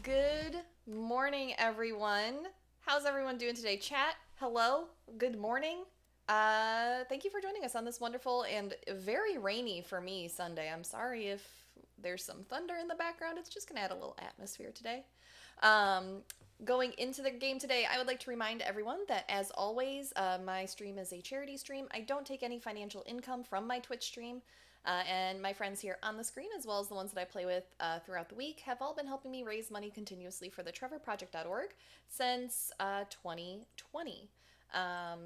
Good morning, everyone. How's everyone doing today? Chat, hello, good morning. Thank you for joining us on this wonderful and very rainy for me Sunday. I'm sorry if there's some thunder in the background. It's just gonna add a little atmosphere today. Um, Going into the game today, I would like to remind everyone that, as always, my stream is a charity stream. I don't take any financial income from my Twitch stream. And my friends here on the screen, as well as the ones that I play with throughout the week, have all been helping me raise money continuously for the trevorproject.org since 2020. Um,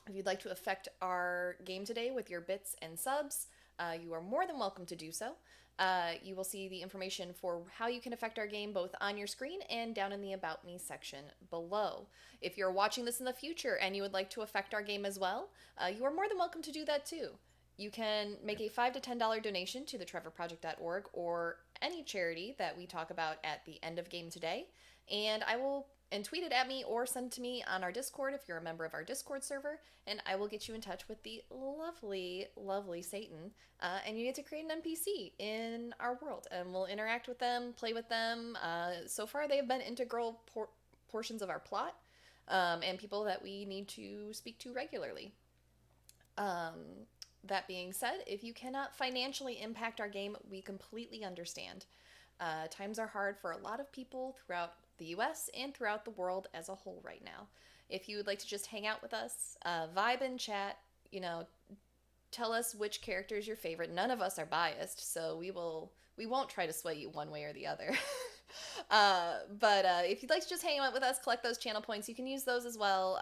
if you'd like to affect our game today with your bits and subs, you are more than welcome to do so. You will see the information for how you can affect our game both on your screen and down in the About Me section below. If you're watching this in the future and you would like to affect our game as well, you are more than welcome to do that too. You can make a $5 to $10 donation to the trevorproject.org or any charity that we talk about at the end of game today, and I will tweet it at me or send it to me on our Discord if you're a member of our Discord server, and I will get you in touch with the lovely, lovely Satan. And you get to create an NPC in our world, and we'll interact with them, play with them. So far, they have been integral portions of our plot, and people that we need to speak to regularly. That being said, if you cannot financially impact our game, we completely understand. Times are hard for a lot of people throughout the US and throughout the world as a whole right now. If you would like to just hang out with us, vibe and chat, tell us which character is your favorite. None of us are biased, so we won't try to sway you one way or the other. But if you'd like to just hang out with us, collect those channel points, you can use those as well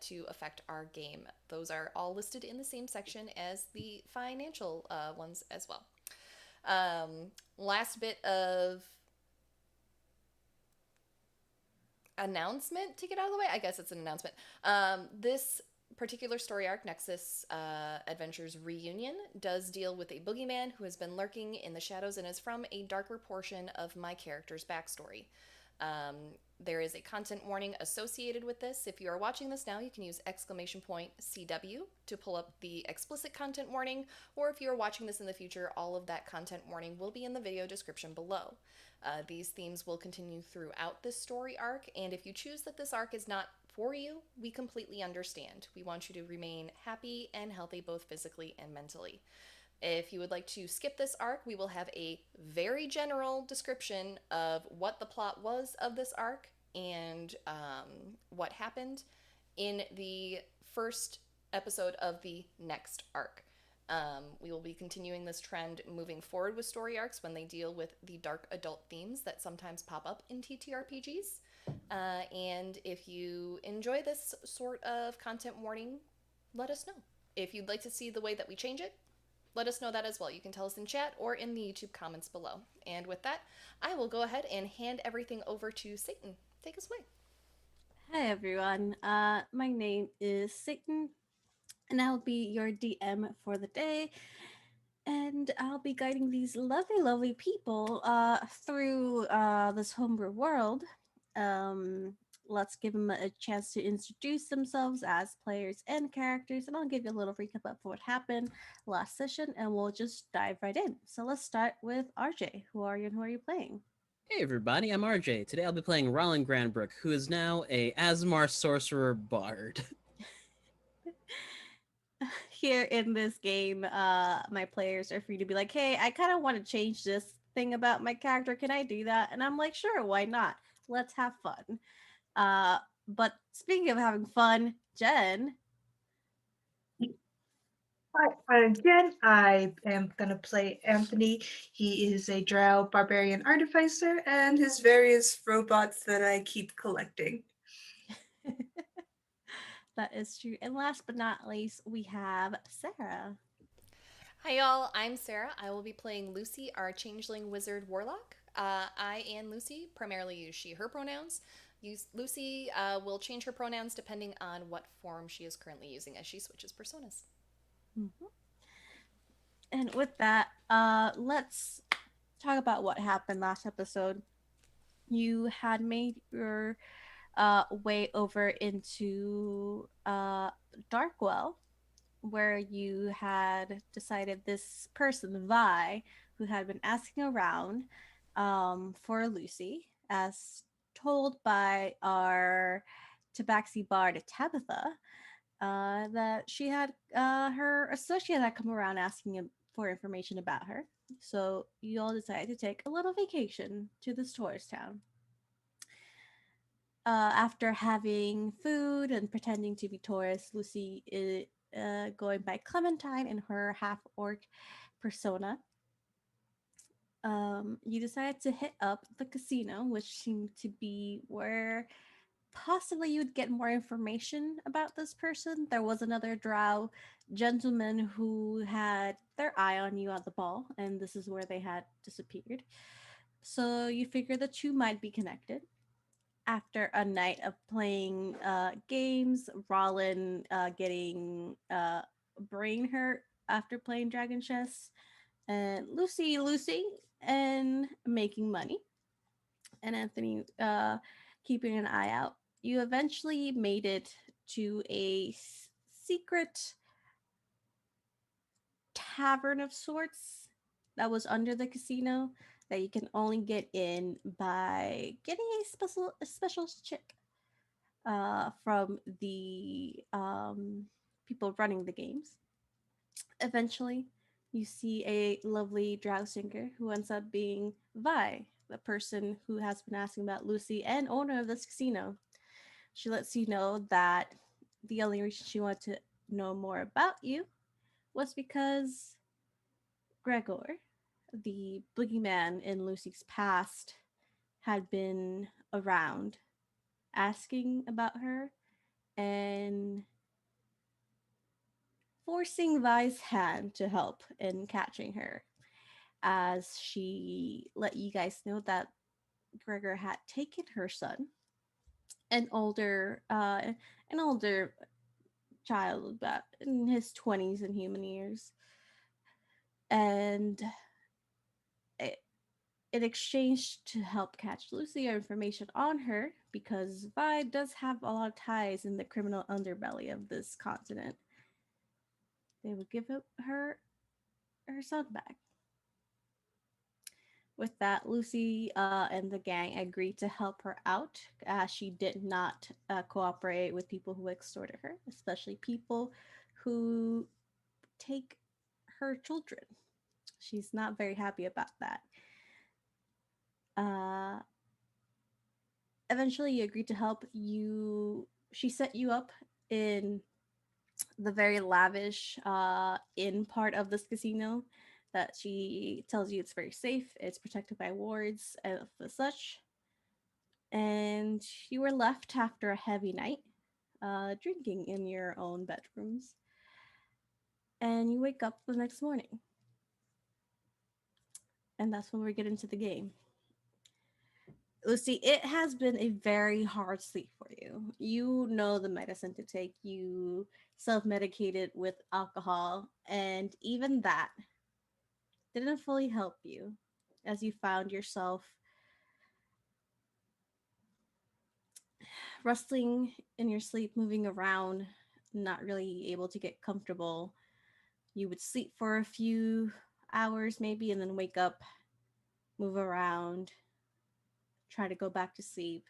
to affect our game. Those are all listed in the same section as the financial ones as well. Last bit of announcement to get out of the way. I guess it's an announcement. This particular story arc, Nexus Adventures Reunion, does deal with a boogeyman who has been lurking in the shadows and is from a darker portion of my character's backstory. Um, there is a content warning associated with this. If you are watching this now, you can use !CW to pull up the explicit content warning, or if you are watching this in the future, all of that content warning will be in the video description below. These themes will continue throughout this story arc, and if you choose that this arc is not for you, we completely understand. We want you to remain happy and healthy both physically and mentally. If you would like to skip this arc, we will have a very general description of what the plot was of this arc and what happened in the first episode of the next arc. We will be continuing this trend moving forward with story arcs when they deal with the dark adult themes that sometimes pop up in TTRPGs. And if you enjoy this sort of content warning, let us know. If you'd like to see the way that we change it, let us know that as well. You can tell us in chat or in the YouTube comments below. And with that, I will go ahead and hand everything over to Satan. Take us away. Hi everyone. My name is Satan, and I'll be your DM for the day. And I'll be guiding these lovely, lovely people through this homebrew world. Um, let's give them a chance to introduce themselves as players and characters, and I'll give you a little recap of what happened last session, and we'll just dive right in. So let's start with RJ. Who are you and who are you playing? Hey everybody, I'm RJ. Today I'll be playing Roland Granbrook, who is now a Asmar Sorcerer Bard. Here in this game, my players are free to be like, hey, I kind of want to change this thing about my character. Can I do that? And I'm like, sure, why not? Let's have fun. But speaking of having fun, Jen. Hi, I'm Jen. I am going to play Anthony. He is a drow barbarian artificer and his various robots that I keep collecting. That is true. And last but not least, we have Sarah. Hi, y'all. I'm Sarah. I will be playing Lucy, our changeling wizard warlock. I and Lucy primarily use she, her pronouns. Lucy will change her pronouns depending on what form she is currently using as she switches personas. Mm-hmm. And with that, let's talk about what happened last episode. You had made your way over into Darkwell, where you had decided this person, Vi, who had been asking around for Lucy, as told by our tabaxi bard Tabitha, that she had her associate had come around asking for information about her. So you all decided to take a little vacation to this tourist town. After having food and pretending to be tourists, Lucy is going by Clementine in her half orc persona. You decided to hit up the casino, which seemed to be where possibly you'd get more information about this person. There was another drow gentleman who had their eye on you at the ball, and this is where they had disappeared. So you figure the two might be connected. After a night of playing games, Rollin getting brain hurt after playing Dragon Chess, and Lucy, and making money, and Anthony keeping an eye out. You eventually made it to a secret tavern of sorts that was under the casino that you can only get in by getting a special chick from the people running the games. Eventually, you see a lovely drow singer who ends up being Vi, the person who has been asking about Lucy and owner of this casino. She lets you know that the only reason she wanted to know more about you was because Gregor, the boogeyman in Lucy's past, had been around asking about her and forcing Vi's hand to help in catching her, as she let you guys know that Gregor had taken her son, an older an older child about in his 20s and human years, and it, in exchange to help catch Lucy or information on her, because Vi does have a lot of ties in the criminal underbelly of this continent, they would give her son back. With that, Lucy and the gang agreed to help her out, as she did not cooperate with people who extorted her, especially people who take her children. She's not very happy about that. Uh, Eventually, you agreed to help you. She set you up in the very lavish inn part of this casino that she tells you it's very safe, it's protected by wards and such. And you were left after a heavy night, drinking in your own bedrooms. And you wake up the next morning, and that's when we get into the game. Lucy, it has been a very hard sleep for you. You know the medicine to take. You self medicated with alcohol, and even that didn't fully help you, as you found yourself rustling in your sleep, moving around, not really able to get comfortable. You would sleep for a few hours, maybe, and then wake up, move around, try to go back to sleep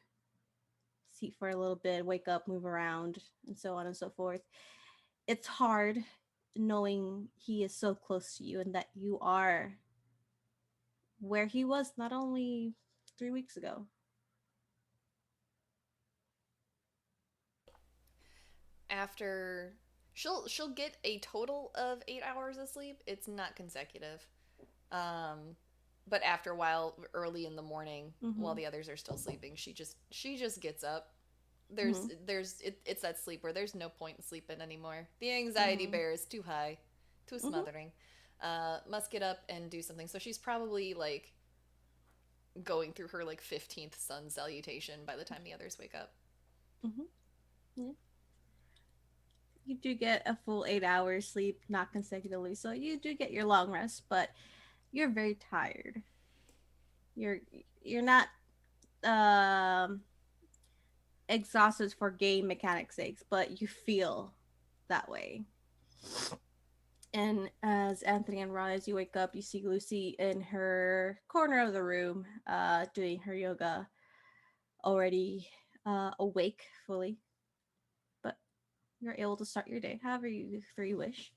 for a little bit, wake up, move around, and so on and so forth. It's hard knowing he is so close to you and that you are where he was not only 3 weeks ago. After she'll get a total of 8 hours of sleep. It's not consecutive. Um, but after a while, early in the morning, while Mm-hmm. the others are still sleeping, she just gets up. Mm-hmm. It's that sleep where there's no point in sleeping anymore. The anxiety Mm-hmm. bear is too high, too Mm-hmm. smothering. Must get up and do something. So she's probably like going through her like 15th sun salutation by the time the others wake up. Mm-hmm. Yeah. You do get a full 8 hours sleep, not consecutively, so you do get your long rest, but you're very tired. You're you're not um exhausted for game mechanics sakes, but you feel that way. And as Anthony and Rise, you wake up, you see Lucy in her corner of the room, doing her yoga. already awake fully, but you're able to start your day however you three wish.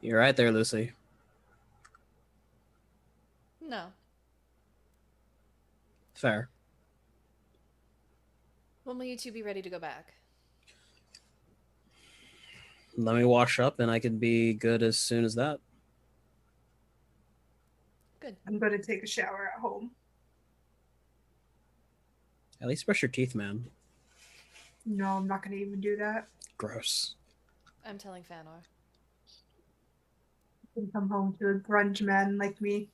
You're right there, Lucy. No. Fair. When will you two be ready to go back? Let me wash up and I can be good as soon as that. Good. I'm going to take a shower at home. At least brush your teeth, man. No, I'm not going to even do that. Gross. I'm telling Fanor. I can come home to a grunge man like me.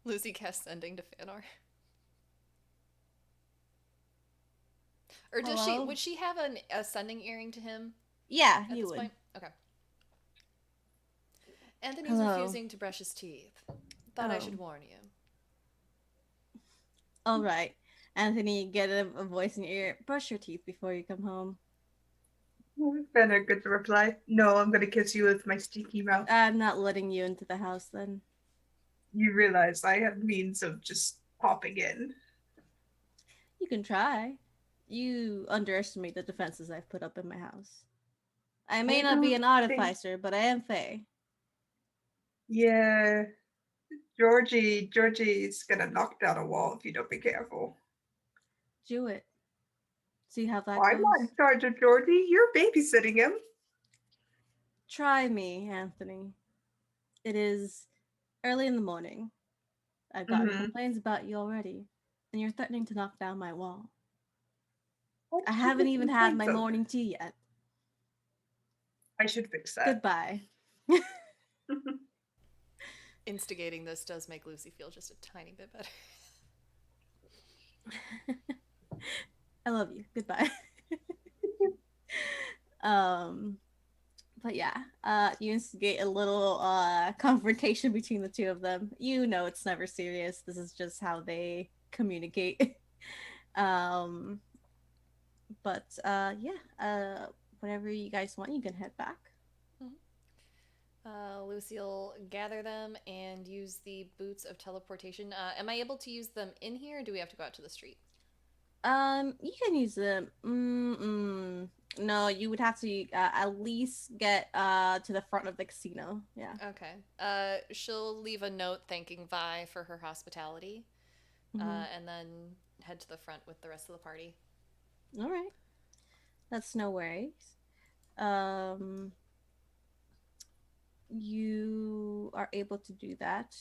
Lucy casts sending to Fanor. Or does she? Hello? Would she have a sending earring to him Yeah, at you this would. point? Okay. Anthony's Hello. refusing to brush his teeth. Thought I Oh. should warn you. All right, Anthony, get a voice in your ear. Brush your teeth before you come home. Then I get the reply, no, I'm going to kiss you with my stinky mouth. I'm not letting you into the house then. You realize I have means of just popping in. You can try. You underestimate the defenses I've put up in my house. I may I not be don't an think- artificer, but I am Fae. Yeah, Georgie's going to knock down a wall if you don't be careful. Do it. See how that I'm goes. not in charge of Georgie. You're babysitting him. Try me, Anthony. It is early in the morning. I've gotten Mhm. complaints about you already, and you're threatening to knock down my wall. What I haven't even had my complaints of? morning tea yet. I should fix that. Goodbye. Instigating this does make Lucy feel just a tiny bit better. I love you. Goodbye. um but yeah, you instigate a little confrontation between the two of them. You know it's never serious. This is just how they communicate. um but yeah, whatever you guys want, you can head back. Lucy will gather them and use the boots of teleportation. Am I able to use them in here, or do we have to go out to the street? You can use them. No, you would have to at least get to the front of the casino. Yeah. Okay. She'll leave a note thanking Vi for her hospitality, Mhm. and then head to the front with the rest of the party. All right. That's no worries. Um, you are able to do that.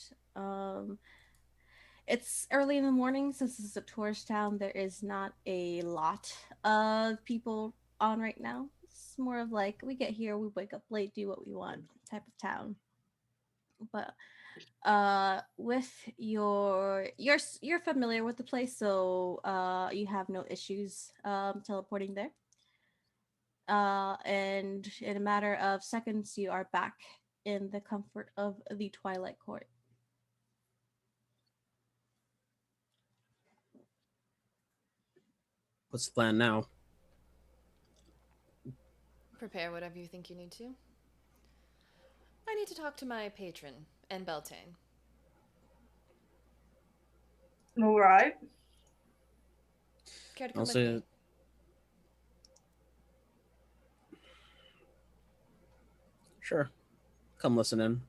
It's early in the morning since this is a tourist town. There is not a lot of people on right now. It's more of like we get here, we wake up late, do what we want type of town. But with you're familiar with the place, so you have no issues teleporting there. And in a matter of seconds, you are back in the comfort of the Twilight Court. What's the plan now? Prepare whatever you think you need to. I need to talk to my patron and Beltane. All right. Care to come I'll with say me? sure. Come listen in.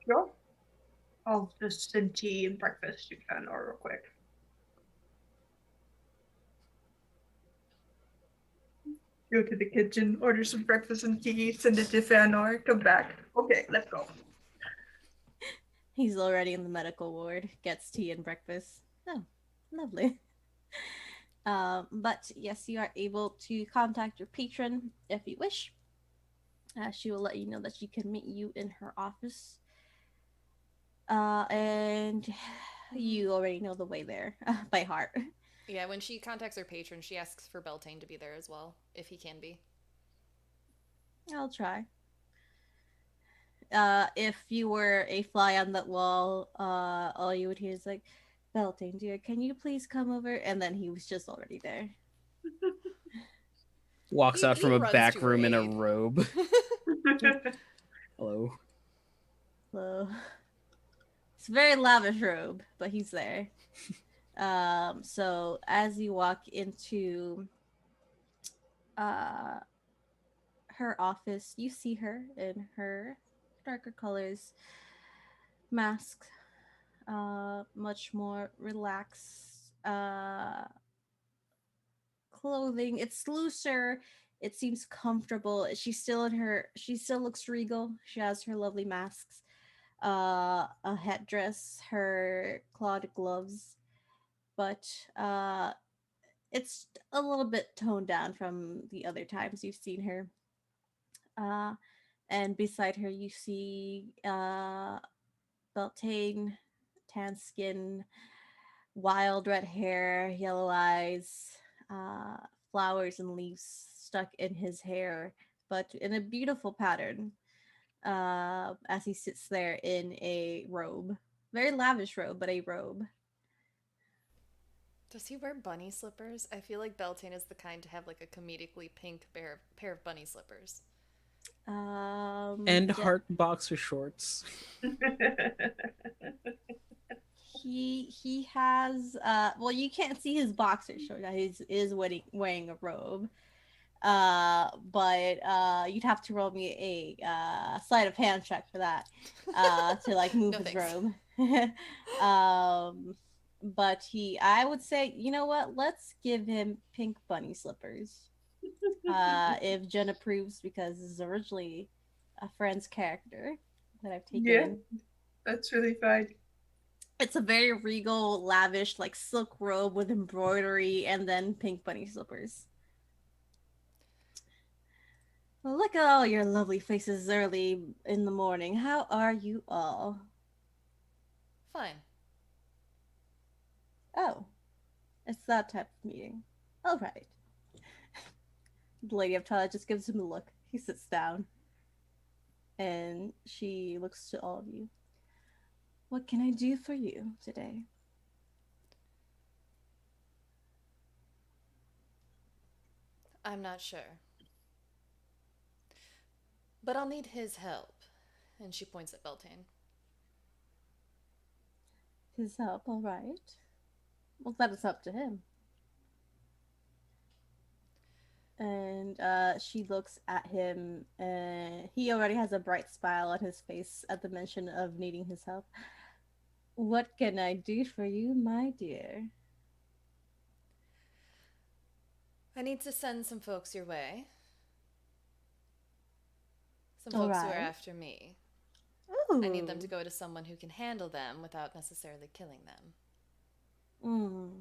Sure. I'll just send tea and breakfast to Fanor real quick. Go to the kitchen, order some breakfast and tea, send it to Fanor, come back. Okay, let's go. He's already in the medical ward, gets tea and breakfast. Oh, lovely. But yes, you are able to contact your patron if you wish. She will let you know that she can meet you in her office. And you already know the way there by heart. Yeah, when she contacts her patron, she asks for Beltane to be there as well, if he can be. I'll try. If you were a fly on that wall, all you would hear is like, Beltane, dear, can you please come over? And then he was just already there. Walks out from He a runs back to her room in a aid. robe. Hello. So it's a very lavish robe, but he's there. So as you walk into uh her office, you see her in her darker colors, mask, much more relaxed clothing. It's looser. It seems comfortable. She still looks regal. She has her lovely masks, a headdress, her clawed gloves, but it's a little bit toned down from the other times you've seen her. Uh, and beside her, you see Beltane, tan skin, wild red hair, yellow eyes, uh, flowers and leaves stuck in his hair, but in a beautiful pattern. As he sits there in a robe, very lavish robe, but a robe. Does he wear bunny slippers? I feel like Beltane is the kind to have like a comedically pink pair of bunny slippers. And Yeah, heart boxer shorts. he has well, you can't see his boxer short. He is wearing a robe. But you'd have to roll me a sleight of hand check for that to like move No his thanks. robe. um, but I would say, you know what? Let's give him pink bunny slippers. If Jen approves, because this is originally a friend's character that I've taken Yeah, in. that's really fine. It's a very regal, lavish, like silk robe with embroidery, and then pink bunny slippers. Well, look at all your lovely faces early in the morning. How are you all? Fine. Oh, it's that type of meeting. All right. The Lady of Twilight just gives him a look. He sits down, and she looks to all of you. What can I do for you today? I'm not sure. But I'll need his help. And she points at Beltane. His help, all right. Well, that is up to him. And she looks at him, and he already has a bright smile on his face at the mention of needing his help. What can I do for you, my dear? I need to send some folks your way. Some All folks who are right. after me. I need them to Ooh. go to someone who can handle them without necessarily killing them. Mm.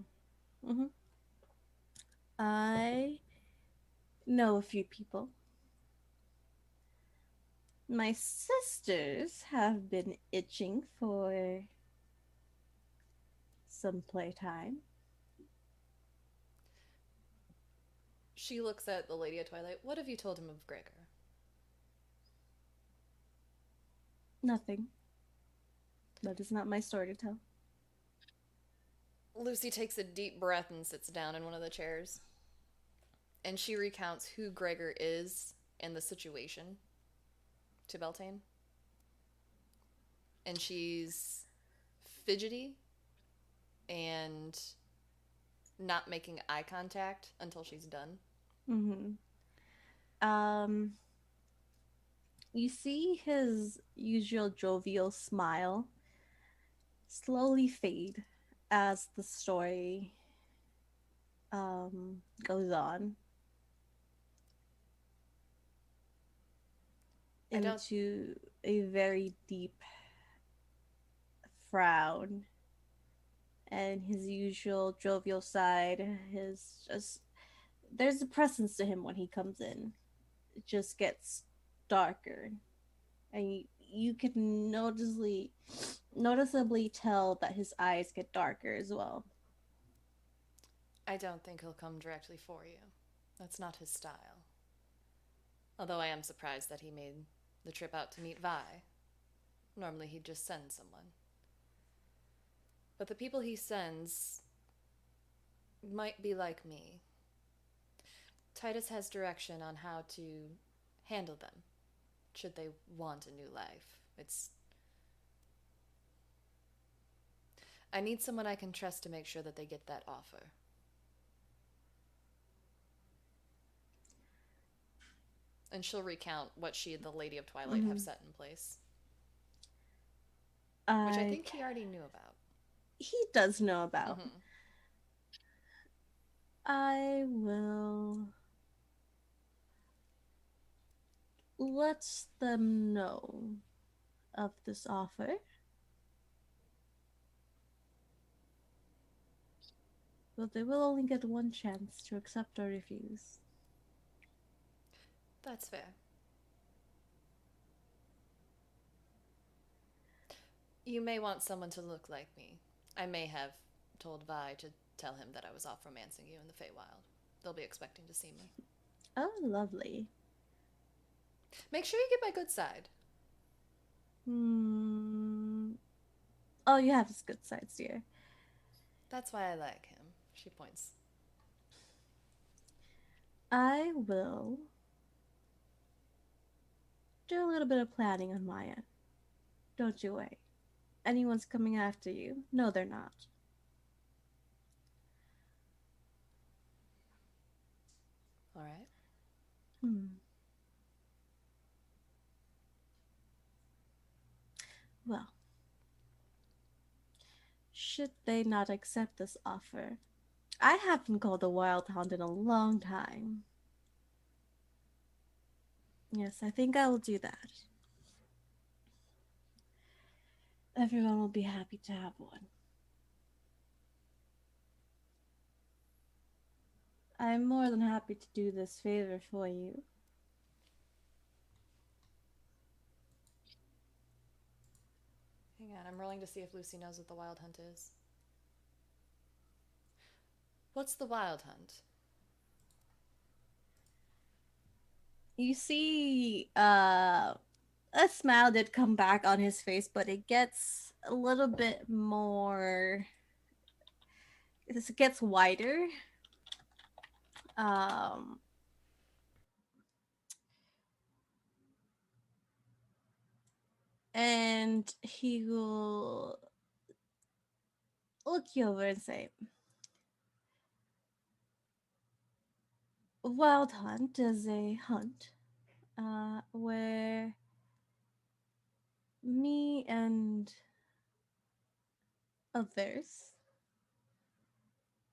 Hmm. I know a few people. My sisters have been itching for some playtime. She looks at the Lady of Twilight. What have you told him of Gregor? Nothing. That is not my story to tell. Lucy takes a deep breath and sits down in one of the chairs. And she recounts who Gregor is and the situation to Beltane. And she's fidgety and not making eye contact until she's done. Mm-hmm. Um, you see his usual jovial smile slowly fade as the story goes on I don't. into a very deep frown, and his usual jovial side, his just there's a presence to him when he comes in. It just gets darker, and you can noticeably tell that his eyes get darker as well. I don't think he'll come directly for you. That's not his style. Although I am surprised that he made the trip out to meet Vi. Normally he'd just send someone. But the people he sends might be like me. Titus has direction on how to handle them should they want a new life. It's. I need someone I can trust to make sure that they get that offer. And she'll recount what she and the Lady of Twilight have set in place, which I I think he already knew about. he does know about. Mm-hmm. I will let them know of this offer. But they will only get one chance to accept or refuse. That's fair. You may want someone to look like me. I may have told Vi to tell him that I was off romancing you in the Feywild. They'll be expecting to see me. Oh, lovely. Make sure you get my good side. Hmm. Oh, you have his good sides, dear. That's why I like him. She points. I will do a little bit of planning on my end. Don't you worry. Anyone's coming after you? No, they're not. All right. Hmm. Well, should they not accept this offer, I haven't called the Wild Hound in a long time. Yes, I think I will do that. Everyone will be happy to have one. I'm more than happy to do this favor for you. Hang on, I'm rolling to see if Lucy knows what the Wild Hunt is. What's the Wild Hunt? You see, a smile did come back on his face, but it gets a little bit more. It gets wider. Um, and he will look you over and say, Wild Hunt is a hunt where me and others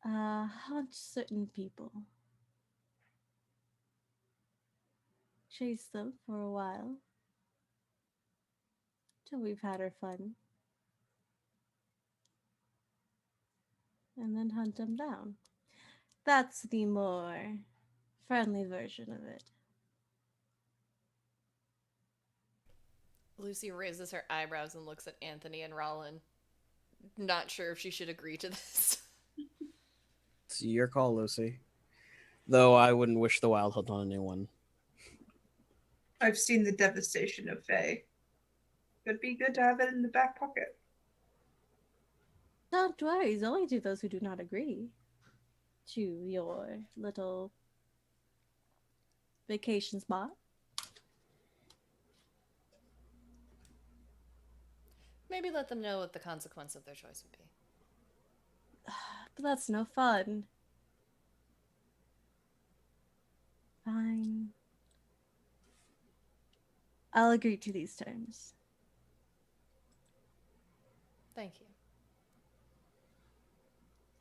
hunt certain people, chase them for a while till we've had our fun, and then hunt them down. That's the more friendly version of it. Lucy raises her eyebrows and looks at Anthony and Rollin. Not sure if she should agree to this. It's your call, Lucy. Though I wouldn't wish the Wild Hunt on anyone. I've seen the devastation of Fae. It'd be good to have it in the back pocket. Don't worry, it's only to those who do not agree to your little vacation spot. Maybe let them know what the consequence of their choice would be. But that's no fun. Fine. I'll agree to these terms. Thank you.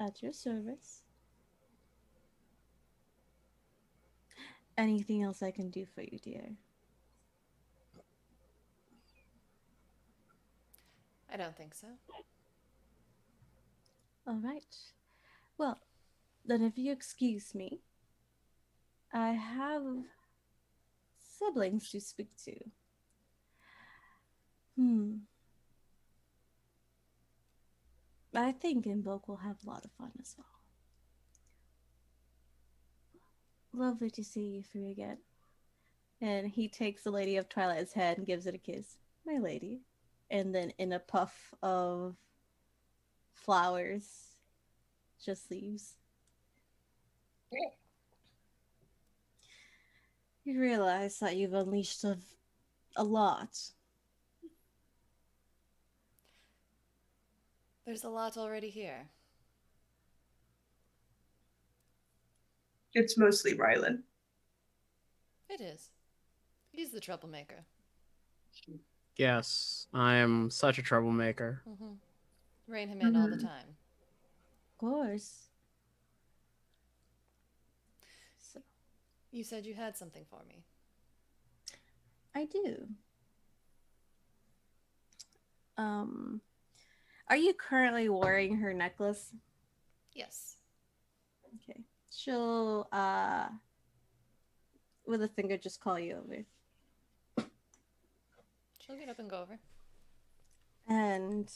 At your service. Anything else I can do for you, dear? I don't think so. All right. Well, then if you excuse me, I have siblings to speak to. I think Invoke will have a lot of fun as well. Lovely to see you three again. And he takes the Lady of Twilight's head and gives it a kiss. My lady. And then in a puff of flowers, just leaves. You realize that you've unleashed a lot. There's a lot already here. It's mostly Rylan. It is. He's the troublemaker. Yes, I am such a troublemaker. Mm-hmm. Rein him in all the time. Of course. So, You said you had something for me. I do. Um, are you currently wearing her necklace? Yes. Okay. She'll with a finger just call you over. She'll get up and go over. And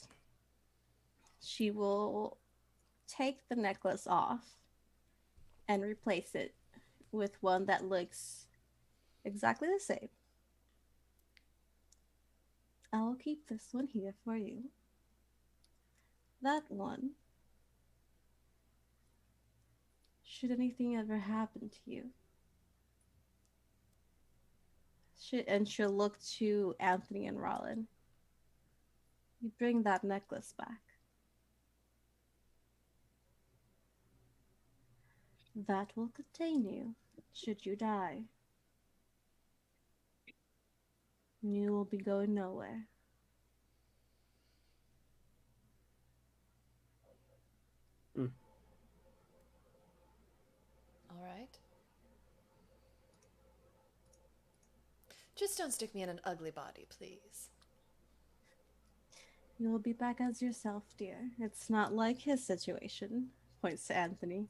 she will take the necklace off and replace it with one that looks exactly the same. I will keep this one here for you. That one, should anything ever happen to you, and she'll look to Anthony and Rollin. You bring that necklace back. That will contain you, should you die. You will be going nowhere. Hmm. All right. Just don't stick me in an ugly body, please. You will be back as yourself, dear. It's not like his situation, points to Anthony.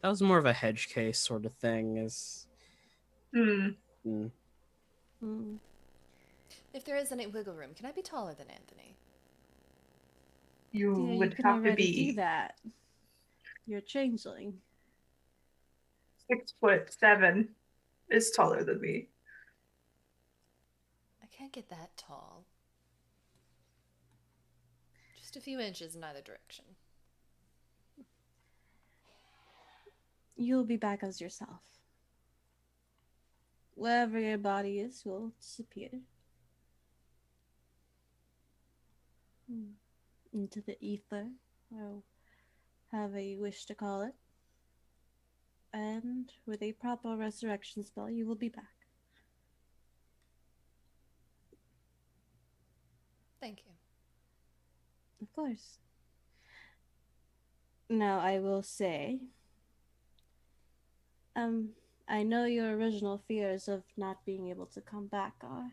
That was more of a hedge case sort of thing. Mm. Hmm. If there is any wiggle room, can I be taller than Anthony? You Dear, you would can have to already do be that. You're changeling. 6'7" is taller than me. I can't get that tall. Just a few inches in either direction. You'll be back as yourself. Wherever your body is will disappear. Into the ether, or however you wish to call it. And with a proper resurrection spell, you will be back. Thank you. Of course. Now, I will say, I know your original fears of not being able to come back are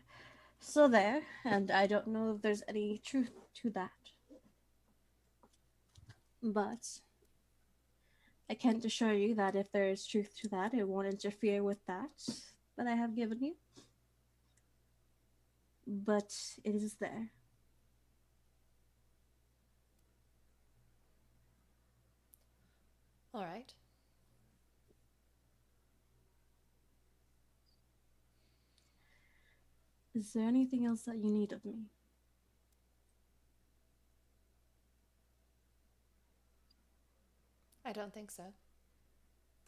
still there, and I don't know if there's any truth to that. But I can't assure you that if there is truth to that, it won't interfere with that I have given you. But it is there. All right. Is there anything else that you need of me? I don't think so.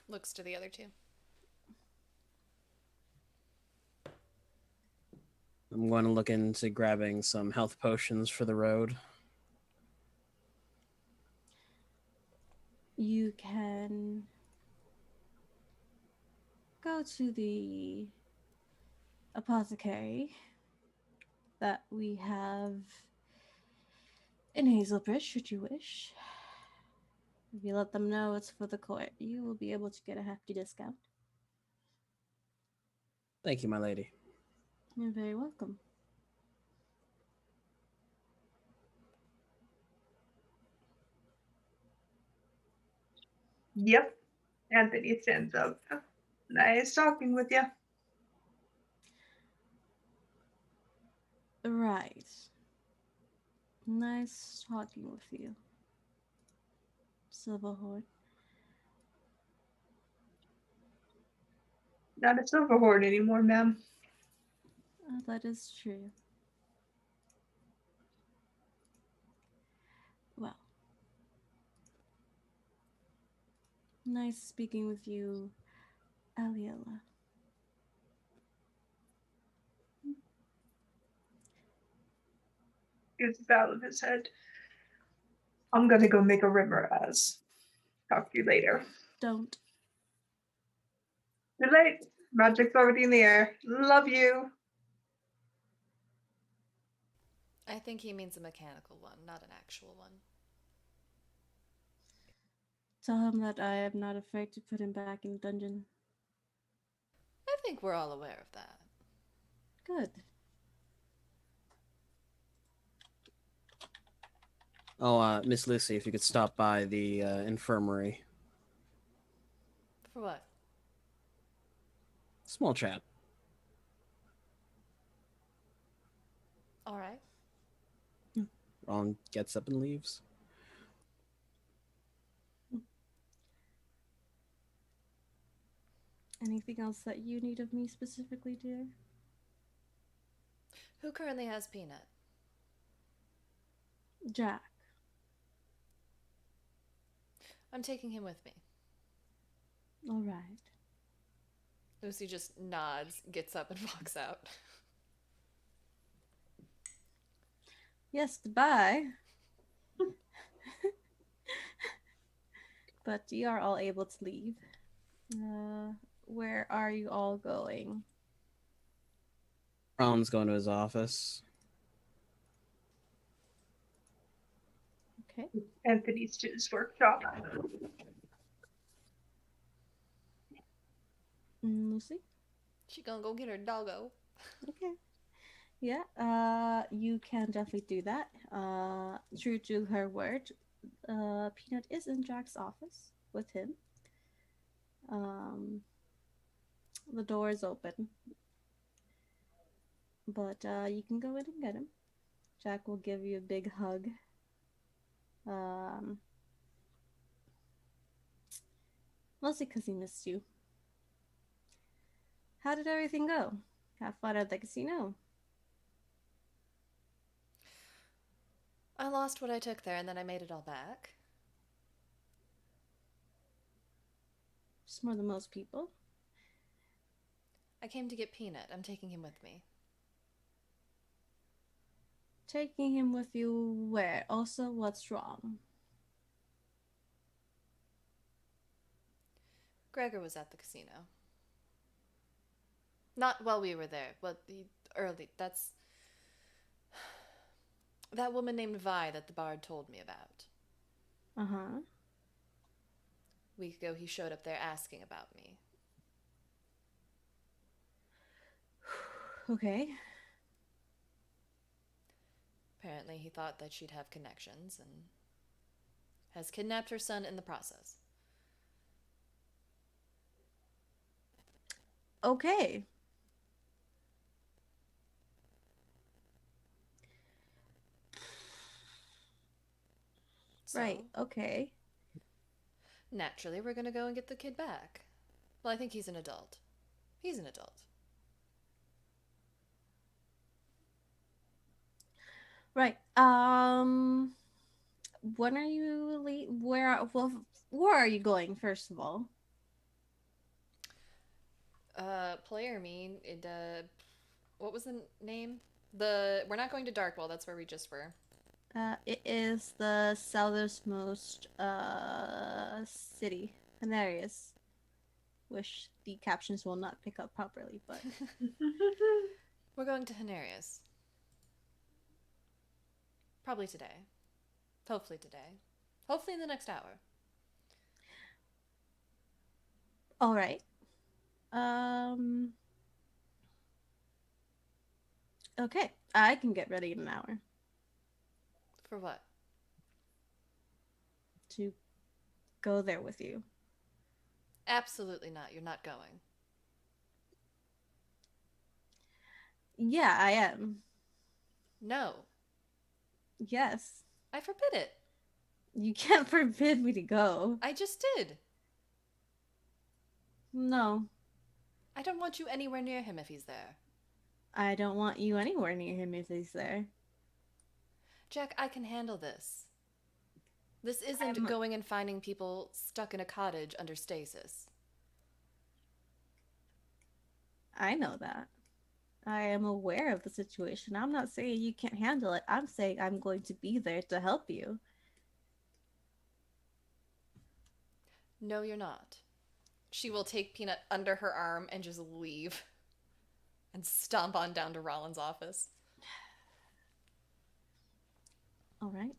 Looks to the other two. I'm going to look into grabbing some health potions for the road. You can go to the apothecary that we have in Hazelbridge, should you wish. If you let them know it's for the court, you will be able to get a hefty discount. Thank you, my lady. You're very welcome. Yep. Anthony stands up. Nice talking with you. Right. Nice talking with you, Silverhorn. Not a Silverhorn anymore, ma'am. That is true. Well, nice speaking with you, Aliella. gives a bow of his head. I'm gonna go make a rimmer as. Talk to you later. Don't. Good night. Magic's already in the air. Love you. I think he means a mechanical one, not an actual one. Tell him that I am not afraid to put him back in the dungeon. I think we're all aware of that. Good. Oh, Miss Lucy, if you could stop by the infirmary. For what? Small chat. All right. Ron gets up and leaves. Anything else that you need of me specifically, dear? Who currently has Peanut? Jack. I'm taking him with me. All right. Lucy just nods, gets up, and walks out. Yes, goodbye. But you are all able to leave. Where are you all going? Ron's going to his office. Okay. Anthony's to his workshop. Lucy? She gonna go get her doggo. Okay. Yeah, you can definitely do that. True to her word, Peanut is in Jack's office with him. The door is open, but you can go in and get him. Jack will give you a big hug. Mostly because he missed you. How did everything go? Have fun at the casino? I lost what I took there, and then I made it all back. Just more than most people. I came to get Peanut. I'm taking him with me. Taking him with you where? Also, what's wrong? Gregor was at the casino. Not while we were there, but early. That's that woman named Vi that the bard told me about. Uh-huh. A week ago, he showed up there asking about me. Okay. Apparently, he thought that she'd have connections and has kidnapped her son in the process. Okay. So, Right, okay. naturally, we're gonna go and get the kid back. Well, I think he's an adult. He's an adult. Right. When are you where are you going, first of all? Player mean, what was the name? We're not going to Darkwell, that's where we just were. It is the southernmost city, Canarias. Wish the captions will not pick up properly, but We're going to Hanarius. Probably today. Hopefully today. Hopefully in the next hour. all right. Um. Okay, I can get ready in an hour For what? to go there with you. Absolutely not. You're not going. Yeah, I am. No. Yes. I forbid it. You can't forbid me to go. I just did. No. I don't want you anywhere near him if he's there. I don't want you anywhere near him if he's there. Jack, I can handle this. This isn't going and finding people stuck in a cottage under stasis. I know that. I am aware of the situation. I'm not saying you can't handle it. I'm saying I'm going to be there to help you. No, you're not. She will take Peanut under her arm and just leave and stomp on down to Rollins' office. All right.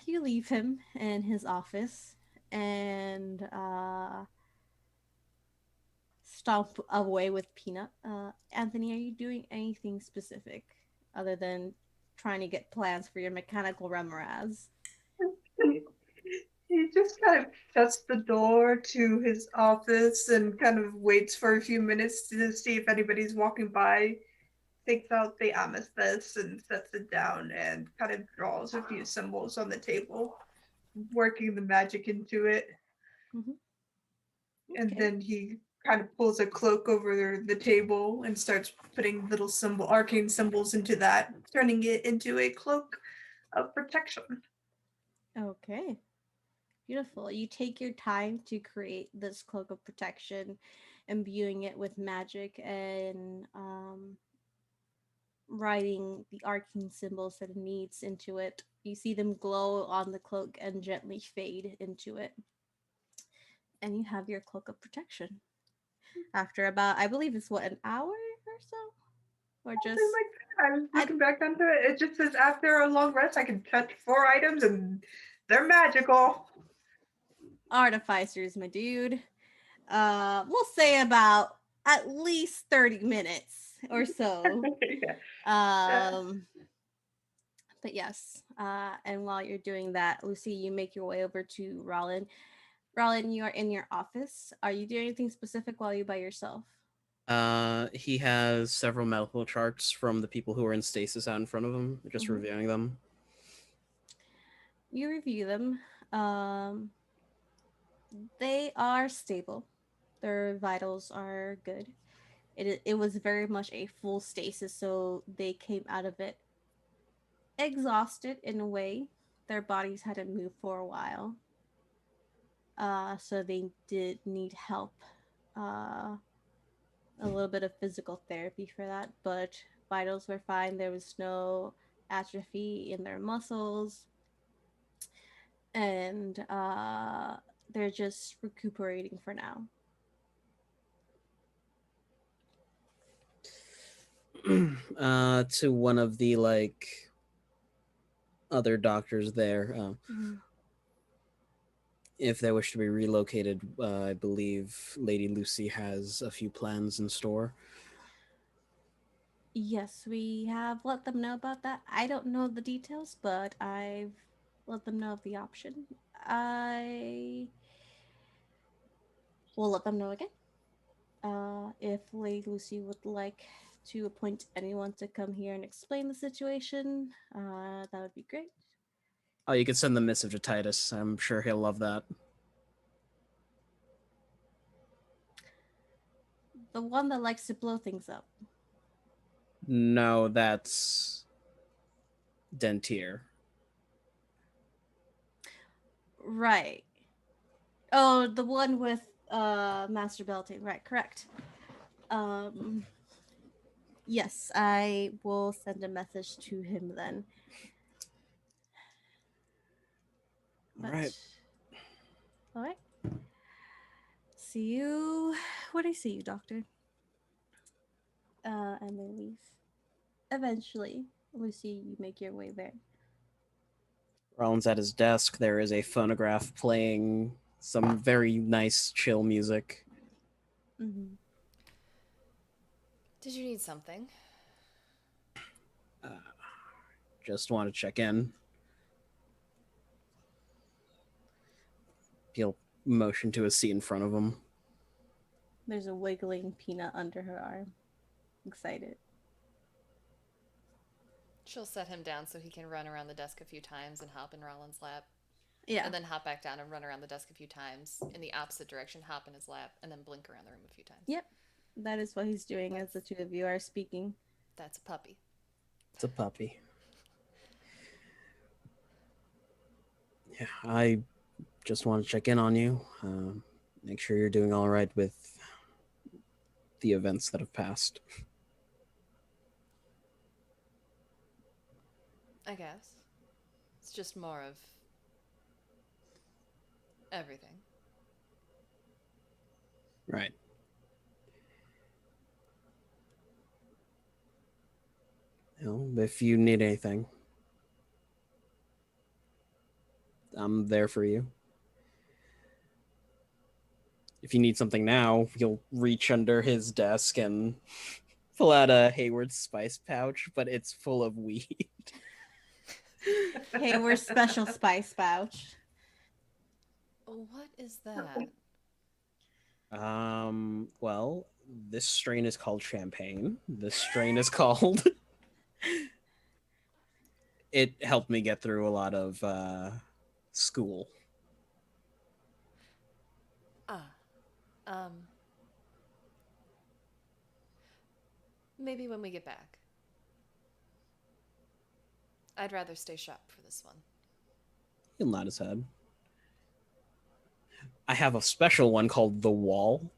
You leave him in his office and stomp away with Peanut. Anthony, are you doing anything specific other than trying to get plans for your mechanical remoraz? He just kind of shuts the door to his office and kind of waits for a few minutes to see if anybody's walking by, takes out the amethyst and sets it down and kind of draws a few symbols on the table, working the magic into it. Mm-hmm. And Okay. then he kind of pulls a cloak over the table and starts putting little arcane symbols into that, turning it into a cloak of protection. Okay. Beautiful. You take your time to create this cloak of protection, imbuing it with magic and writing the arcane symbols that it needs into it. You see them glow on the cloak and gently fade into it. And you have your cloak of protection. After about, I believe it's what, an hour or so? Or just, Something like that. I was I, looking back onto it. It just says after a long rest, I can touch 4 items and they're magical. artificers, my dude. We'll say about at least 30 minutes or so. Yeah. Um, but yes, and while you're doing that, Lucy, you make your way over to Rollin. Rollin, you are in your office. Are you doing anything specific while you're by yourself? He has several medical charts from the people who are in stasis out in front of him, just Mhm. reviewing them. You review them. Um, they are stable. Their vitals are good. It was very much a full stasis, so they came out of it exhausted in a way. Their bodies hadn't moved for a while. So they did need help. Uh, a little bit of physical therapy for that, but vitals were fine. There was no atrophy in their muscles, and they're just recuperating for now. To one of the other doctors there, Mhm. if they wish to be relocated, I believe Lady Lucy has a few plans in store. Yes, we have let them know about that. I don't know the details, but I've let them know of the option. I will let them know again. If Lady Lucy would like to appoint anyone to come here and explain the situation, that would be great. Oh, you could send the missive to Titus. I'm sure he'll love that. The one that likes to blow things up. No, that's Dentier. Right. Oh, the one with Master Belting. Right, correct. Um yes, I will send a message to him then. All But right. all right. See you when I see you, Doctor. And they leave. Eventually, Lucy, you make your way there. Rollins at his desk. There is a phonograph playing some very nice, chill music. Mm-hmm. Did you need something? Uh, just want to check in. He'll motion to a seat in front of him. There's a wiggling peanut under her arm. Excited. She'll set him down so he can run around the desk a few times and hop in Rollins' lap. Yeah. And then hop back down and run around the desk a few times in the opposite direction, hop in his lap, and then blink around the room a few times. Yep. That is what he's doing as the two of you are speaking. That's a puppy. It's a puppy. Yeah, I just want to check in on you. Make sure you're doing all right with the events that have passed. I guess. It's just more of everything. Right. Well, if you need anything, I'm there for you. If you need something now, you'll reach under his desk and pull out a Hayward spice pouch, but it's full of weed. Hayward's special spice pouch. What is that? Well, this strain is called champagne. This strain is called. It helped me get through a lot of school. Ah, um, maybe when we get back. I'd rather stay sharp for this one. He'll nod his head. I have a special one called the Wall.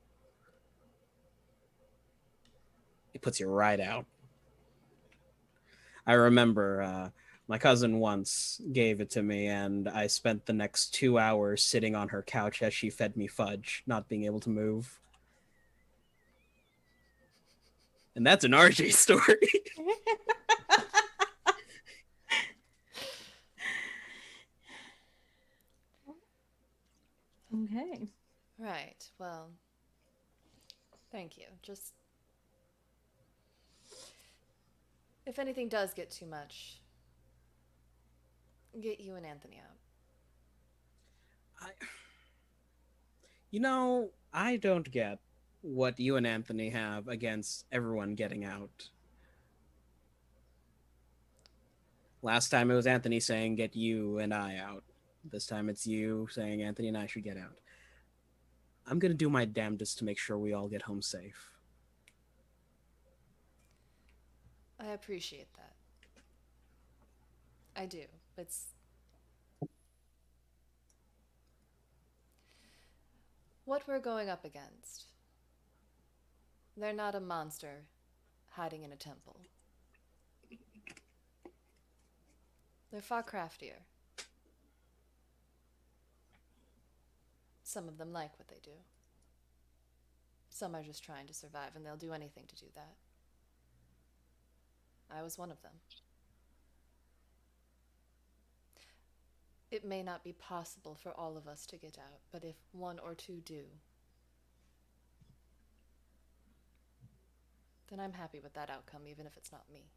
It puts you right out. I remember my cousin once gave it to me, and I spent the next 2 hours sitting on her couch as she fed me fudge, not being able to move. And that's an RJ story. Okay. Right, well, thank you. Just. If anything does get too much, get you and Anthony out. I, I don't get what you and Anthony have against everyone getting out. Last time it was Anthony saying, get you and I out. This time it's you saying Anthony and I should get out. I'm going to do my damnedest to make sure we all get home safe. I appreciate that. I do. It's. What we're going up against. They're not a monster hiding in a temple. They're far craftier. Some of them like what they do. Some are just trying to survive, and they'll do anything to do that. I was one of them. It may not be possible for all of us to get out, but if one or two do, then I'm happy with that outcome, even if it's not me.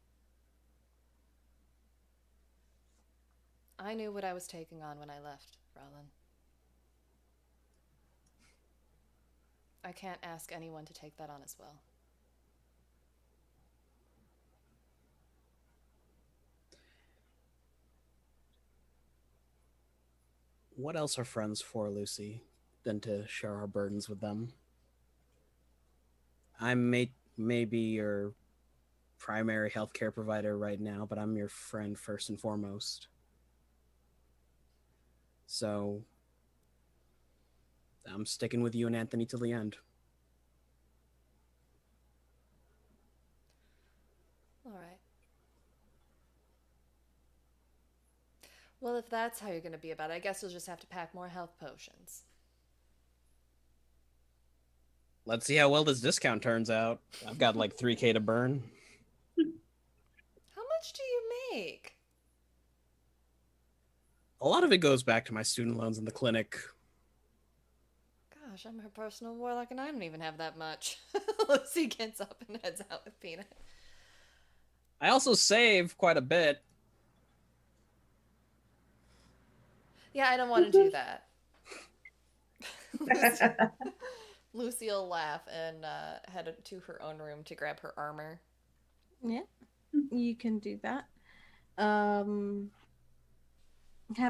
I knew what I was taking on when I left, Roland. I can't ask anyone to take that on as well. What else are friends for, Lucy, than to share our burdens with them? I may be your primary healthcare provider right now, but I'm your friend first and foremost. So I'm sticking with you and Anthony till the end. All right. Well, if that's how you're going to be about it, I guess you'll just have to pack more health potions. Let's see how well this discount turns out. I've got like 3K to burn. How much do you make? A lot of it goes back to my student loans in the clinic. Gosh, I'm her personal warlock and I don't even have that much. Lucy gets up and heads out with Peanut. I also save quite a bit. Yeah, I don't want to do that. Lucy will laugh and head to her own room to grab her armor. Yeah, you can do that. Have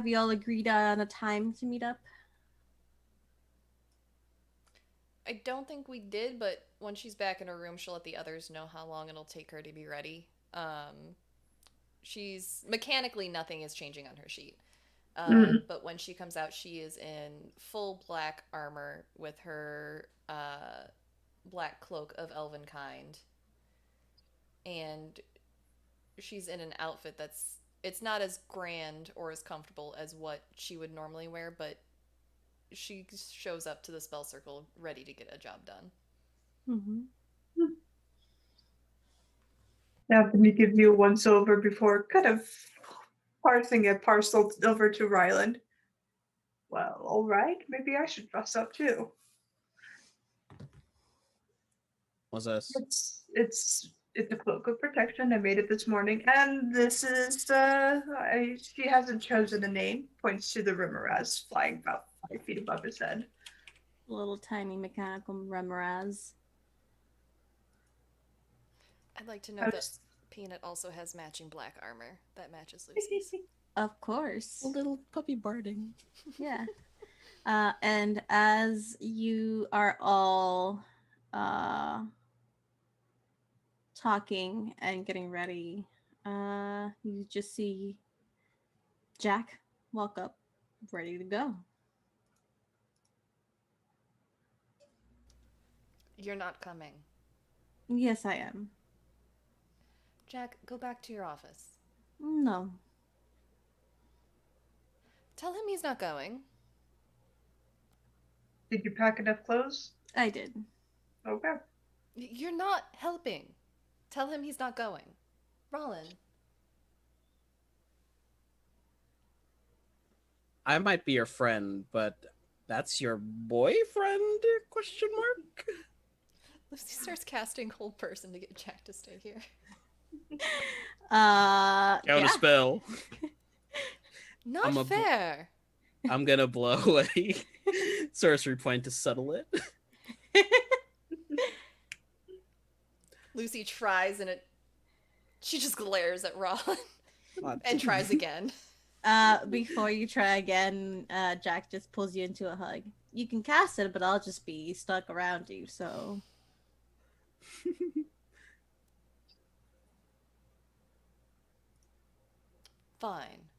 you all agreed on a time to meet up? I don't think we did, but when she's back in her room, she'll let the others know how long it'll take her to be ready. She's mechanically nothing is changing on her sheet. But when she comes out, she is in full black armor with her black cloak of elven kind, and she's in an outfit that's it's not as grand or as comfortable as what she would normally wear, but she shows up to the spell circle ready to get a job done. Mm-hmm. Anthony gives you a once over before kind of parsing a parcel over to Ryland. Well, all right, maybe I should dress up too. What's this? It's a cloak of protection. I made it this morning, and this is she hasn't chosen a name. Points to the Rimaraz flying about 5 feet above his head. Little tiny mechanical remoraz. I'd like to know I that was- Peanut also has matching black armor that matches Lucy's. Of course. A little puppy barding. Yeah. And as you are all talking and getting ready, you just see Jack walk up, ready to go. You're not coming. Yes, I am. Jack, go back to your office. No. Tell him he's not going. Did you pack enough clothes? I did. Okay. You're not helping. Tell him he's not going. Rollin. I might be your friend, but that's your boyfriend? Question mark. Lucy starts casting hold person to get Jack to stay here. Count Yeah. a spell. Not fair. I'm gonna blow a sorcery point to settle it. Lucy tries and she just glares at Rollin and tries again. Before you try again, Jack just pulls you into a hug. You can cast it, but I'll just be stuck around you, so. Fine.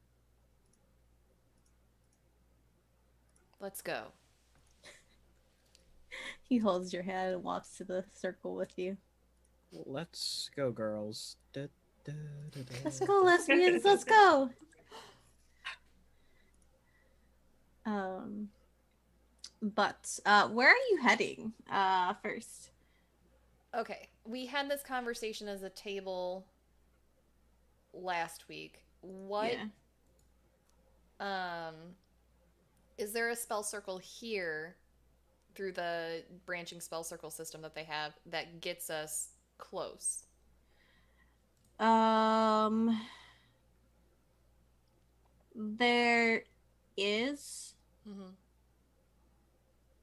Let's go. He holds your hand and walks to the circle with you. Let's go, girls. Let's go, lesbians, let's go! But where are you heading first? Okay, we had this conversation as a table last week. What is there a spell circle here through the branching spell circle system that they have that gets us close? There is. Mm-hmm.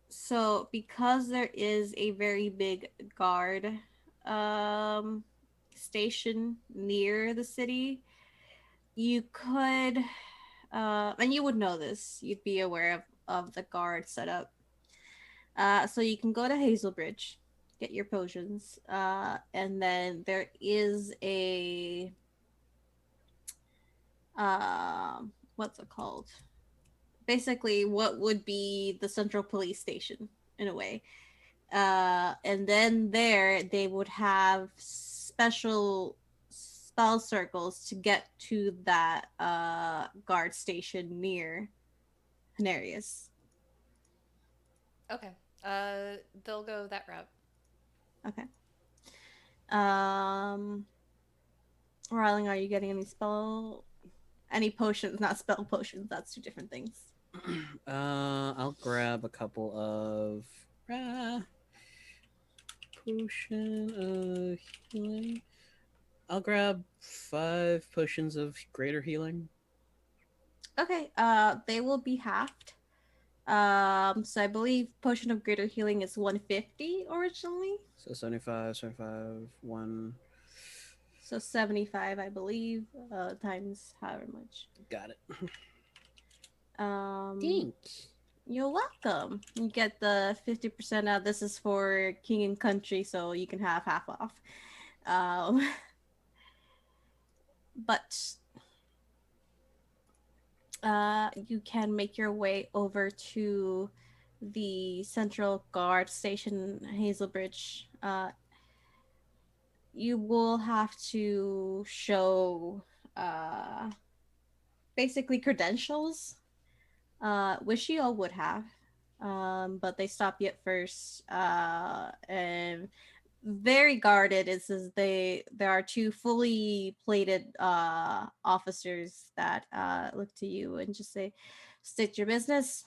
So because there is a very big guard station near the city, you could and you would know this, you'd be aware of the guard setup. So you can go to Hazelbridge, get your potions, and then there is a what's it called? Basically, what would be the central police station in a way. And then there they would have special spell circles to get to that guard station near Hanarius. Okay. They'll go that route. Okay. Riley, are you getting any potions? Not spell potions. That's two different things. I'll grab a couple of potion of healing. I'll grab 5 potions of greater healing. Okay. They will be halved. So I believe potion of greater healing is 150 originally. So 75, 1. So 75, I believe, times however much. Got it. Thanks. You're welcome. You get the 50% out. This is for King and Country, so you can have half off. But you can make your way over to the Central Guard Station Hazelbridge, you will have to show uh, basically credentials, which you all would have. But they stop you at first, and very guarded. It says there are two fully plated officers that look to you and just say, "State your business."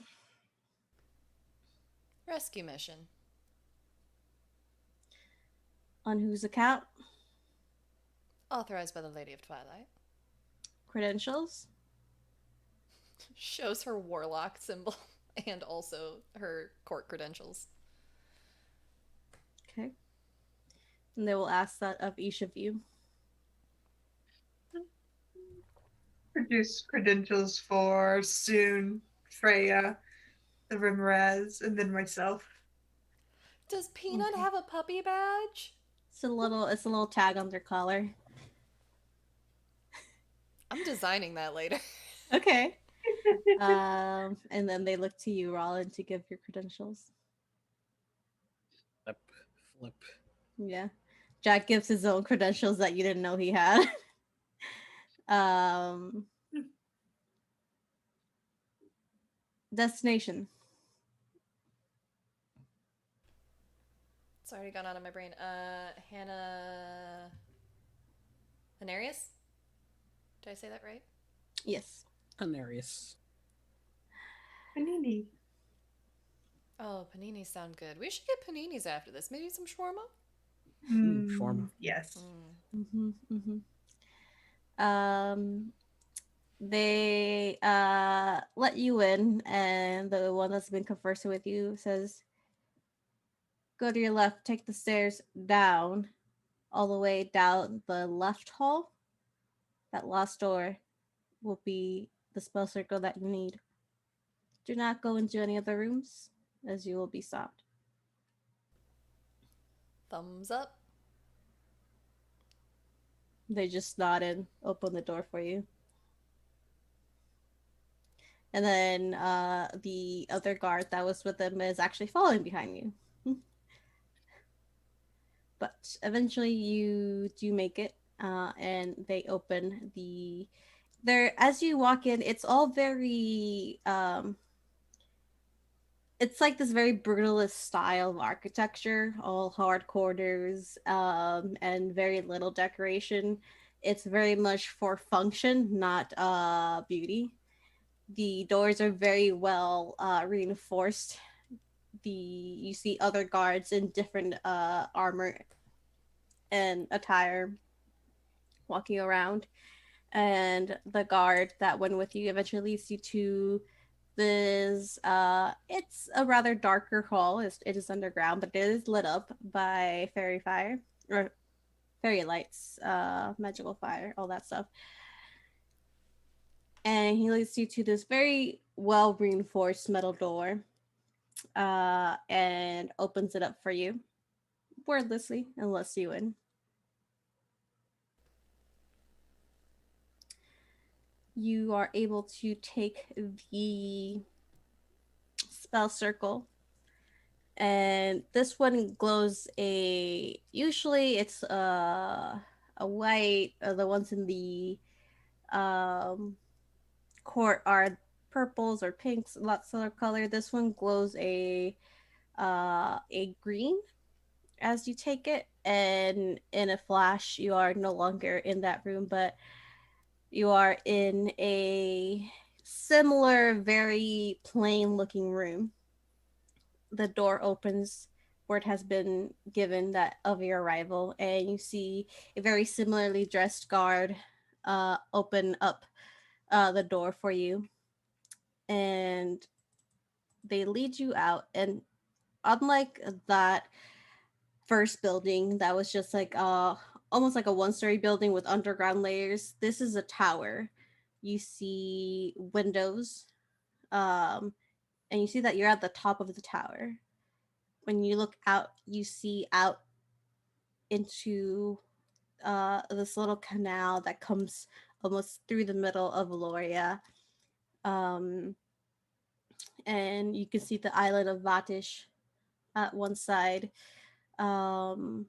Rescue mission. On whose account? Authorized by the Lady of Twilight. Credentials. Shows her warlock symbol and also her court credentials. Okay. And they will ask that of each of you. Produce credentials for Soon, Freya, the Rimraz, and then myself. Does Peanut Okay. have a puppy badge? It's a little tag on their collar. I'm designing that later. Okay. And then they look to you, Rollin, to give your credentials. Flip, flip. Yeah. Jack gives his own credentials that you didn't know he had. um Destination. It's already gone out of my brain. Hannah. Hanarius? Did I say that right? Yes. Hilarious. Panini. Oh, paninis sound good. We should get paninis after this. Maybe some shawarma? Shawarma. Yes. Mm-hmm, mm-hmm. They let you in, and the one that's been conversing with you says, "Go to your left, take the stairs down, all the way down the left hall. That last door will be the spell circle that you need. Do not go into any other rooms, as you will be stopped." Thumbs up. They just nod and open the door for you. And then the other guard that was with them is actually following behind you. But eventually you do make it, and they open the there as you walk in. It's all very it's like this very brutalist style of architecture, all hard corners, and very little decoration. It's very much for function, not beauty. The doors are very well reinforced. You see other guards in different armor and attire walking around, and the guard that went with you eventually leads you to this it's a rather darker hall. It is underground, but it is lit up by fairy fire, or fairy lights, magical fire, all that stuff. And he leads you to this very well reinforced metal door, and opens it up for you wordlessly and lets you in. You are able to take the spell circle, and this one glows a usually it's a white. The ones in the um court are purples or pinks, lots of color. This one glows a green as you take it, and in a flash you are no longer in that room, but you are in a similar, very plain looking room. The door opens where it has been given that of your arrival, and you see a very similarly dressed guard open up the door for you, and they lead you out. And unlike that first building that was just like almost like a one-story building with underground layers, this is a tower. You see windows, um, and you see that you're at the top of the tower. When you look out, you see out into this little canal that comes almost through the middle of Loria. Um, and you can see the island of Vatish at one side, some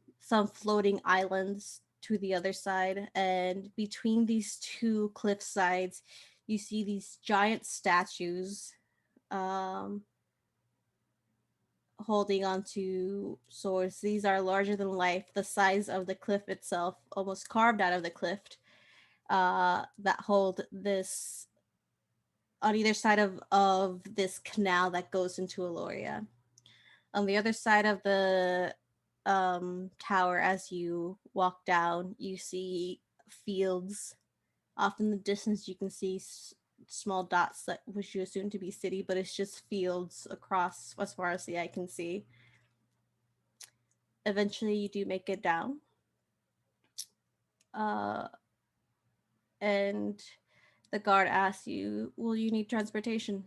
floating islands to the other side, and between these two cliff sides, you see these giant statues um, holding onto swords. These are larger than life, the size of the cliff itself, almost carved out of the cliff, that hold this on either side of this canal that goes into Aloria. On the other side of the tower, as you walk down, you see fields. Off in the distance, you can see small dots that which you assume to be city, but it's just fields across as far as the eye can see. Eventually, you do make it down, uh, and the guard asks you, "Will you need transportation?"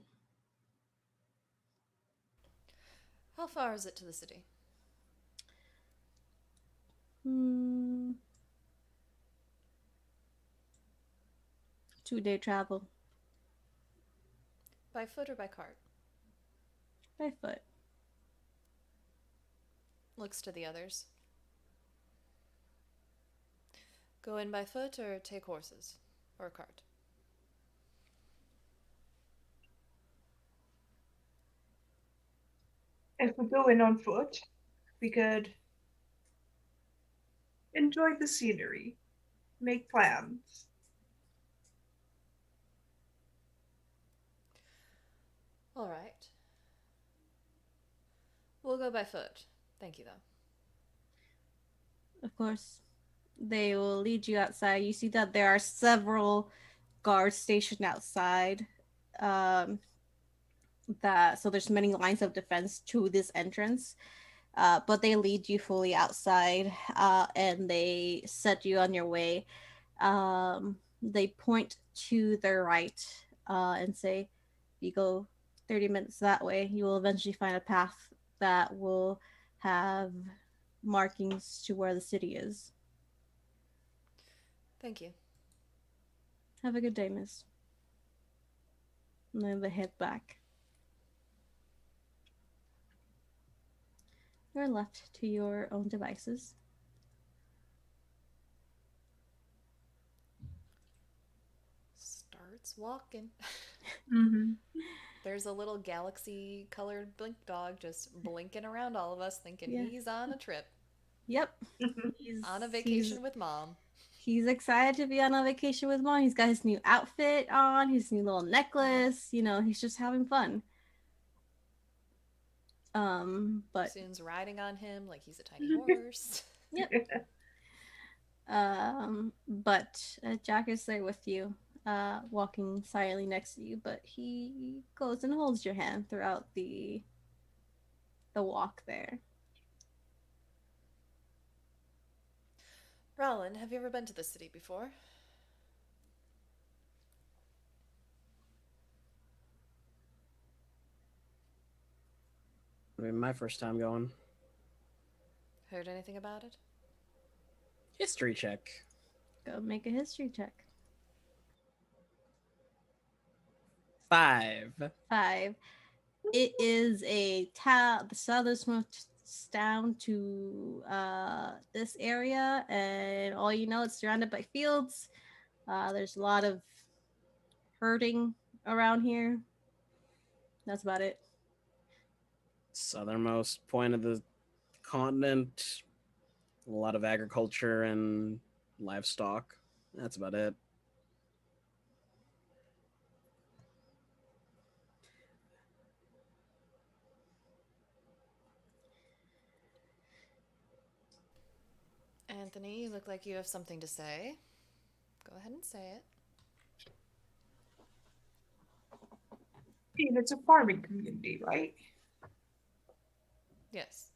How far is it to the city? Hmm, 2-day travel By foot or by cart? by foot. Looks to the others. Go in by foot or take horses? Or a cart? If we go in on foot, we could enjoy the scenery, make plans. All right. We'll go by foot. Thank you, though. Of course, they will lead you outside. You see that there are several guards stationed outside. Um, that so there's many lines of defense to this entrance. But they lead you fully outside, and they set you on your way. They point to their right, and say, if you go 30 minutes that way, you will eventually find a path that will have markings to where the city is. Thank you. Have a good day, miss. And then they head back. You're left to your own devices. Starts walking. Mm-hmm. There's a little galaxy colored blink dog just blinking around all of us, thinking Yeah. he's on a trip, Yep. on a He's vacation with mom. he's excited to be on a vacation with mom. He's got his new outfit on, his new little necklace. He's just having fun. But Soon's riding on him like he's a tiny horse. yep. But Jack is there with you, walking silently next to you. But he goes and holds your hand throughout the walk there. Roland, have you ever been to the city before? I mean, my first time going. Heard anything about it? History check. Go make a history check. 5. 5. It is a town, the southernmost town to this area, and all you know, it's surrounded by fields. There's a lot of herding around here. That's about it. Southernmost point of the continent. A lot of agriculture and livestock. That's about it. Anthony, you look like you have something to say. Go ahead and say it. It's a farming community, right? Yes.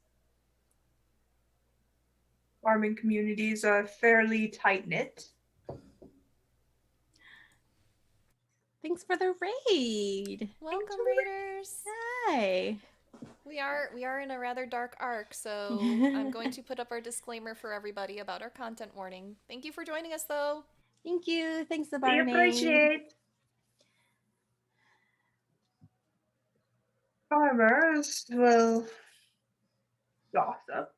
Farming communities are fairly tight knit. Thanks for the raid. Welcome, Raiders. Hi. We are in a rather dark arc, so I'm going to put up our disclaimer for everybody about our content warning. Thank you for joining us, though. Thank you. Thanks, the We barmaid. appreciate. Farmers will gossip.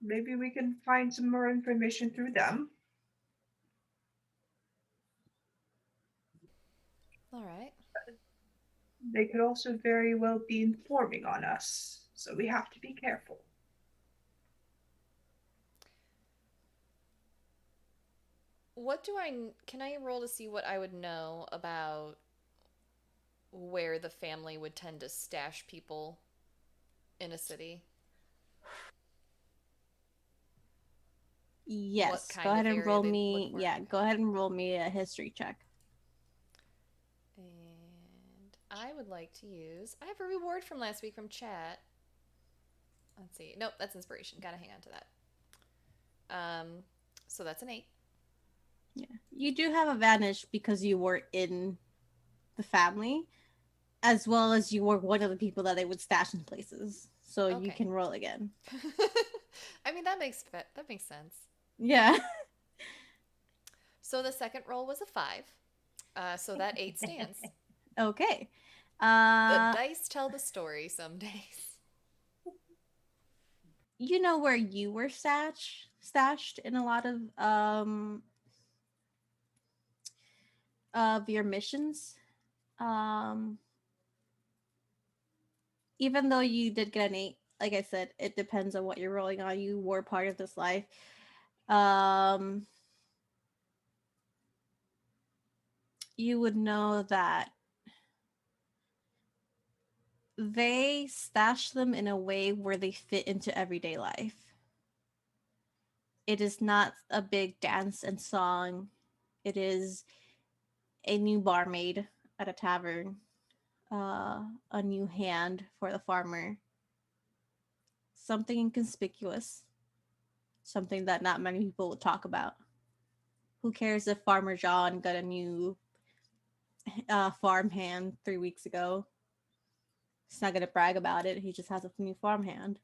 Maybe we can find some more information through them. All right. They could also very well be informing on us, so we have to be careful. What do can I roll to see what I would know about where the family would tend to stash people in a city? What Yes, go kind ahead of and area roll they'd look me. for? Yeah, Okay. go ahead and roll me a history check. And I would like to use. I have a reward from last week from chat. Let's see. Nope, that's inspiration. Gotta hang on to that. So that's an 8. Yeah, you do have advantage because you were in the family, as well as you were one of the people that they would stash in places. So you Okay. can roll again. I mean that makes sense. Yeah. So the second roll was a 5. So that 8 stands. Okay. The Uh, dice tell the story some days. you know where you were stashed in a lot of your missions. Um, even though you did get an 8, like I said, it depends on what you're rolling on. You were part of this life. Um, you would know that they stash them in a way where they fit into everyday life. It is not a big dance and song. It is a new barmaid at a tavern, a new hand for the farmer, something inconspicuous, something that not many people will talk about. Who cares if Farmer John got a new farm hand 3 weeks ago? He's not going to brag about it. He just has a new farm hand.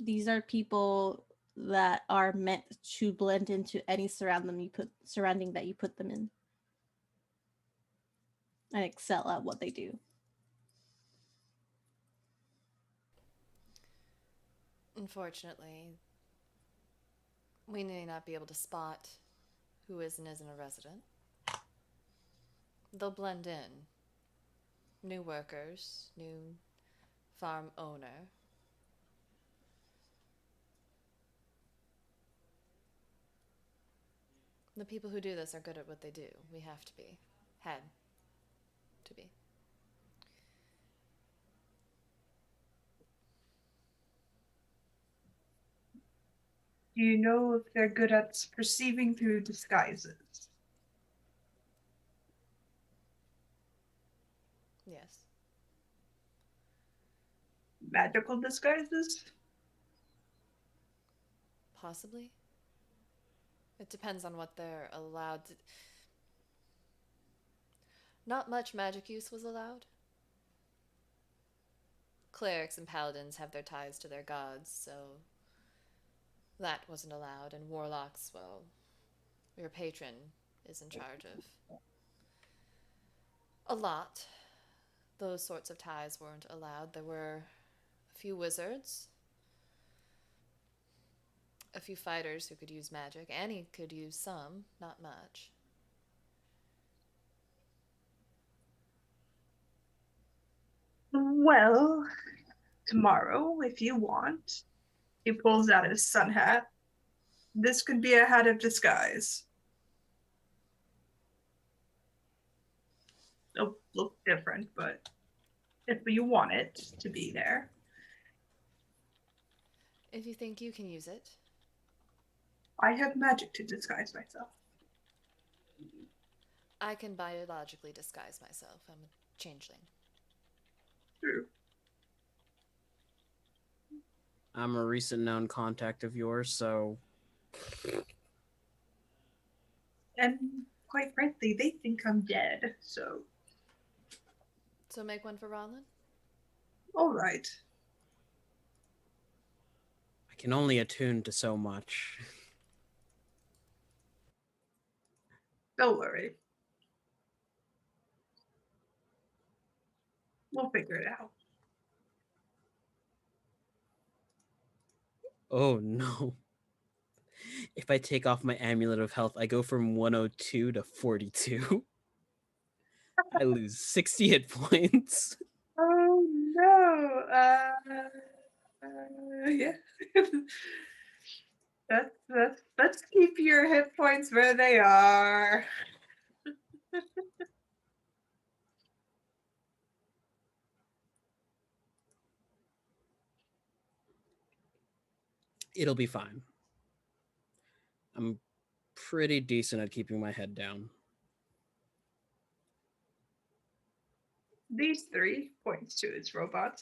These are people that are meant to blend into any surrounding that you put them in and excel at what they do. Unfortunately, we may not be able to spot who is and isn't a resident. They'll blend in. New workers, new farm owner. The people who do this are good at what they do. We have to be. Had to be. Do you know if they're good at perceiving through disguises? Yes. Magical disguises? Possibly. It depends on what they're allowed to. Not much magic use was allowed. Clerics and paladins have their ties to their gods, so that wasn't allowed. And warlocks, well, your patron is in charge of a lot. Those sorts of ties weren't allowed. There were a few wizards, a few fighters who could use magic. Annie could use some, not much. Well, tomorrow, if you want. He pulls out his sun hat. This could be a hat of disguise. It'll look different, but if you want it to be there, If you think you can use it, I have magic to disguise myself. I can biologically disguise myself. I'm a changeling. True. I'm a recent known contact of yours, so And quite frankly, they think I'm dead, so So make one for Roland? all right. I can only attune to so much. Don't worry. We'll figure it out. Oh no. If I take off my amulet of health, I go from 102 to 42. I lose 60 hit points. Oh no. Yeah. Let's keep your hit points where they are. It'll be fine. I'm pretty decent at keeping my head down. These 3 points to his robot.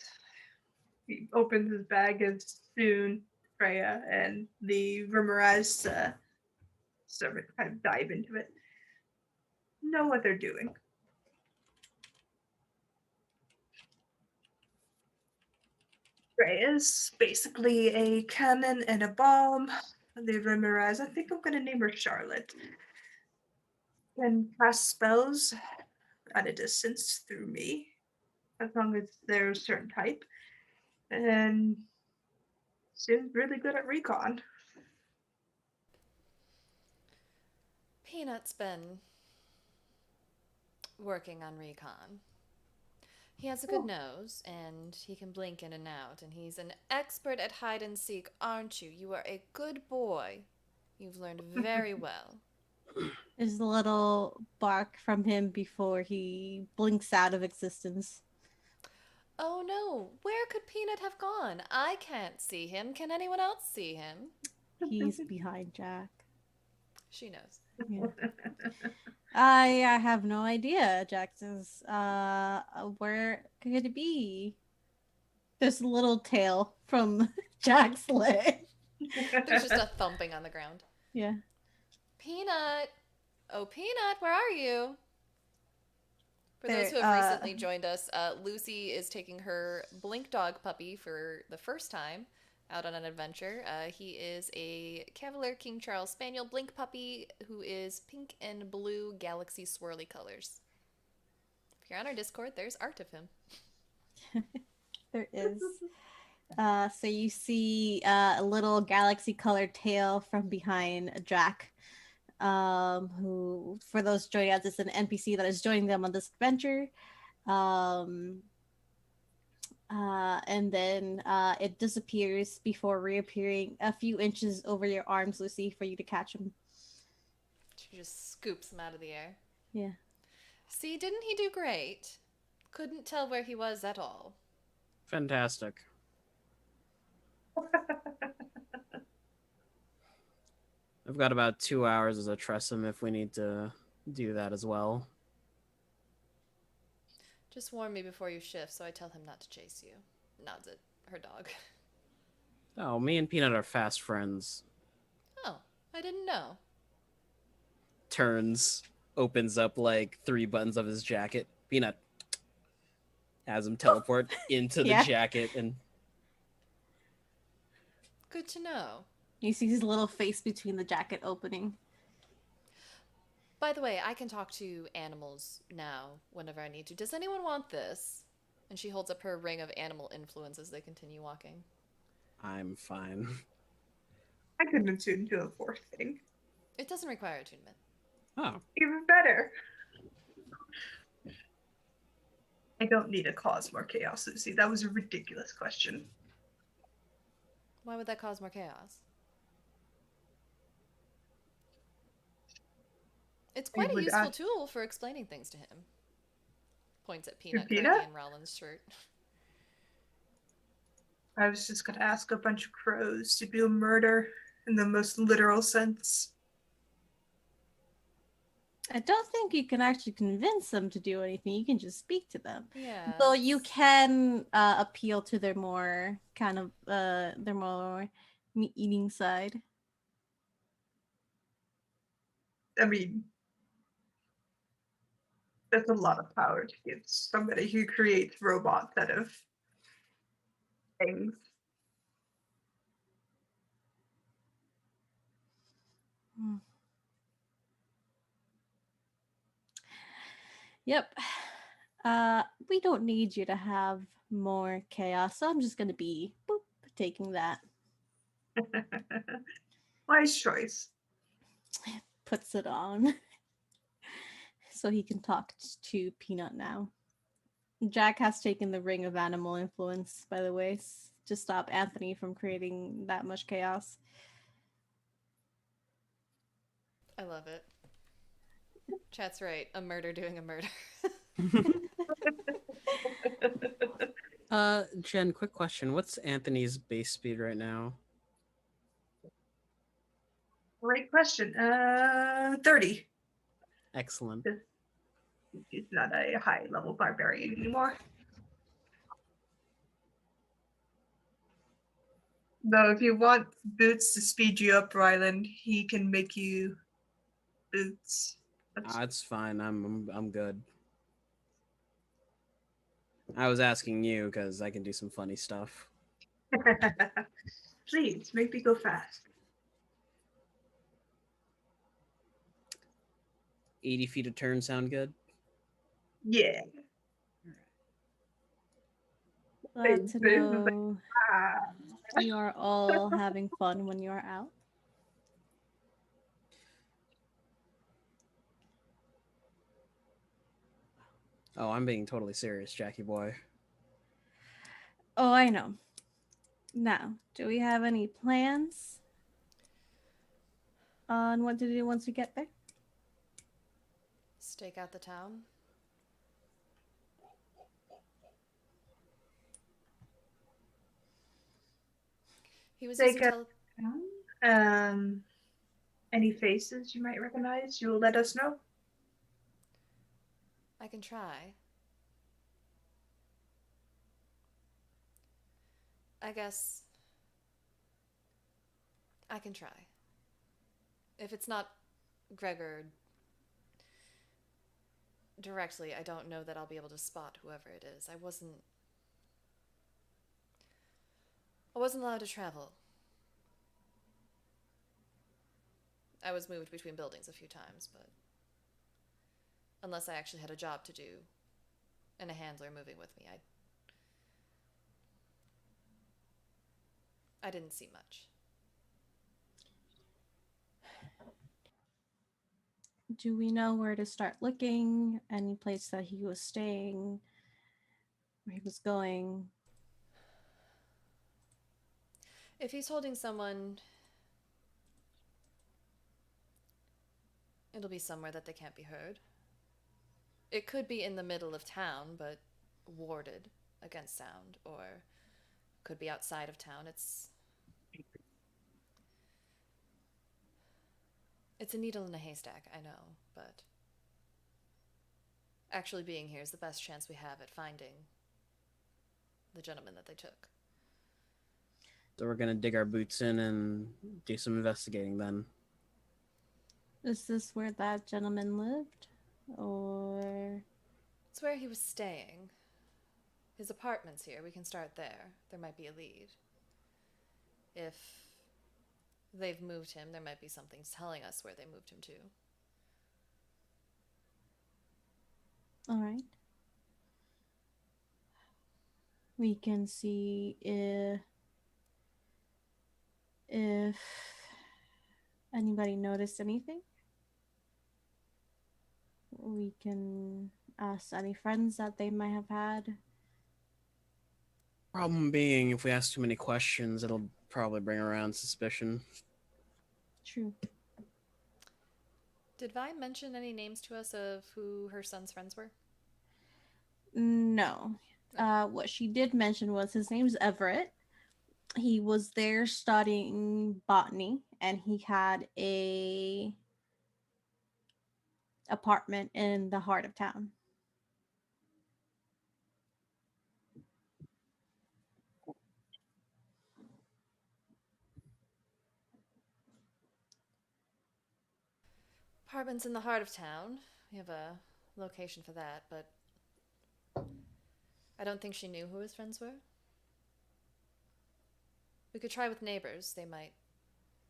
He opens his bag as soon Freya and the rumorized servant kind of dive into it. Know what they're doing. Freya's basically a cannon and a bomb. The rumorized, I think I'm gonna name her Charlotte. Can cast spells at a distance through me, as long as they're a certain type. And she's really good at recon. Peanut's been working on recon. He has a good nose, and he can blink in and out, and he's an expert at hide and seek, aren't you? You are a good boy. You've learned very well. There's a little bark from him before he blinks out of existence. Oh no, where could Peanut have gone? I can't see him. Can anyone else see him? He's behind Jack. She knows. Yeah. I have no idea, Jack says. Where could it be? There's a little tail from Jack's leg. There's just a thumping on the ground. Yeah. Peanut! Oh, Peanut, where are you? For those who There, have recently joined us, Lucy is taking her Blink Dog puppy for the first time out on an adventure. He is a Cavalier King Charles Spaniel Blink puppy who is pink and blue galaxy swirly colors. If you're on our Discord, there's art of him. there is. So you see a little galaxy colored tail from behind Jack. Who, for those joining us, is an NPC that is joining them on this adventure. And then it disappears before reappearing a few inches over your arms, Lucy, for you to catch him. She just scoops him out of the air. Yeah. See, didn't he do great? Couldn't tell where he was at all. Fantastic. I've got about 2 hours as a Tressum if we need to do that as well. Just warn me before you shift, so I tell him not to chase you. Nods at her dog. Oh, me and Peanut are fast friends. Oh, I didn't know. Turns, opens up like 3 buttons of his jacket. Peanut has him teleport into the Yeah. jacket and Good to know. You see his little face between the jacket opening. By the way, I can talk to animals now whenever I need to. Does anyone want this? And she holds up her ring of animal influence as they continue walking. I'm fine. I couldn't attune to a 4th thing. It doesn't require attunement. Oh, Even better. I don't need to cause more chaos, Lucy. That was a ridiculous question. Why would that cause more chaos? It's quite a useful tool for explaining things to him. Points at Peanut currently in Rollins' shirt. I was just going to ask a bunch of crows to do murder in the most literal sense. I don't think you can actually convince them to do anything. You can just speak to them. Yeah. Though you can appeal to their more kind of their more meat-eating side. I mean, that's a lot of power to give somebody who creates robots out of things. Hmm. Yep. We don't need you to have more chaos, so I'm just gonna be boop, taking that. Wise choice. Puts it on so he can talk to Peanut now. Jack has taken the ring of animal influence, by the way, to stop Anthony from creating that much chaos. I love it. Chat's right. A murder doing a murder. Jen, quick question. What's Anthony's base speed right now? Great question. 30. Excellent. He's not a high level barbarian anymore. Though, if you want Boots to speed you up, Ryland, he can make you Boots. It's fine. I'm good. I was asking you because I can do some funny stuff. Please make me go fast. 80 feet a turn sound good? Yeah. Glad to know Ah. you are all having fun when you are out. Oh, I'm being totally serious, Jackie boy. Oh, I know. Now, do we have any plans on what to do once we get there? Stake out the town. He was Take using a any faces you might recognize, you will let us know. I can try. I guess I can try. If it's not Gregor directly, I don't know that I'll be able to spot whoever it is. I wasn't allowed to travel. I was moved between buildings a few times, but unless I actually had a job to do and a handler moving with me, I didn't see much. Do we know where to start looking? Any place that he was staying? Where he was going? If he's holding someone, it'll be somewhere that they can't be heard. It could be in the middle of town, but warded against sound, or could be outside of town. It's a needle in a haystack, I know, but actually being here is the best chance we have at finding the gentleman that they took. So we're gonna dig our boots in and do some investigating then. Is this where that gentleman lived? Or. It's where he was staying. His apartment's here. We can start there. There might be a lead. If they've moved him, there might be something telling us where they moved him to. Alright. We can see if anybody noticed anything. We can ask any friends that they might have had. Problem being, if we ask too many questions, it'll probably bring around suspicion. True. Did Vi mention any names to us of who her son's friends were? No. What she did mention was his name's Everett. He was there studying botany, and he had a apartment in the heart of town. Apartments in the heart of town. We have a location for that, but I don't think she knew who his friends were. We could try with neighbors. They might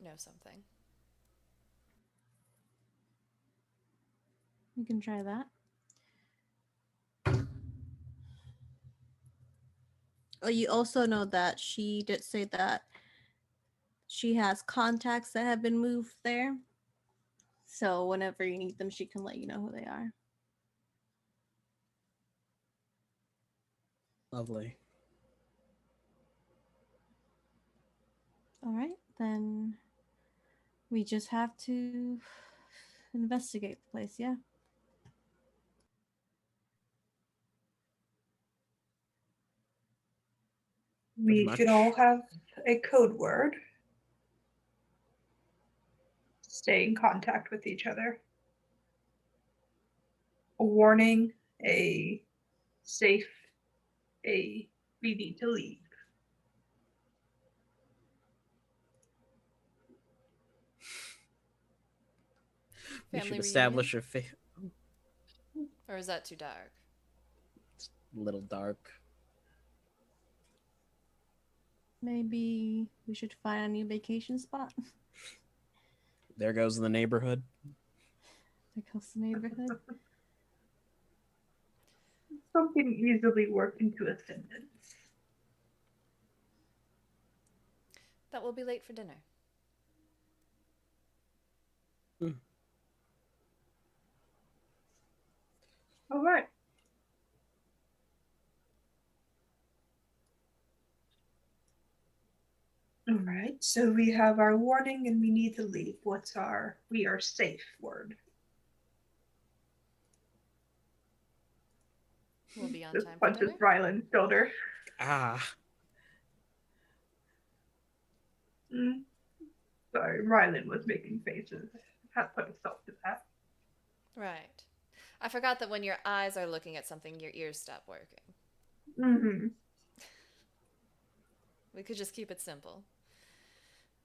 know something. We can try that. You also know that she did say that she has contacts that have been moved there. So whenever you need them, she can let you know who they are. Lovely. All right, then we just have to investigate the place, yeah? Pretty We much. should all have a code word. Stay in contact with each other. A warning, a safe, a we need to leave. We Family should reunion? establish a Or is that too dark? little dark. Maybe we should find a new vacation spot. There goes the neighborhood. There goes the neighborhood. Something easily work into a sentence. That will be late for dinner. All right. All right. So we have our warning and we need to leave. What's our we are safe word? We'll be on Just time for punches dinner. Ryland's shoulder. Ah. Mm. Sorry, Ryland was making faces. Had to put a stop to that. Right. I forgot that when your eyes are looking at something, your ears stop working. Mm-hmm. We could just keep it simple.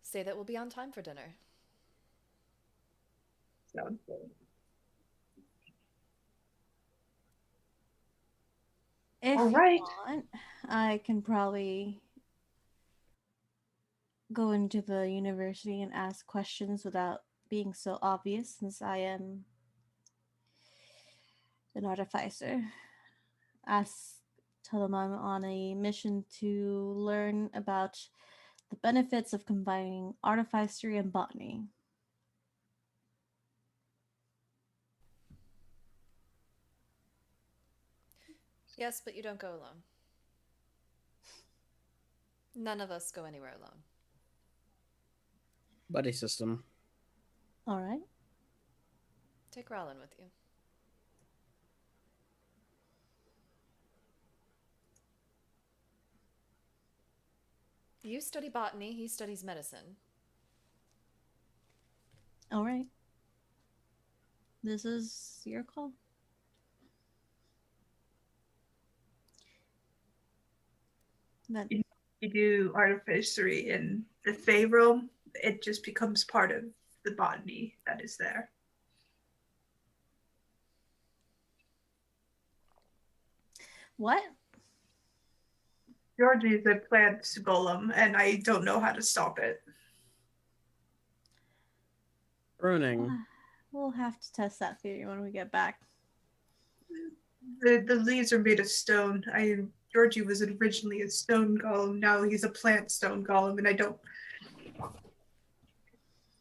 Say that we'll be on time for dinner. Sounds good. If All you right. want, I can probably go into the university and ask questions without being so obvious, since I am an artificer. Tell them I'm on a mission to learn about the benefits of combining artificery and botany. Yes, but you don't go alone. None of us go anywhere alone. Buddy system. All right. Take Rollin with you. You study botany, he studies medicine. All right. This is your call. Then You do artificery in the Fey realm, it just becomes part of the botany that is there. what? Georgie is a plant golem, and I don't know how to stop it. Pruning. We'll have to test that theory when we get back. The leaves are made of stone. Georgie was originally a stone golem. Now he's a plant stone golem, and I don't.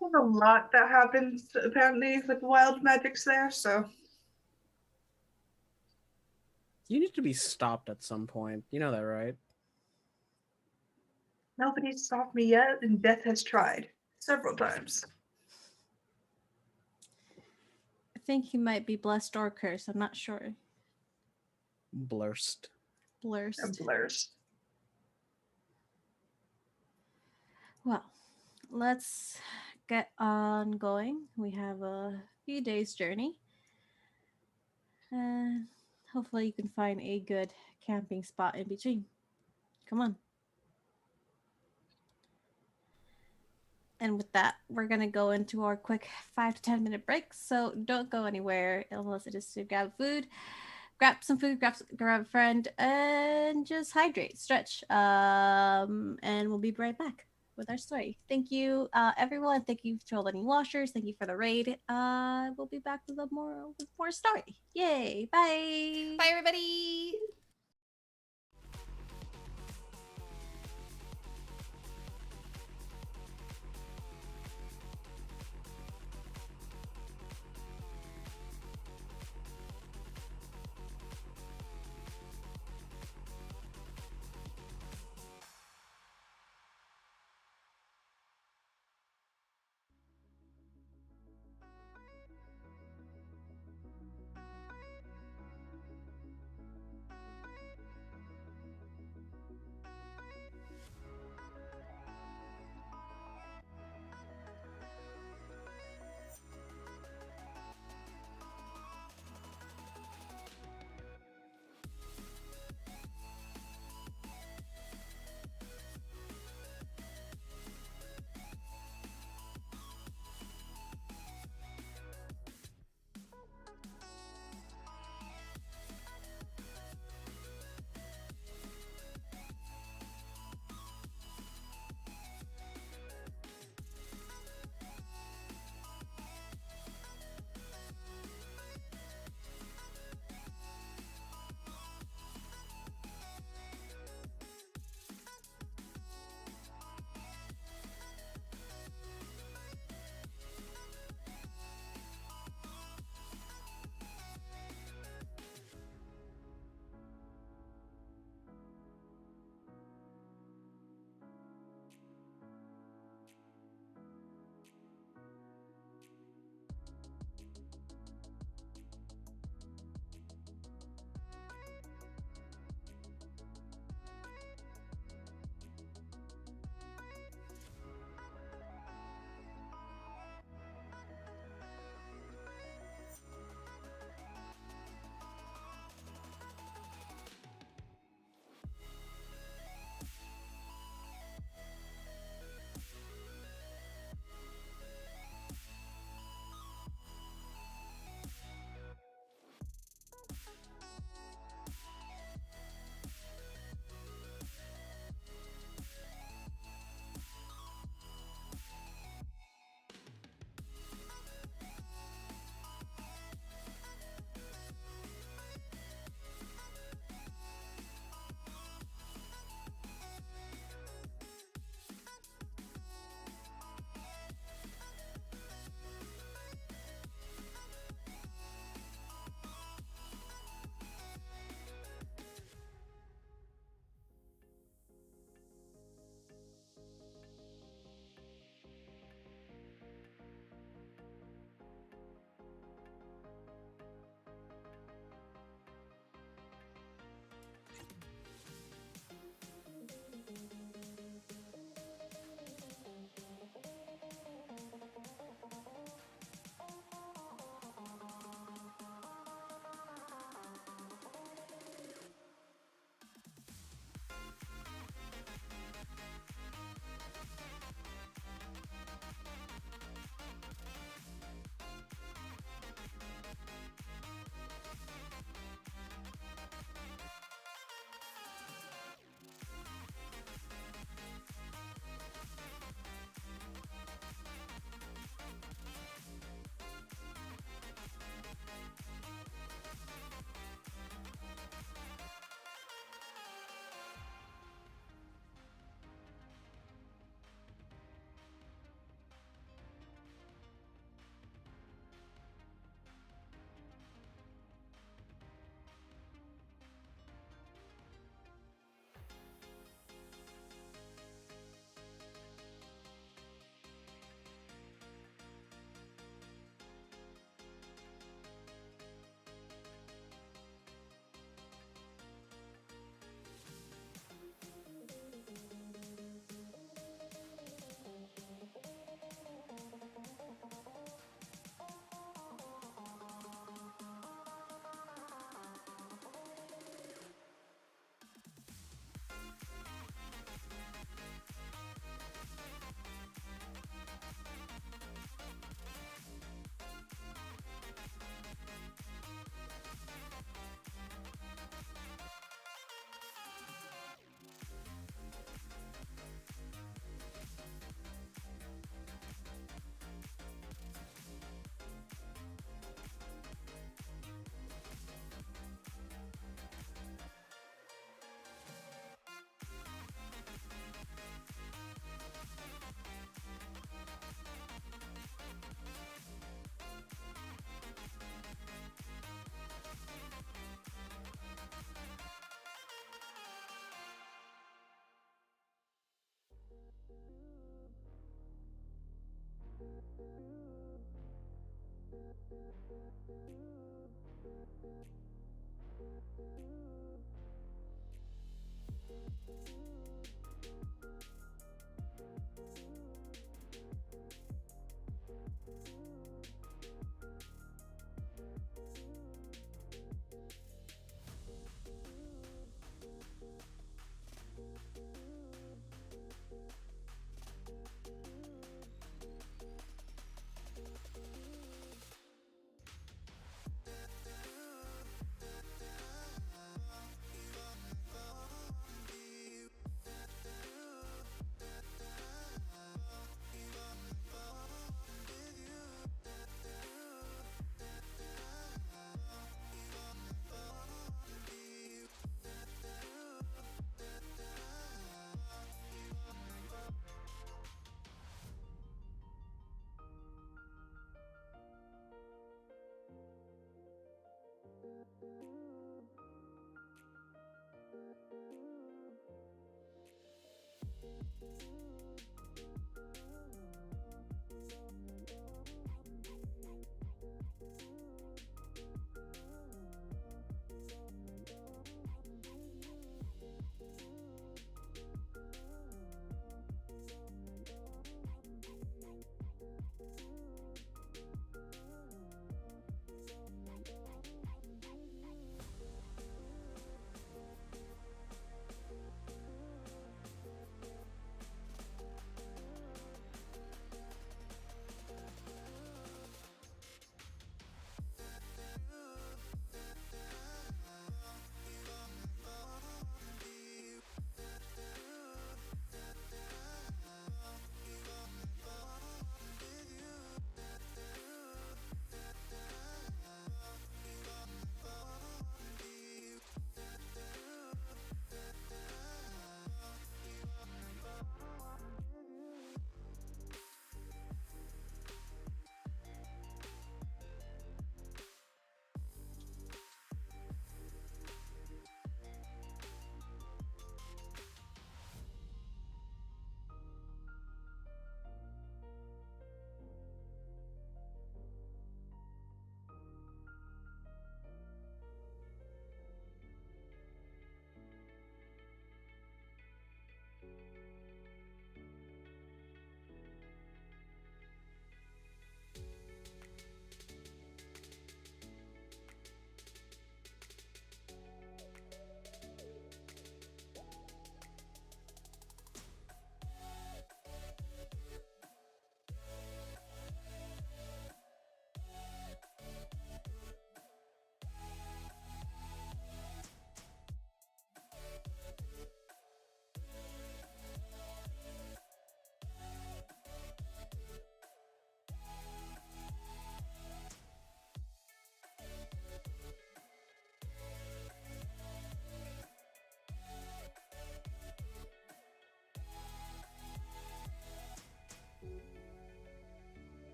There's a lot that happens apparently with wild magics there. So You need to be stopped at some point. You know that, right? nobody's stopped me yet, and Death has tried several times. I think he might be blessed or cursed. I'm not sure. Blurst. Blurst. Blurs. Well, let's get on going. We have a few days' journey. And hopefully you can find a good camping spot in between. Come on. And with that, we're going to go into our quick 5 to 10 minute break. So don't go anywhere unless it is to grab food. Grab some food, grab a friend, and just hydrate, stretch. And we'll be right back with our story. Thank you, everyone. Thank you to all any washers. Thank you for the raid. We'll be back with more story. Yay! Bye. Bye, everybody!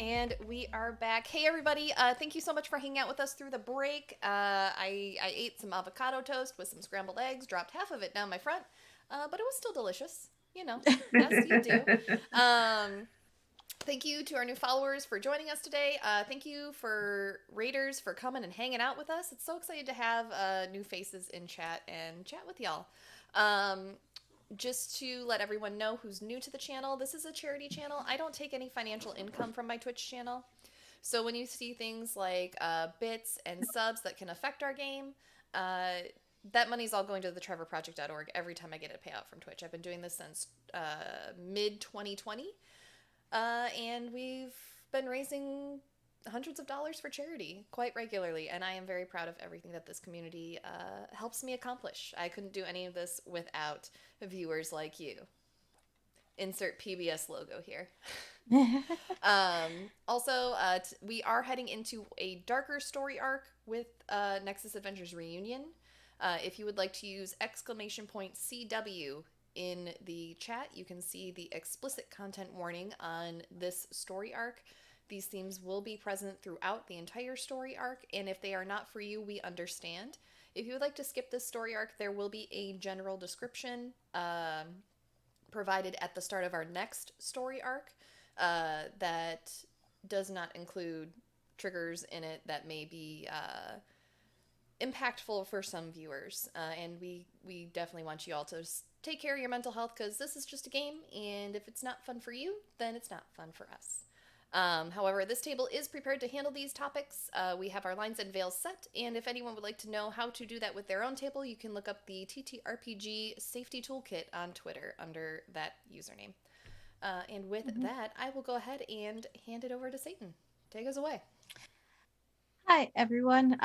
And we are back. Hey, everybody. Thank you so much for hanging out with us through the break. I ate some avocado toast with some scrambled eggs, dropped half of it down my front, but it was still delicious, as you do. Um, Thank you to our new followers for joining us today. Thank you for raiders for coming and hanging out with us. It's so excited to have new faces in chat and chat with y'all. Um, just to let everyone know who's new to the channel, this is a charity channel. I don't take any financial income from my Twitch channel. So when you see things like bits and subs that can affect our game, uh, that money's all going to the trevorproject.org every time I get a payout from Twitch. I've been doing this since mid 2020, and we've been raising hundreds of dollars for charity quite regularly, and I am very proud of everything that this community helps me accomplish. I couldn't do any of this without viewers like you. Insert PBS logo here. Also, we are heading into a darker story arc with Nexus Adventures Reunion. If you would like to use !CW in the chat, you can see the explicit content warning on this story arc. These themes will be present throughout the entire story arc, and if they are not for you, we understand. If you would like to skip this story arc, there will be a general description provided at the start of our next story arc that does not include triggers in it that may be impactful for some viewers. And we definitely want you all to take care of your mental health, because this is just a game, and if it's not fun for you, then it's not fun for us. However, this table is prepared to handle these topics. We have our lines and veils set, and if anyone would like to know how to do that with their own table, you can look up the TTRPG Safety Toolkit on Twitter under that username. And with that, I will go ahead and hand it over to Satan. Take us away. Hi everyone.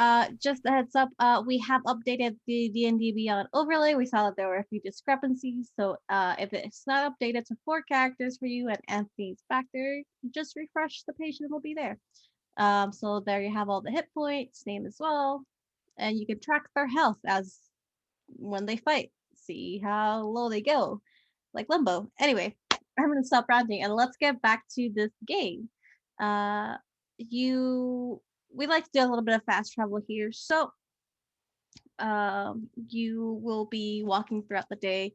Just a heads up. We have updated the D&D Beyond overlay. We saw that there were a few discrepancies. So if it's not updated to 4 characters for you and Anthony's back there, just refresh the page and it'll be there. So there you have all the hit points, name as well, and you can track their health as when they fight. See how low they go, like Limbo. Anyway, I'm gonna stop ranting and let's get back to this game. You we like to do a little bit of fast travel here. So you will be walking throughout the day,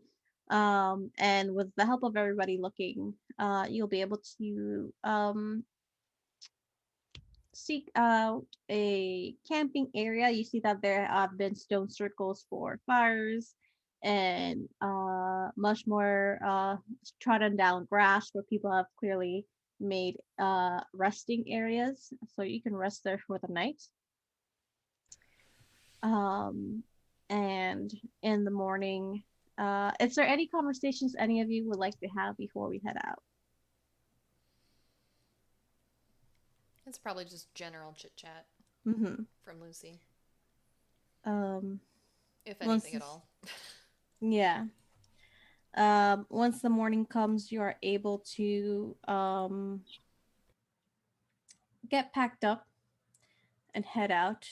and with the help of everybody looking, you'll be able to seek out a camping area. You see that there have been stone circles for fires and much more trodden down grass where people have clearly made resting areas so you can rest there for the night. And in the morning, is there any conversations any of you would like to have before we head out? It's probably just general chit chat Mm-hmm. from Lucy, Um, if once anything at all. yeah. Once the morning comes, you are able to get packed up and head out.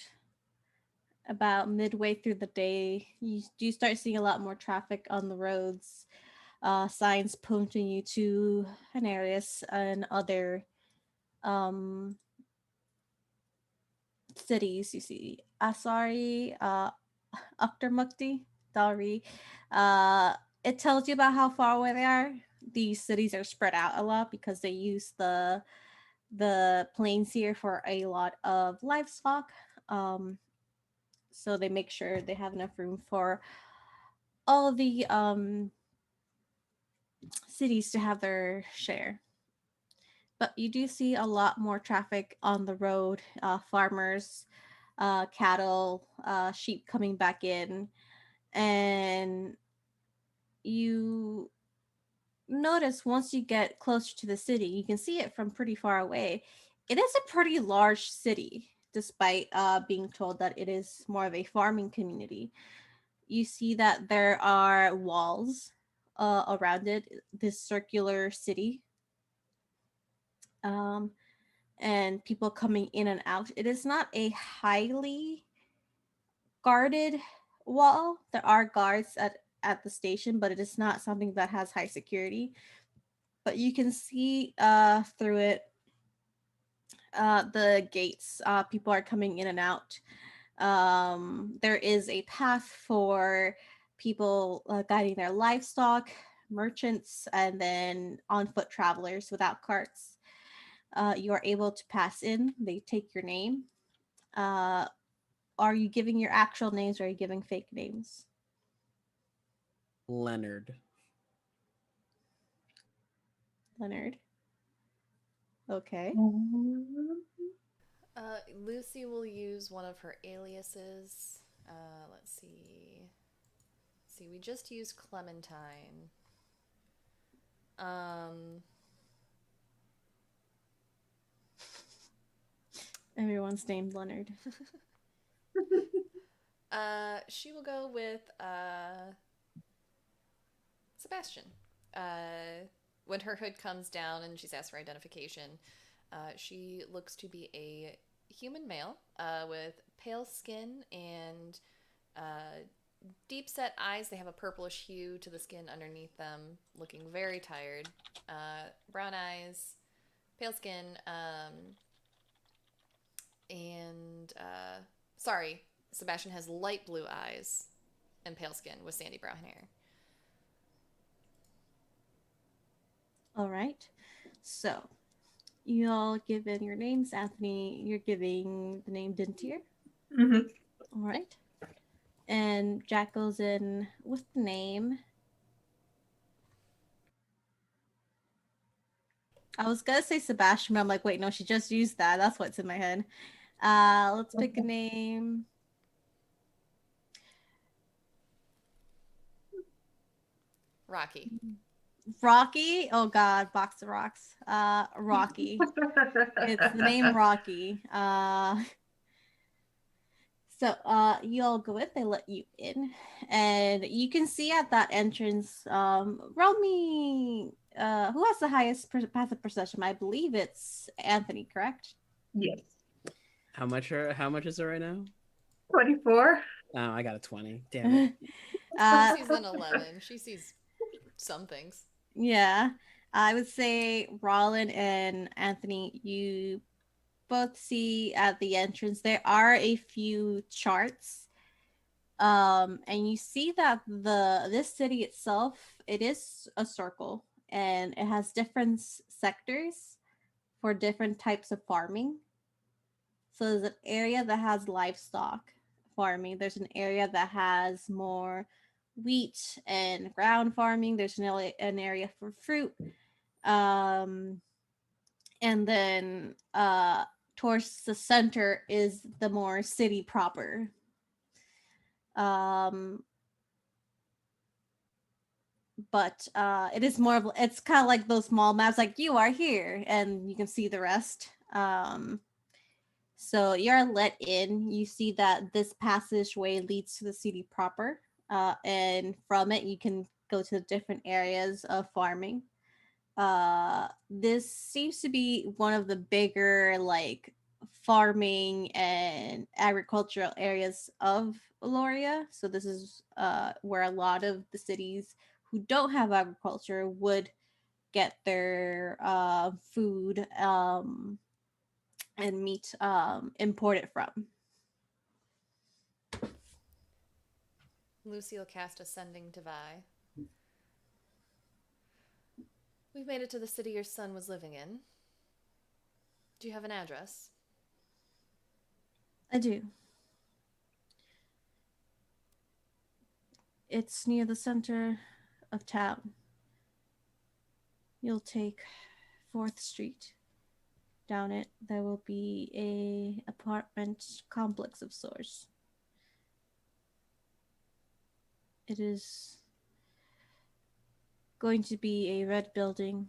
About midway through the day, you do start seeing a lot more traffic on the roads, signs pointing you to an areas and other um, cities. You see Asari, Akhtarmukti, Dari. Uh, it tells you about how far away they are. These cities are spread out a lot because they use the plains here for a lot of livestock. So they make sure they have enough room for all the cities to have their share. But you do see a lot more traffic on the road, farmers, cattle, sheep coming back in, and you notice once you get closer to the city, you can see it from pretty far away. It is a pretty large city, despite being told that it is more of a farming community. You see that there are walls around it, this circular city, um, and people coming in and out. It is not a highly guarded wall. There are guards at the station, but it is not something that has high security. But you can see through it the gates. People are coming in and out. There is a path for people guiding their livestock, merchants, and then on foot travelers without carts. You are able to pass in. They take your name. Uh, are you giving your actual names or are you giving fake names? Leonard. Leonard. Okay. Lucy will use one of her aliases. Let's see. See, we just used Clementine. Um, Everyone's named Leonard. she will go with Sebastian. When her hood comes down and she's asked for identification, she looks to be a human male with pale skin and deep set eyes. They have a purplish hue to the skin underneath them, looking very tired. Brown eyes, pale skin, and sorry, Sebastian has light blue eyes and pale skin with sandy brown hair. All right. So, you all give in your names. Anthony, you're giving the name Dintier. Mm-hmm. All right. And Jack goes in with the name. I was gonna say Sebastian, but I'm like, wait, no, she just used that. That's what's in my head. Let's pick a name. Rocky. Rocky. Oh God, box of rocks. Rocky. It's the name Rocky. So you all go in, they let you in, and you can see at that entrance, roll me who has the highest passive perception? I believe it's Anthony, correct? Yes. How much is it right now? 24. Oh, I got a 20. Damn it. She's an 11. She sees some things. Yeah. I would say Rollin and Anthony, you both see at the entrance there are a few charts. And you see that this city itself, it is a circle and it has different sectors for different types of farming. So there's an area that has livestock farming. There's an area that has more wheat and ground farming. There's an area for fruit. Um, and then towards the center is the more city proper. Um, but it is more of, it's kind of like those small maps, like you are here and you can see the rest. So you're let in. You see that this passageway leads to the city proper, and from it you can go to the different areas of farming. This seems to be one of the bigger like farming and agricultural areas of Aloria. So this is where a lot of the cities who don't have agriculture would get their food and meat imported from. Lucy will cast Ascending Divine. We've made it to the city your son was living in. Do you have an address? I do. It's near the center of town. You'll take 4th Street. Down it, there will be a apartment complex of sorts. It is going to be a red building,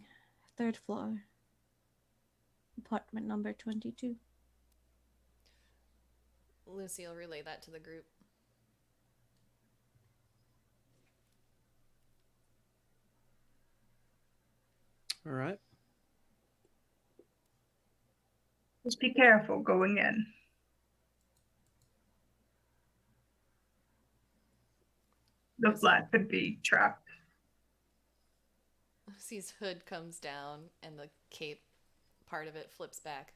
3rd floor, apartment number 22. Lucy will relay that to the group. All right. Just be careful going in. The Lucy. flat could be trapped. Lucy's hood comes down and the cape part of it flips back.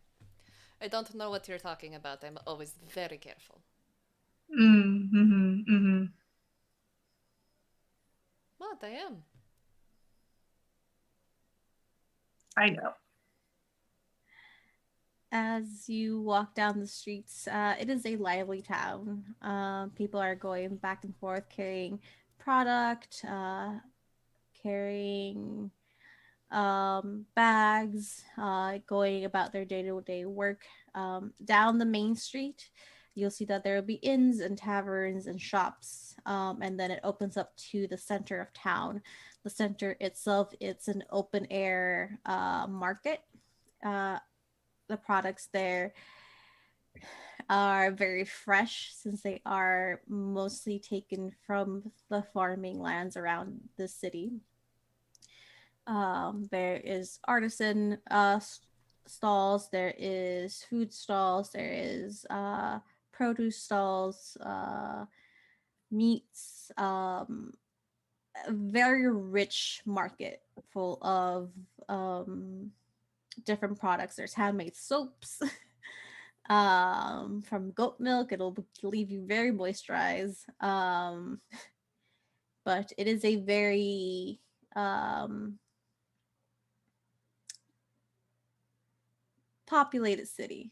I don't know what you're talking about. I'm always very careful. Mm-hmm. What I am. I know. As you walk down the streets, it is a lively town. People are going back and forth carrying product, carrying bags, going about their day to day work. Down the main street, you'll see that there will be inns and taverns and shops, and then it opens up to the center of town. The center itself, it's an open air market. Uh, the products there are very fresh since they are mostly taken from the farming lands around the city. There is artisan stalls, there is food stalls, there is produce stalls, meats, a very rich market full of different products. There's handmade soaps. From goat milk, it'll leave you very moisturized. But it is a very populated city.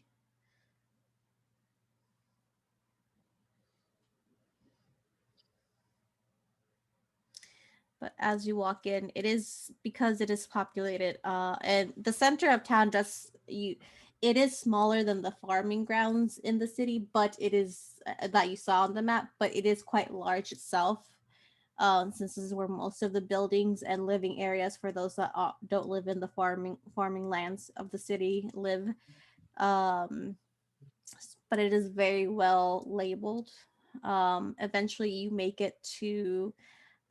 But as you walk in, it is because it is populated, and the center of town just you. It is smaller than the farming grounds in the city, but it is that you saw on the map. But it is quite large itself, since this is where most of the buildings and living areas for those that don't live in the farming lands of the city live. Um, but it is very well labeled. Eventually, you make it to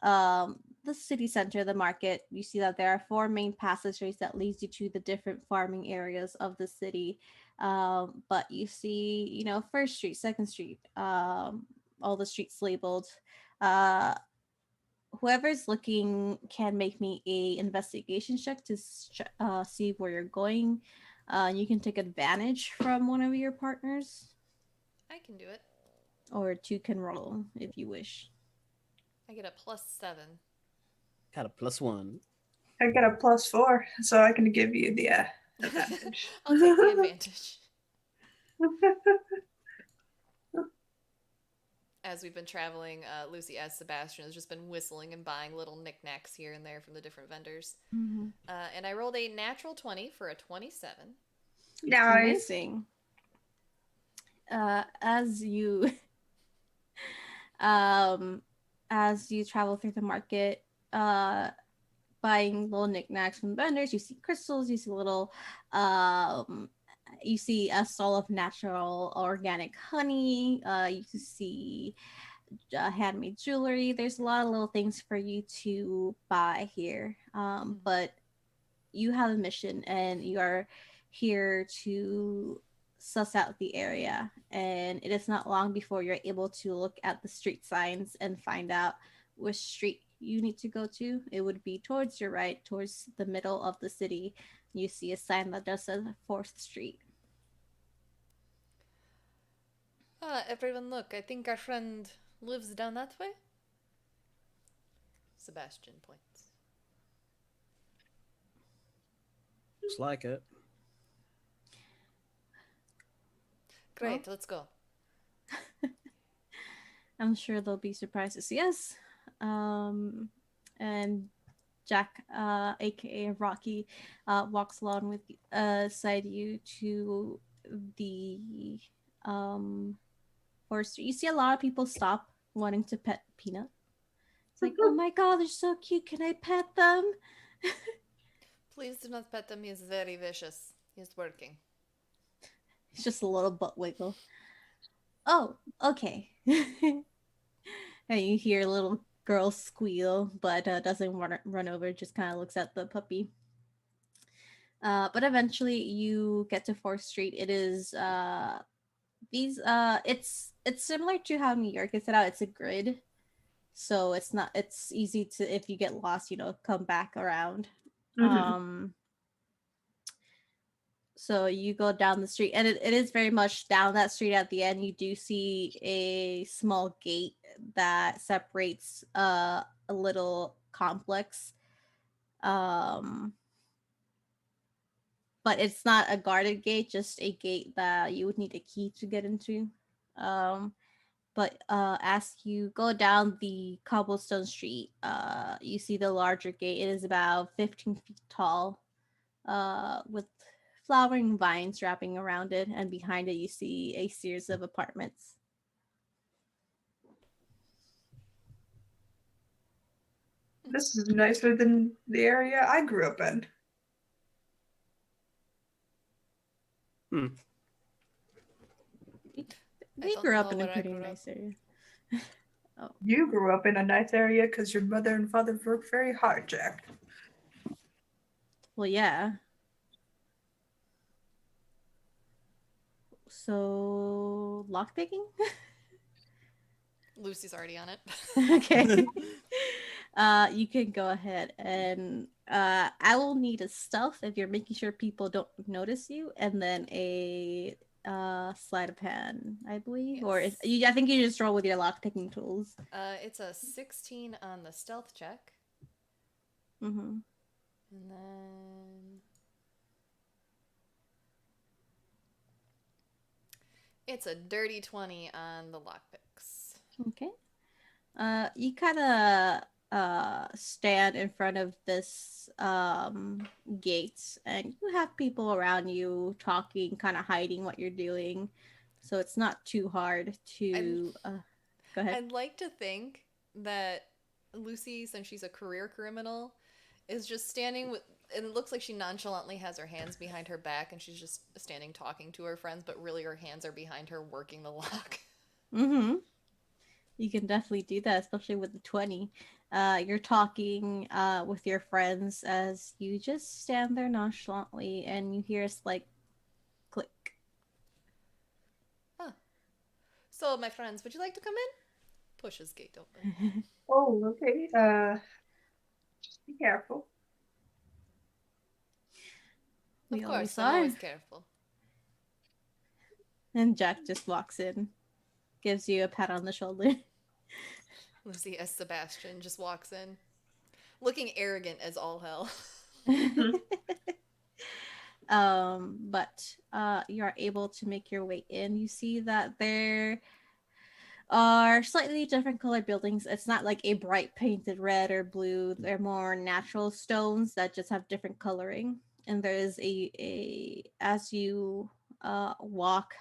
the city center, the market. You see that there are four main passageways that leads you to the different farming areas of the city. But you see, First Street, Second Street, all the streets labeled. Uh, Whoever's looking can make me a investigation check to see where you're going. You can take advantage from one of your partners, I can do it. or two can roll if you wish. I get a +7. Got a +1. I got a +4, so I can give you the advantage. I'll take the advantage. As we've been traveling, Lucy, as Sebastian, has just been whistling and buying little knickknacks here and there from the different vendors. Mm-hmm. And I rolled a natural 20 for a 27. Nice. Amazing. As you um as you travel through the market, uh buying little knickknacks from vendors, you see crystals, you see little um you see a stall of natural organic honey, you see handmade jewelry. There's a lot of little things for you to buy here, Mm-hmm. but you have a mission and you are here to suss out the area, and it is not long before you're able to look at the street signs and find out which street you need to go to. It would be towards your right, towards the middle of the city. You see a sign that does say 4th Street. Everyone, look, I think our friend lives down that way. Sebastian points. Looks like it. Great, let's go. I'm sure they'll be surprised to see us. And Jack, aka Rocky, walks along with side you to the horse. You see a lot of people stop wanting to pet Peanut. It's like, oh my god, they're so cute. Can I pet them? Please do not pet him, he is very vicious. He is working. It's just a little butt wiggle. Oh, okay. And you hear a little girl squeal, but doesn't run over. Just kind of looks at the puppy. But eventually, you get to 4th Street. It is it's similar to how New York is set out. It's a grid, so it's easy to, if you get lost, come back around. Mhm. So you go down the street, and it is very much down that street. At the end, you do see a small gate that separates a little complex. Um, but it's not a guarded gate, just a gate that you would need a key to get into. Um, but as you go down the cobblestone street, you see the larger gate. It is about 15 feet tall, with flowering vines wrapping around it, and behind it you see a series of apartments. This is nicer than the area I grew up in. Hmm. We don't grew up know in a where I pretty grew up. nice area. Oh, You grew up in a nice area because your mother and father worked very hard, Jack. well, yeah. So, lockpicking? Lucy's already on it. Okay. You can go ahead and I will need a stealth if you're making sure people don't notice you, and then a sleight of hand, I believe, or Yes. I think you just roll with your lockpicking tools. It's a 16 on the stealth check. Mm-hmm. And then it's a dirty 20 on the lockpicks. Okay. You kind of stand in front of this gate, and you have people around you talking, kind of hiding what you're doing, so it's not too hard to go ahead. I'd like to think that Lucy, since she's a career criminal, is just standing with. And it looks like she nonchalantly has her hands behind her back and she's just standing talking to her friends, but really her hands are behind her working the lock. Mm-hmm. You can definitely do that, especially with the 20. You're talking with your friends as you just stand there nonchalantly, and you hear a slight click. Huh. So, my friends, would you like to come in? Pushes gate open. Oh, okay. Just be careful. We Of always course, I'm are. always careful. And Jack just walks in, gives you a pat on the shoulder. Lucy as Sebastian just walks in, looking arrogant as all hell. But you are able to make your way in. You see that there are slightly different colored buildings. It's not like a bright painted red or blue. They're more natural stones that just have different coloring. And there is a as you walk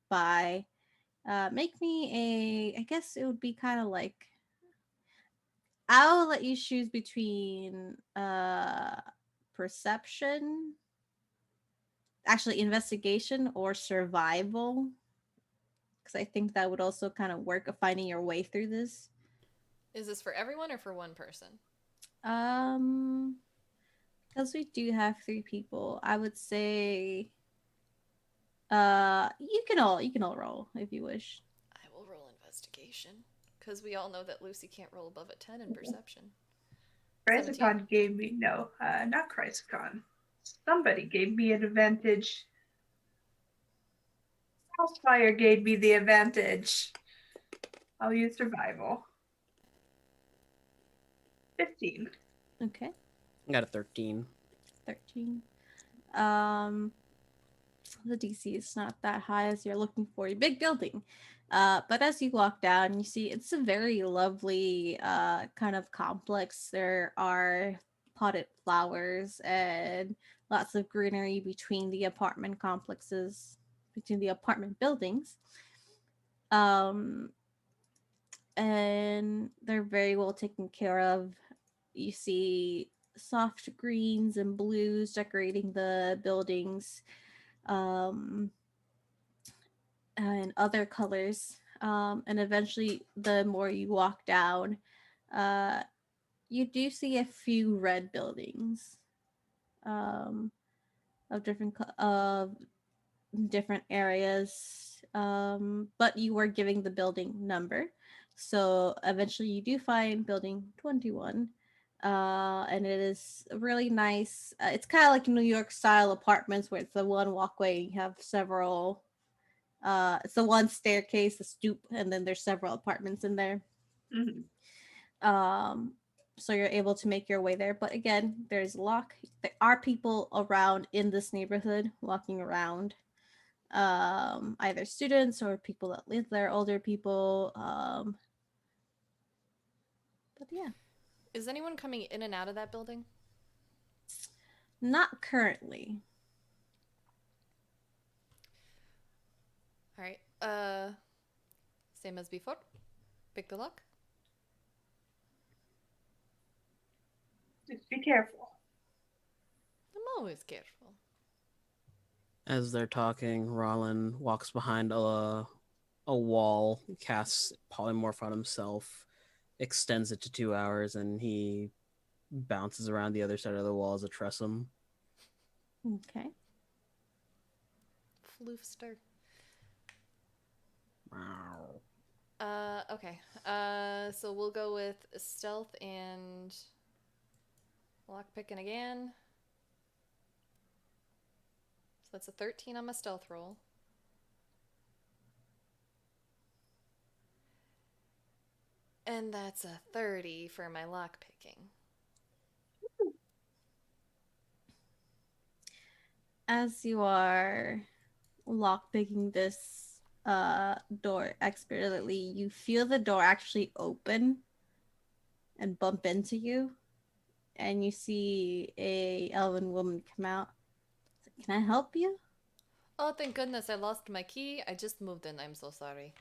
by, make me a, I guess it would be kind of like, I'll let you choose between perception, actually investigation, or survival, because I think that would also kind of work of finding your way through this. Is this for everyone or for one person? Um, because we do have three people, I would say you can all roll if you wish. I will roll investigation. Because we all know that Lucy can't roll above a 10 in perception. 17. Chrysicon gave me no, not Chrysicon. Somebody gave me an advantage. Crossfire gave me the advantage. I'll use survival. 15. Okay, I got a 13. 13. Um, the DC is not that high as you're looking for a big building. But as you walk down, you see it's a very lovely kind of complex. There are potted flowers and lots of greenery between the apartment complexes, between the apartment buildings. Um, and they're very well taken care of. You see soft greens and blues decorating the buildings. Um, and other colors. And eventually, the more you walk down, uh, you do see a few red buildings, um, of different areas. But you were giving the building number, so eventually you do find building 21. And it is really nice. It's kind of like New York style apartments where it's the one walkway. You have several. It's the one staircase, the stoop, and then there's several apartments in there. Um, so you're able to make your way there. But again, there's lock. There are people around in this neighborhood walking around. Either students or people that live there, older people. But yeah, Is anyone coming in and out of that building? not currently. All right. Same as before. Pick the lock. Just be careful. I'm always careful. As they're talking, Rollin walks behind a wall, casts polymorph on himself, extends it to 2 hours, and he bounces around the other side of the wall as a Tressum. Okay. Floofster. Wow. Okay. So we'll go with stealth and lockpicking again. So that's a 13 on my stealth roll. And that's a 30 for my lockpicking. As you are lockpicking this door expertly, you feel the door actually open and bump into you, and you see a elven woman come out. Can I help you? Oh, thank goodness I lost my key. I just moved in. I'm so sorry.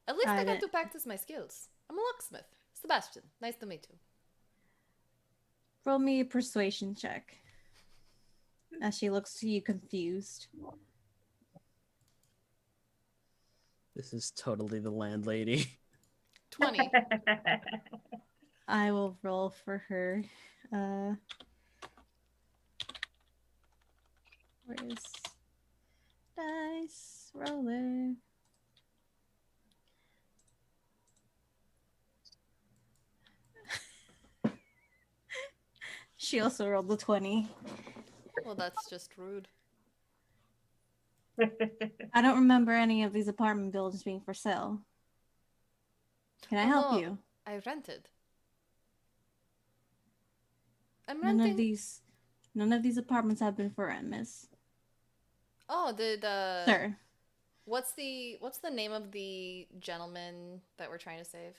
At least I got didn't- to practice my skills. I'm a locksmith. Sebastian, nice to meet you. Roll me a persuasion check. As she looks to you confused. This is totally the landlady. 20. I will roll for her. Where's dice roller? She also rolled the 20. Well, that's just rude. I don't remember any of these apartment buildings being for sale. Can I Oh, help no. you? I rented. I'm None renting. of these apartments have been for rent, miss. Oh, did Sir. what's the name of the gentleman that we're trying to save?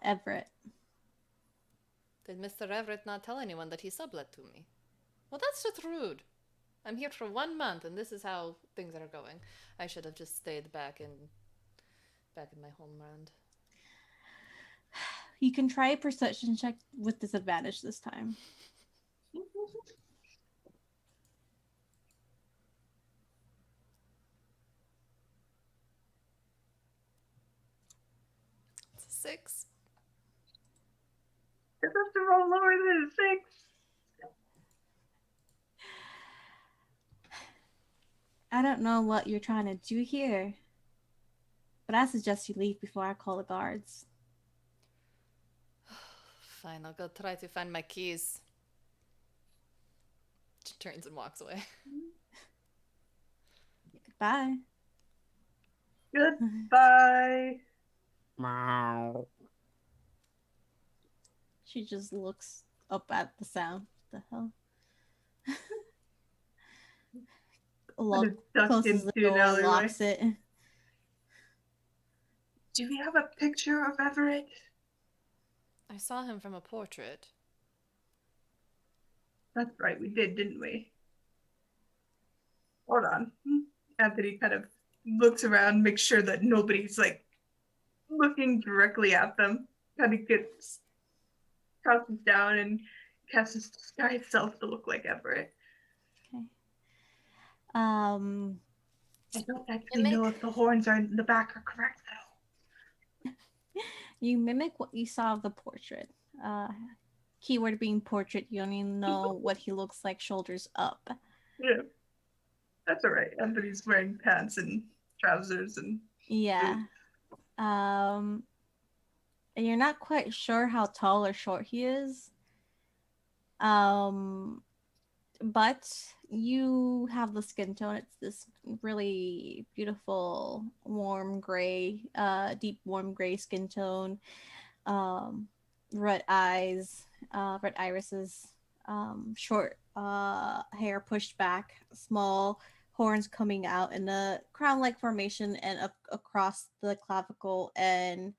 Everett. Did Mr. Everett not tell anyone that he sublet to me? Well, that's just rude. I'm here for 1 month, and this is how things are going. I should have just stayed back in my homeland. You can try a perception check with disadvantage this time. It's a 6. It has to roll lower than a 6. I don't know what you're trying to do here, but I suggest you leave before I call the guards. Fine, I'll go try to find my keys. She turns and walks away. Goodbye. Goodbye. Wow. She just looks up at the sound. What the hell? Kind of ducked Closes the into an door, alleyway. locks it. Do we have a picture of Everett? I saw him from a portrait. That's right, we did, didn't we? Hold on. Anthony kind of looks around, makes sure that nobody's like looking directly at them. Kind of gets crosses down and casts his disguise self to look like Everett. Okay. I don't actually know if the horns are in the back are correct though. You mimic what you saw of the portrait. Keyword being portrait. You don't even know what he looks like shoulders up. Yeah, that's all right. Anthony's wearing pants and trousers and Yeah. and you're not quite sure how tall or short he is. Um, but you have the skin tone. It's this really beautiful, warm gray, deep warm gray skin tone. Um, red eyes, red irises, short hair pushed back, small horns coming out in a crown-like formation and up across the clavicle and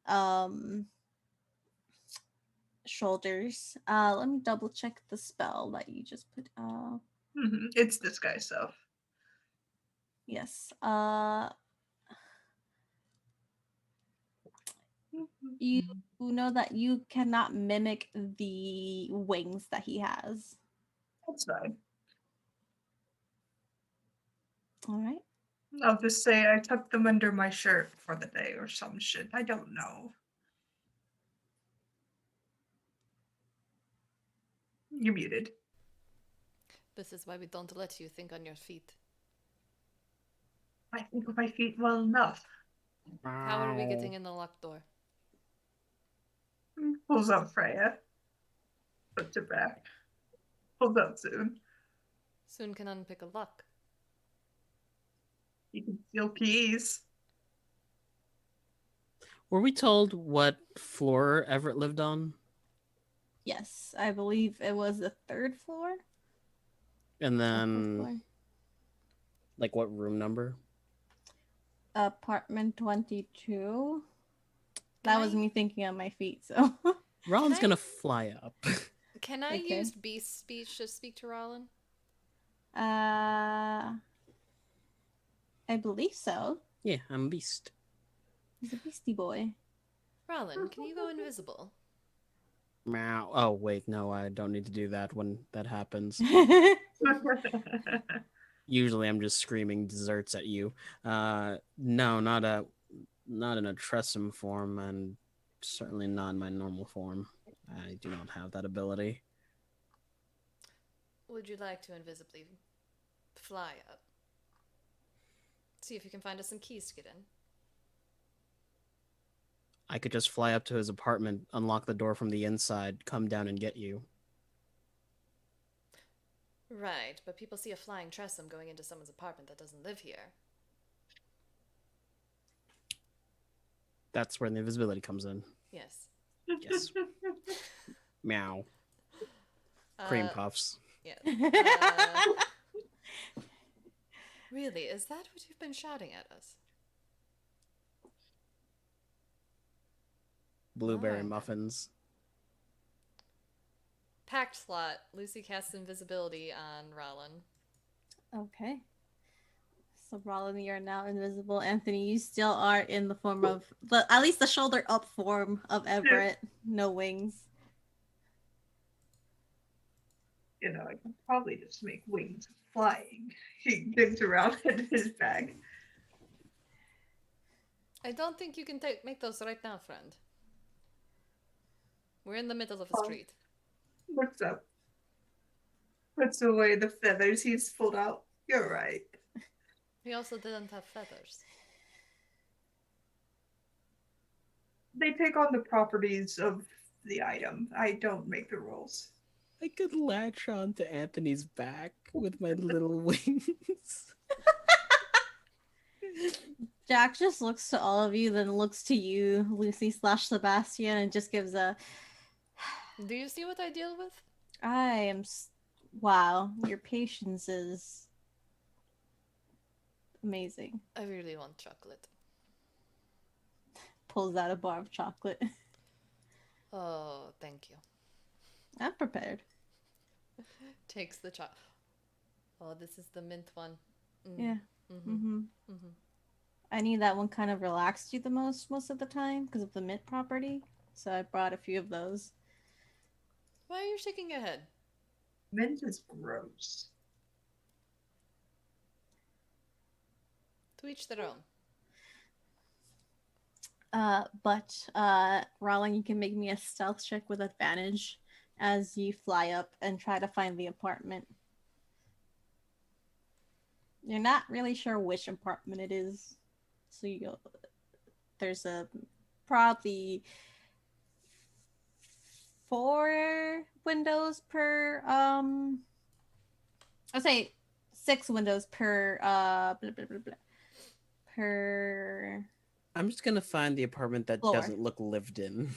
um shoulders. Let me double check the spell that you just put. It's disguise self. Yes. You know that you cannot mimic the wings that he has. That's fine. All right. I'll just say I tucked them under my shirt for the day or some shit. I don't know. You're muted. This is why we don't let you think on your feet. I think of my feet well enough. How are we getting in the locked door? Pulls out Freya. Puts it back. Pulls out soon. Soon can unpick a lock. You can steal keys. Were we told what floor Everett lived on? Yes, I believe it was the third floor. And Fourth then, floor. like, what room number? Apartment 22. Can That was I- me thinking on my feet, so. Rollins I- gonna fly up. Can I Okay. use beast speech to speak to Rollin? I believe so. Yeah, I'm a beast. He's a beastie boy. Rollin, can you go invisible? Meow. Oh, wait, no, I don't need to do that when that happens. Usually I'm just screaming desserts at you. No, not in a Tressum form, and certainly not in my normal form. I do not have that ability. Would you like to invisibly fly up? See if you can find us some keys to get in. I could just fly up to his apartment, unlock the door from the inside, come down and get you. Right, but people see a flying Tressum going into someone's apartment that doesn't live here. That's where the invisibility comes in. Yes. Yes. Meow. Cream puffs. Yeah. Really, is that what you've been shouting at us? Blueberry Oh. muffins. Packed slot. Lucy casts invisibility on Rollin. Okay. So Rollin, you're now invisible. Anthony, you still are in the form of at least the shoulder up form of Everett. No wings. You know, I can probably just make wings flying. He digs around in his bag. I don't think you can make those right now, friend. We're in the middle of a Oh. street. Looks up. Puts away the feathers he's pulled out. You're right. We also didn't have feathers. They take on the properties of the item. I don't make the rules. I could latch on to Anthony's back with my little wings. Jack just looks to all of you, then looks to you, Lucy / Sebastian, and just gives a. Do you see what I deal with? I am. Wow, your patience is amazing. I really want chocolate. Pulls out a bar of chocolate. Oh, thank you. I'm prepared. Takes the chocolate. Oh, this is the mint one. Yeah. Mm-hmm. Mm-hmm. Mm-hmm. I need that one kind of relaxed you the most of the time because of the mint property. So I brought a few of those. Why are you shaking your head? Mint is gross. To each their own. But Roland, you can make me a stealth check with advantage as you fly up and try to find the apartment. You're not really sure which apartment it is, so there's a probably 4 windows per I'll say 6 windows per blah, blah, blah, blah, per I'm just gonna find the apartment that floor. doesn't look lived in.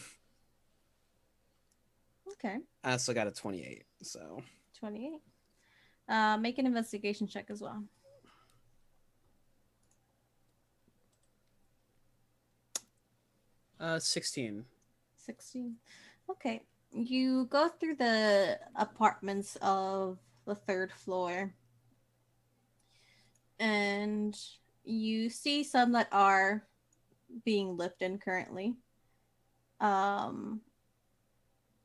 Okay. I still got a 28, so 28. Make an investigation check as well. 16. 16. Okay. You go through the apartments of the 3rd floor and you see some that are being lived in currently.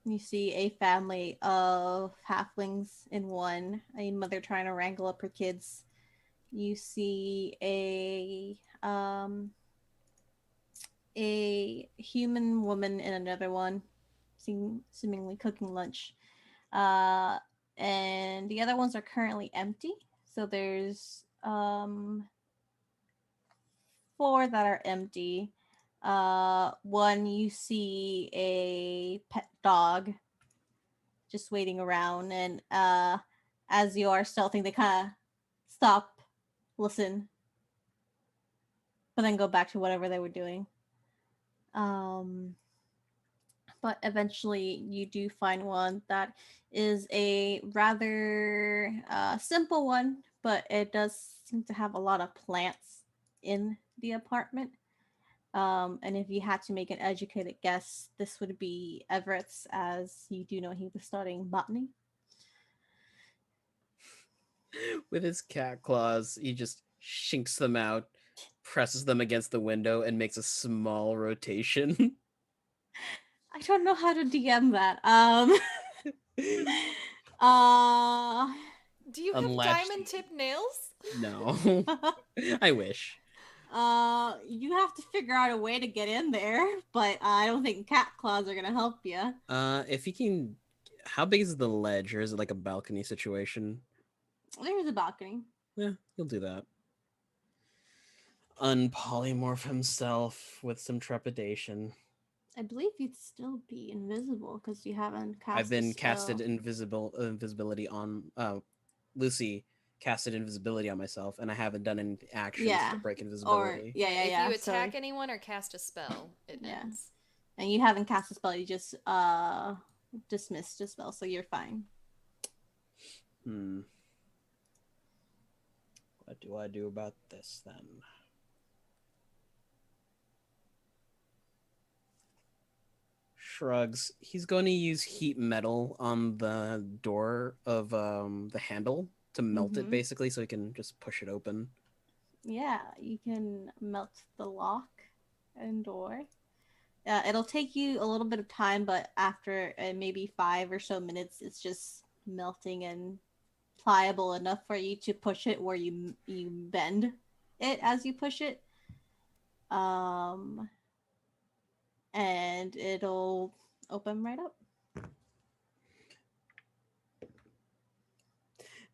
You see a family of halflings in one, a mother trying to wrangle up her kids. You see a human woman in another one, seemingly cooking lunch. And the other ones are currently empty. So there's 4 that are empty. One you see a pet dog just waiting around, and as you are stealthing, they kind of stop, listen, but then go back to whatever they were doing. But eventually you do find one that is a rather simple one, but it does seem to have a lot of plants in the apartment. And if you had to make an educated guess, this would be Everett's, as you do know he was studying botany. With his cat claws, he just shinks them out, presses them against the window, and makes a small rotation. I don't know how to DM that. Uh Do you have Unlatched. diamond tip nails? No. I wish. you have to figure out a way to get in there, but I don't think cat claws are gonna help you. If he can, how big is the ledge, or is it like a balcony situation? There's a balcony. Yeah, he'll do that. Unpolymorph himself with some trepidation. I believe you'd still be invisible because you haven't cast. I've been a spell. casted invisibility on Lucy casted invisibility on myself, and I haven't done any actions to break invisibility. If you attack anyone or cast a spell, it ends. And you haven't cast a spell, you just dismissed a spell, so you're fine. What do I do about this then? Shrugs. He's going to use heat metal on the door of the handle to melt it, basically, so he can just push it open. Yeah, you can melt the lock and door. It'll take you a little bit of time, but after maybe 5 or so minutes, it's just melting and pliable enough for you to push it where you bend it as you push it. And it'll open right up.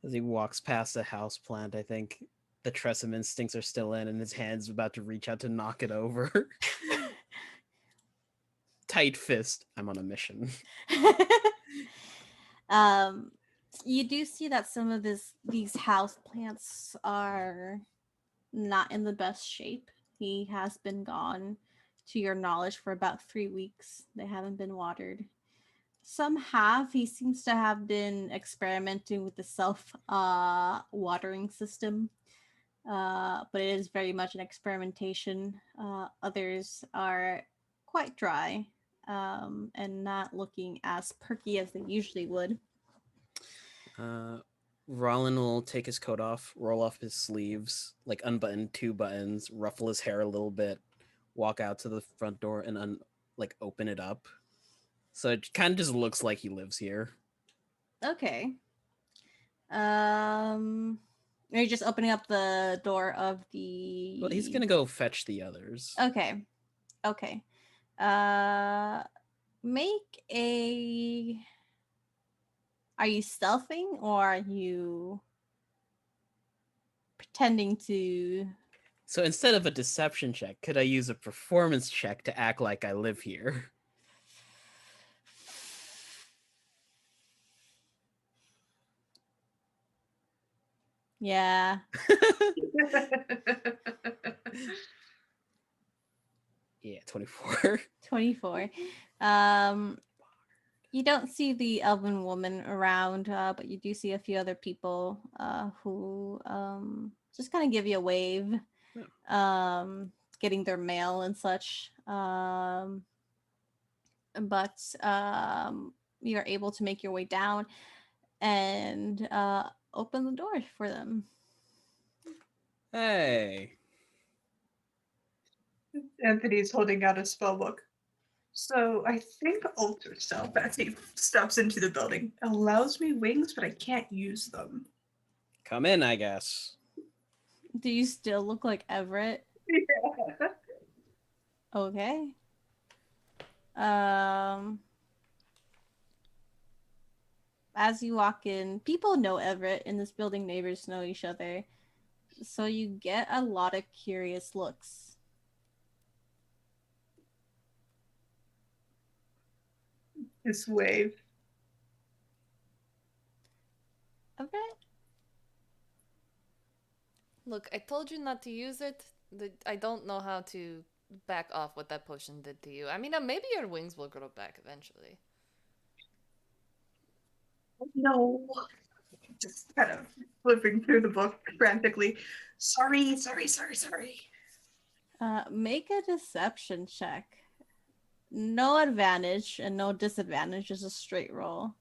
As he walks past a house plant, I think the Tressum instincts are still in, and his hand's about to reach out to knock it over. Tight fist. I'm on a mission. You do see that some of these house plants are not in the best shape. He has been gone, to your knowledge, for about 3 weeks. They haven't been watered. Some have. He seems to have been experimenting with the self watering system, but it is very much an experimentation. Others are quite dry and not looking as perky as they usually would. Rollin will take his coat off, roll off his sleeves, like unbutton 2 buttons, ruffle his hair a little bit, walk out to the front door and open it up. So it kind of just looks like he lives here. Okay. Are you just opening up the door of the... Well, he's gonna go fetch the others. Okay. Make a... Are you stealthing, or are you pretending to... So instead of a deception check, could I use a performance check to act like I live here? Yeah. Yeah, 24. 24. You don't see the elven woman around, but you do see a few other people who just kind of give you a wave, getting their mail and such. But you're able to make your way down and open the door for them. Hey. Anthony's holding out a spell book. So I think Alter Self, as he steps into the building, allows me wings, but I can't use them. Come in, I guess. Do you still look like Everett? Yeah. Okay. As you walk in, people know Everett in this building, neighbors know each other. So you get a lot of curious looks. This wave. Everett? Look, I told you not to use it. I don't know how to back off what that potion did to you. I mean, maybe your wings will grow back eventually. No. Just kind of flipping through the book frantically. Sorry. Make a deception check. No advantage and no disadvantage, just a straight roll.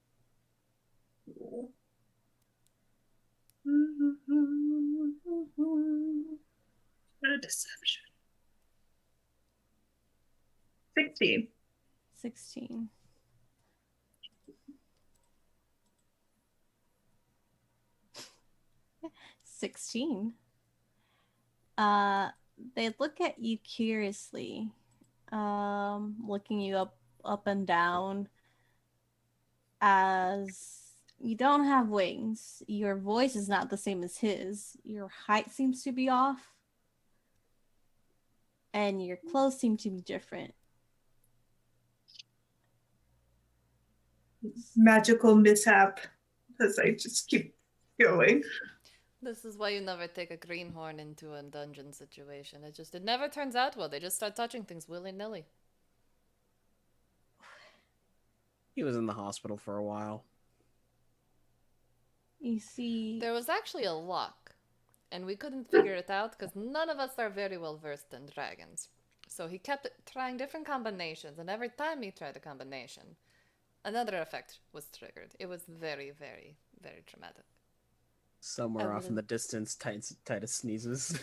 A deception. 16. 16. They look at you curiously, looking you up and down. As you don't have wings, your voice is not the same as his. Your height seems to be off, and your clothes seem to be different. Magical mishap. As I just keep going. This is why you never take a greenhorn into a dungeon situation. It never turns out well. They just start touching things willy-nilly. He was in the hospital for a while. You see, There was actually a lock, and we couldn't figure it out because none of us are very well versed in dragons. So he kept trying different combinations, and every time he tried a combination, another effect was triggered. It was very, very, very traumatic. Somewhere off in the wouldn't- distance, Titus sneezes.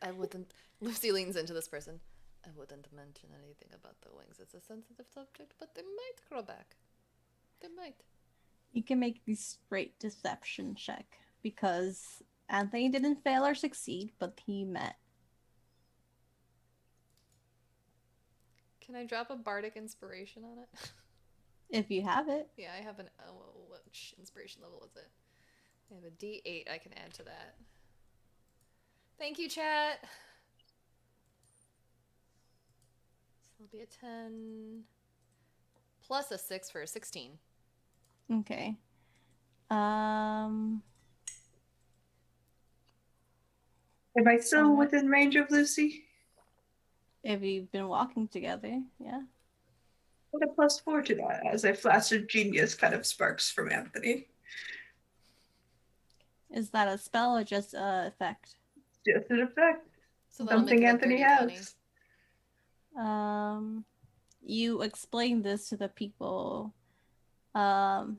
I wouldn't. Lucy leans into this person. I wouldn't mention anything about the wings. It's a sensitive subject, but they might grow back. They might. you can make the straight deception check because Anthony didn't fail or succeed, but he met. Can I drop a bardic inspiration on it? If you have it. Yeah, I have an. Which inspiration level is it? I have a D8 I can add to that. Thank you, chat. So it'll be a 10 plus a 6 for a 16. Okay. Am I still Alright. within range of Lucy? If you've been walking together, yeah. What a +4 to that, as a flash of genius kind of sparks from Anthony. Is that a spell or just a effect? Just an effect. So that'll make Something it a Anthony dirty 20. has. You explain this to the people, to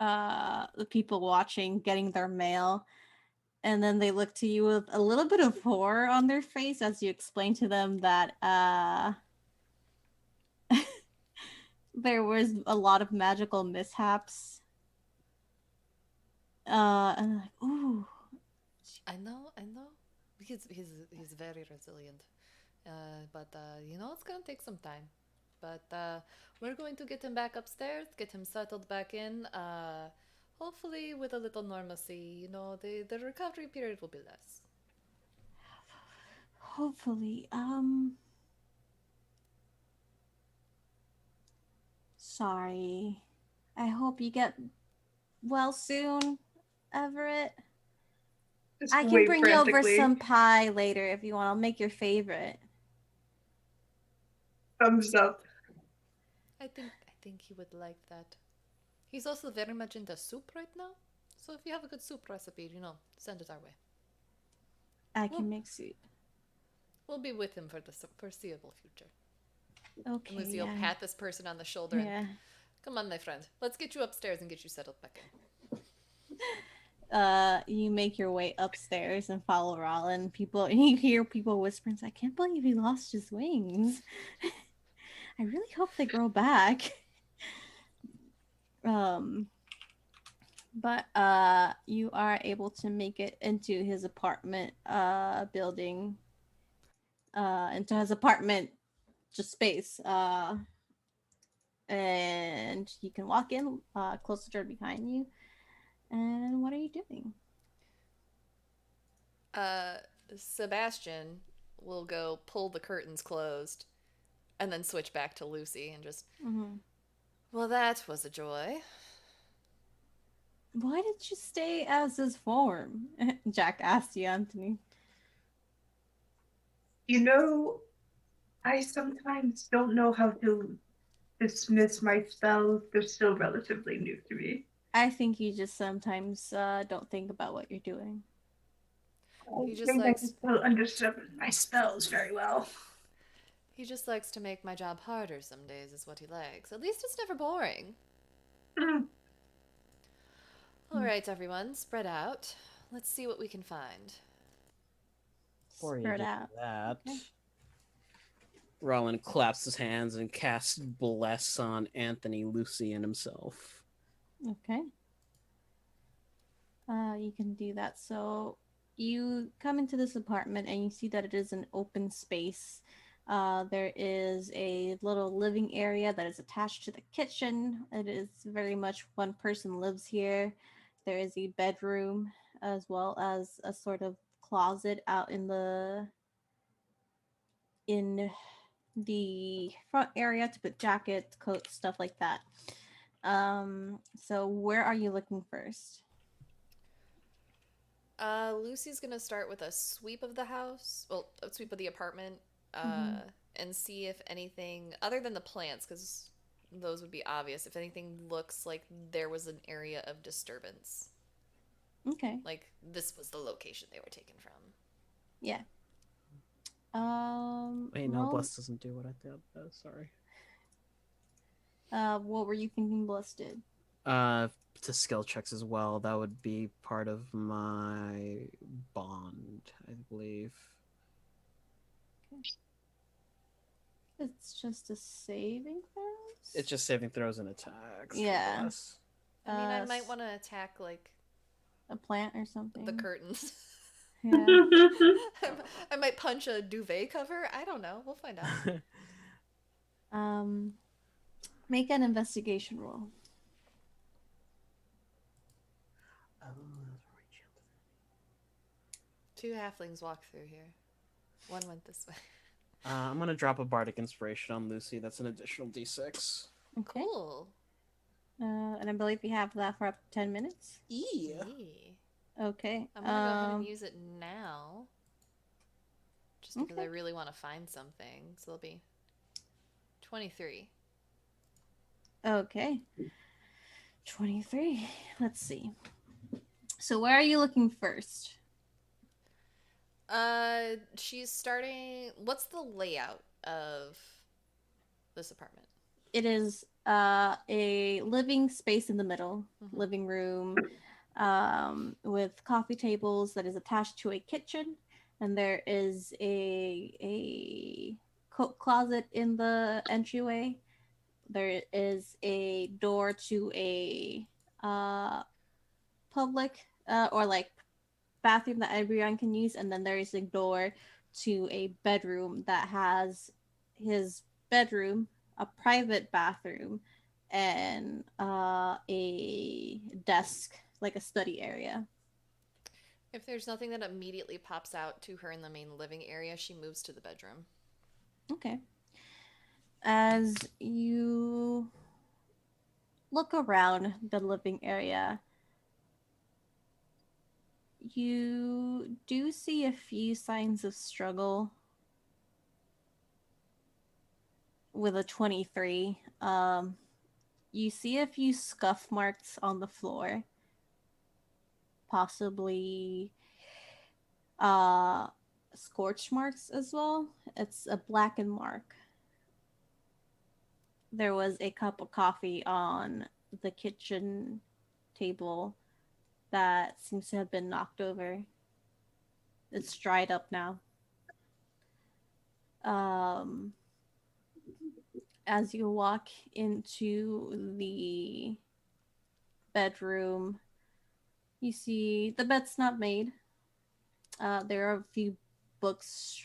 the people watching, getting their mail, and then they look to you with a little bit of horror on their face as you explain to them that there was a lot of magical mishaps. And like, ooh. I know. He's very resilient. But it's gonna take some time. But we're going to get him back upstairs, get him settled back in. Hopefully with a little normalcy. The recovery period will be less. Hopefully. Sorry. I hope you get well soon, Everett. Just I can wave bring you over frantically. some pie later if you want. I'll make your favorite. Thumbs up. I think he would like that. He's also very much into soup right now. So if you have a good soup recipe, send it our way. I We'll, can make soup. we'll be with him for the foreseeable future. And Okay, Lucy will yeah. pat this person on the shoulder and Yeah. come on, my friend. Let's get you upstairs and get you settled back in. You make your way upstairs and follow Rollin. People, you hear people whispering, "I can't believe he lost his wings. I really hope they grow back." Um, but you are able to make it into his apartment building, into his apartment just space. And you can walk in, close the door behind you. And what are you doing? Uh, Sebastian will go pull the curtains closed and then switch back to Lucy and just, Mm-hmm. well, that was a joy. Why did you stay as his form? Jack asked you, Anthony. You know, I sometimes don't know how to dismiss my spells. They're still relatively new to me. I think you just sometimes don't think about what you're doing. I He just think I likes just don't understand my spells very well. he just likes to make my job harder some days is what he likes. At least it's never boring. All right, everyone, spread out. Let's see what we can find. Before you Spread do out. that, Okay. Roland claps his hands and casts Bless on Anthony, Lucy, and himself. Okay. You can do that. So you come into this apartment and you see that it is an open space. There is a little living area that is attached to the kitchen. It is very much one person lives here. There is a bedroom as well as a sort of closet out in the front area to put jackets, coats, stuff like that. So where are you looking first? Lucy's gonna start with a sweep of the house, well, a sweep of the apartment, Mm-hmm. and see if anything other than the plants, because those would be obvious. If anything looks like there was an area of disturbance, Okay. like this was the location they were taken from. Yeah. Wait, no, Roll. Bless doesn't do what I thought. Sorry. What were you thinking Bliss did? To skill checks as well. That would be part of my bond, I believe. It's just a saving throws? It's just saving throws and attacks for Yeah. Bless. I mean, I Uh, might want to attack like a plant or the something. curtains. Yeah. I might punch a duvet cover. I don't know. We'll find out. Um, make an investigation roll. Two halflings walk through here. One went this way. I'm gonna drop a bardic inspiration on Lucy. That's an additional d6. Okay. Cool. And I believe you have that for up to 10 minutes. Yeah. Yee. Okay. I'm gonna go ahead and use it now. Just because Okay. I really want to find something. So it'll be 23. Okay. 23. Let's see. So where are you looking first? She's starting. What's the layout of this apartment? It is a living space in the middle, Mhm. living room, with coffee tables that is attached to a kitchen, and there is a coat closet in the entryway. There is a door to a public or like bathroom that everyone can use, and then there is a door to a bedroom that has his bedroom, a private bathroom, and a desk, like a study area. If there's nothing that immediately pops out to her in the main living area, she moves to the bedroom. Okay. As you look around the living area, You do see a few signs of struggle with a 23. You see a few scuff marks on the floor, possibly scorch marks as well. It's a blackened mark. There was a cup of coffee on the kitchen table that seems to have been knocked over. It's dried up now. Um, as you walk into the bedroom, you see the bed's not made. There are a few books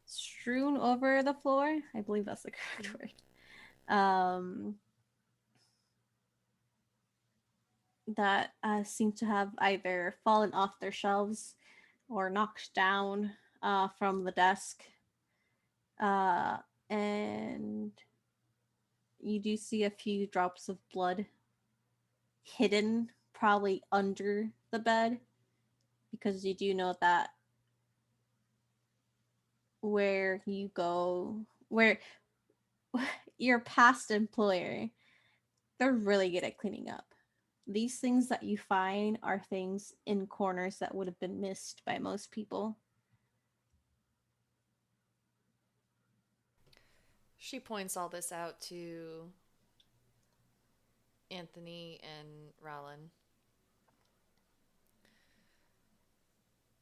strewn over the floor. I believe that's the correct word. That seem to have either fallen off their shelves or knocked down from the desk. And you do see a few drops of blood hidden probably under the bed, because you do know that where you go, where your past employer, they're really good at cleaning up. These things that you find are things in corners that would have been missed by most people. She points all this out to Anthony and Rollin.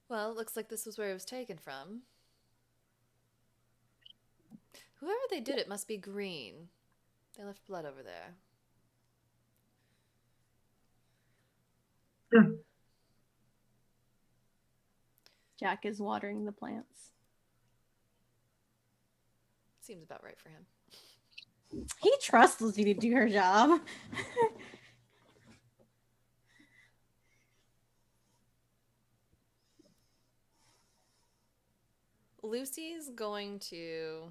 Well, it looks like this was where it was taken from. Whoever they did it must be green. They left blood over there. Jack is watering the plants. Seems about right for him. He trusts you to do her job. Lucy's going to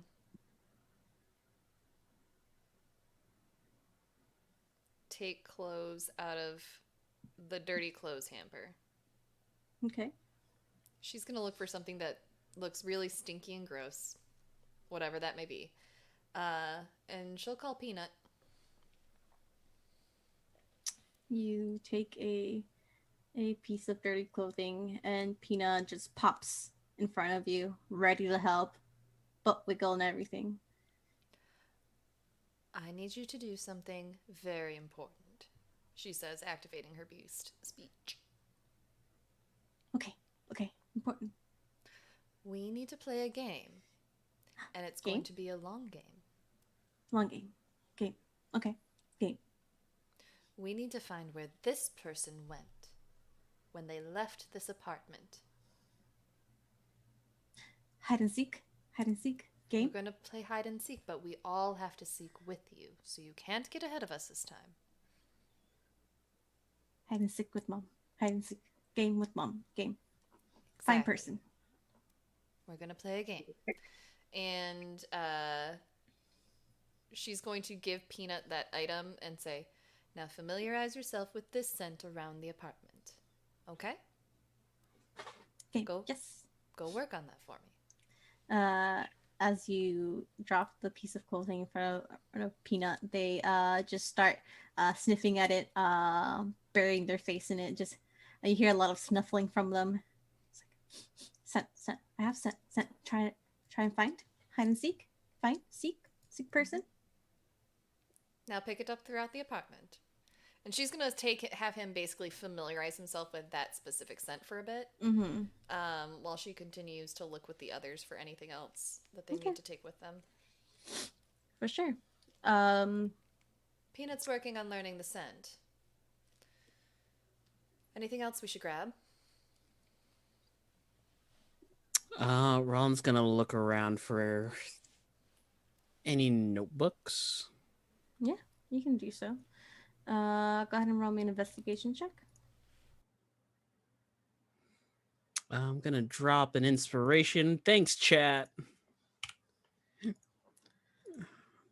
take clothes out of the dirty clothes hamper. Okay. She's going to look for something that looks really stinky and gross, whatever that may be. And she'll call Peanut. You take a piece of dirty clothing, and Peanut just pops in front of you, ready to help, butt wiggle and everything. I need you to do something very important, she says, activating her beast speech. Okay, important. We need to play a game, and it's Game? going to be a long game. Long game. Game. Okay. Game. We need to find where this person went when they left this apartment. Hide and seek. Hide and seek. Game. We're going to play hide and seek, but we all have to seek with you, so you can't get ahead of us this time. Hide and seek with mom. Hide and seek. Game with mom. Game. Exactly. Find person. We're going to play a game. And she's going to give Peanut that item and say, now familiarize yourself with this scent around the apartment. Okay? Game. Go. Yes. Go work on that for me. As you drop the piece of clothing in front of Peanut, they just start sniffing at it, burying their face in it. Just you hear a lot of snuffling from them. It's like, scent. I have scent. Try and find. Hide and seek. Find. Seek person. Now pick it up throughout the apartment. And she's going to have him basically familiarize himself with that specific scent for a bit, while she continues to look with the others for anything else that they need to take with them. For sure. Peanut's working on learning the scent. Anything else we should grab? Ron's gonna look around for any notebooks. Yeah, you can do so. Go ahead and roll me an investigation check. I'm gonna drop an inspiration. Thanks, chat.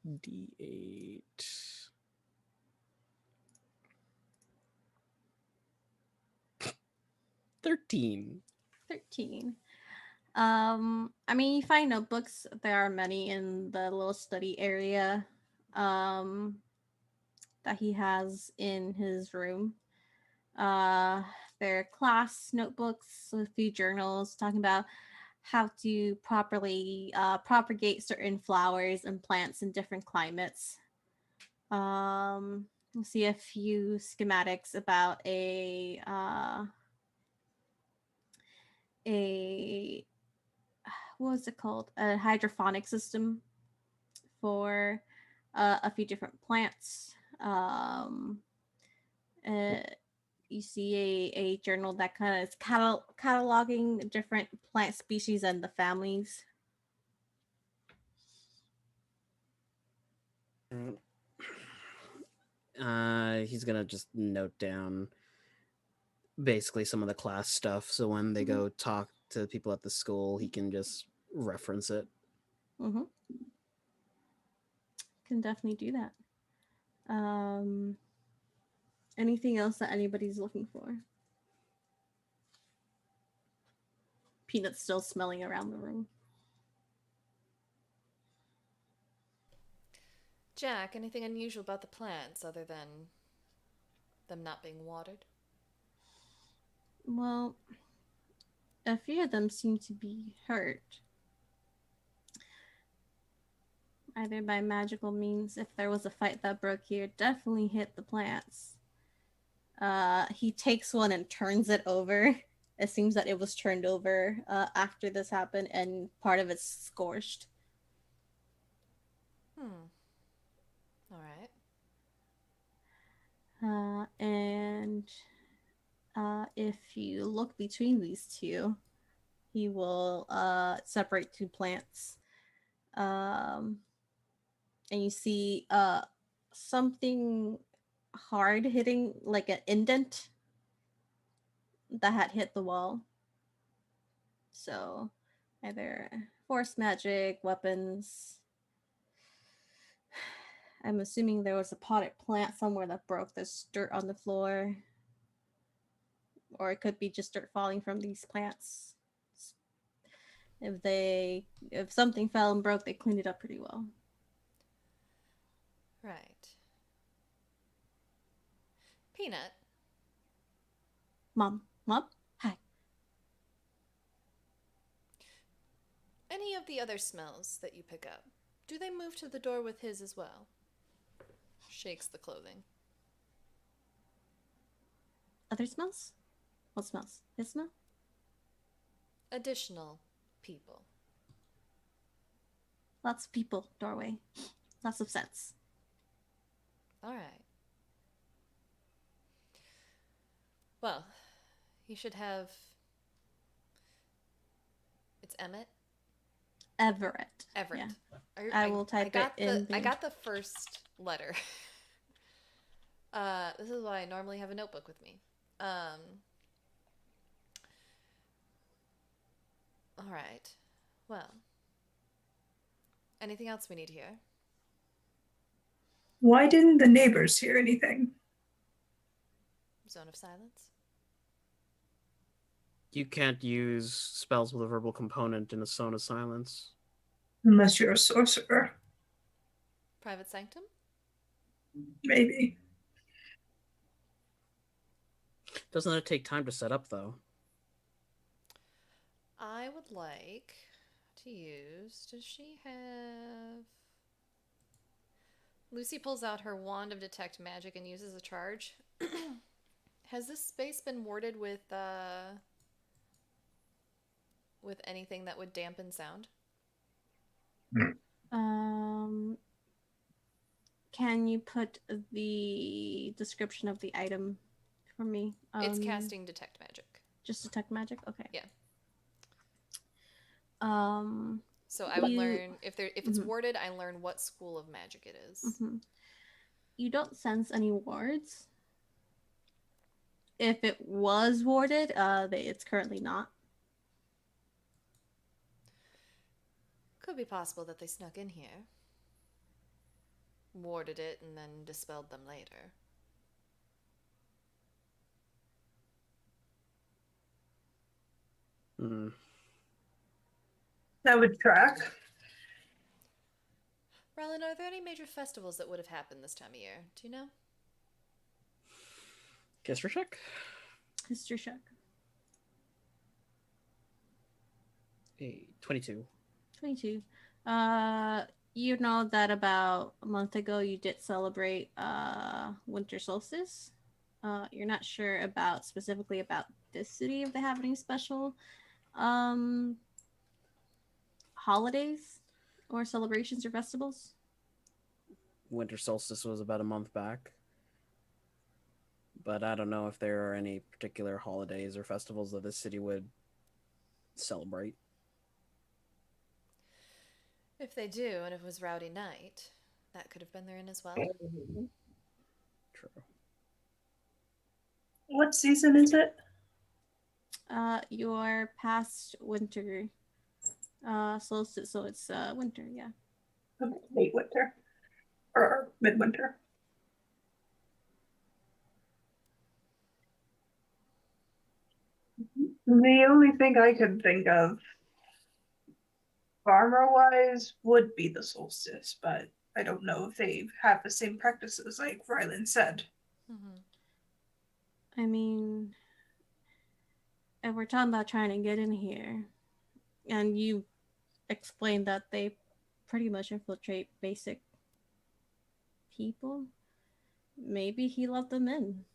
D8. 13. 13. You find notebooks. There are many in the little study area that he has in his room. There are class notebooks with a few journals talking about how to properly propagate certain flowers and plants in different climates. You see a few schematics about a what was it called? A hydroponic system for a few different plants. Uh, you see a journal that kind of is cataloging different plant species and the families. He's gonna just note down basically some of the class stuff, so when they go talk to people at the school, he can just reference it. Mm-hmm. Can definitely do that. Anything else that anybody's looking for? Peanut's still smelling around the room. Jack, anything unusual about the plants other than them not being watered? Well, a few of them seem to be hurt. Either by magical means, if there was a fight that broke here, definitely hit the plants. He takes one and turns it over. It seems that it was turned over after this happened, and part of it's scorched. All right. And if you look between these two, he will separate two plants. And you see something hard hitting, like an indent that had hit the wall. So either force magic, weapons. I'm assuming there was a potted plant somewhere that broke. There's dirt on the floor. Or it could be just dirt falling from these plants. If something fell and broke, they cleaned it up pretty well. Right. Peanut. Mom, hi. Any of the other smells that you pick up, do they move to the door with his as well? Shakes the clothing. Other smells? What smells? His smell? Additional people. Lots of people, doorway. Lots of sense. All right. Well, he should have. It's Emmett? Everett. Everett. Yeah. I will type it in. I got the first letter. This is why I normally have a notebook with me. All right. Well, anything else we need here? Why didn't the neighbors hear anything? Zone of silence? You can't use spells with a verbal component in a zone of silence. Unless you're a sorcerer. Private sanctum? Maybe. Doesn't that take time to set up, though? I would like to use. Does she have. Lucy pulls out her wand of detect magic and uses a charge. Has this space been warded with anything that would dampen sound? Can you put the description of the item for me? It's casting detect magic. Just detect magic? Okay. Yeah. Um So I would learn if it's warded, I learn what school of magic it is. You don't sense any wards. If it was warded, it's currently not. Could be possible that they snuck in here, warded it, and then dispelled them later. Hmm. That would track. Rylan, are there any major festivals that would have happened this time of year? Do you know? History check. History check. A 22. 22. You know that about a month ago you did celebrate winter solstice. You're not sure about specifically about this city if they have any special um holidays or celebrations or festivals. Winter solstice was about a month back, but I don't know if there are any particular holidays or festivals that this city would celebrate. If they do, and if it was Rowdy Night, that could have been therein as well. True. What season is it? Your past winter solstice, so it's winter, yeah. Late winter or midwinter. The only thing I could think of farmer wise would be the solstice, but I don't know if they have the same practices like Rylan said. Mm-hmm. I mean, if we're talking about trying to get in here, and you explained that they pretty much infiltrate basic people, maybe he let them in.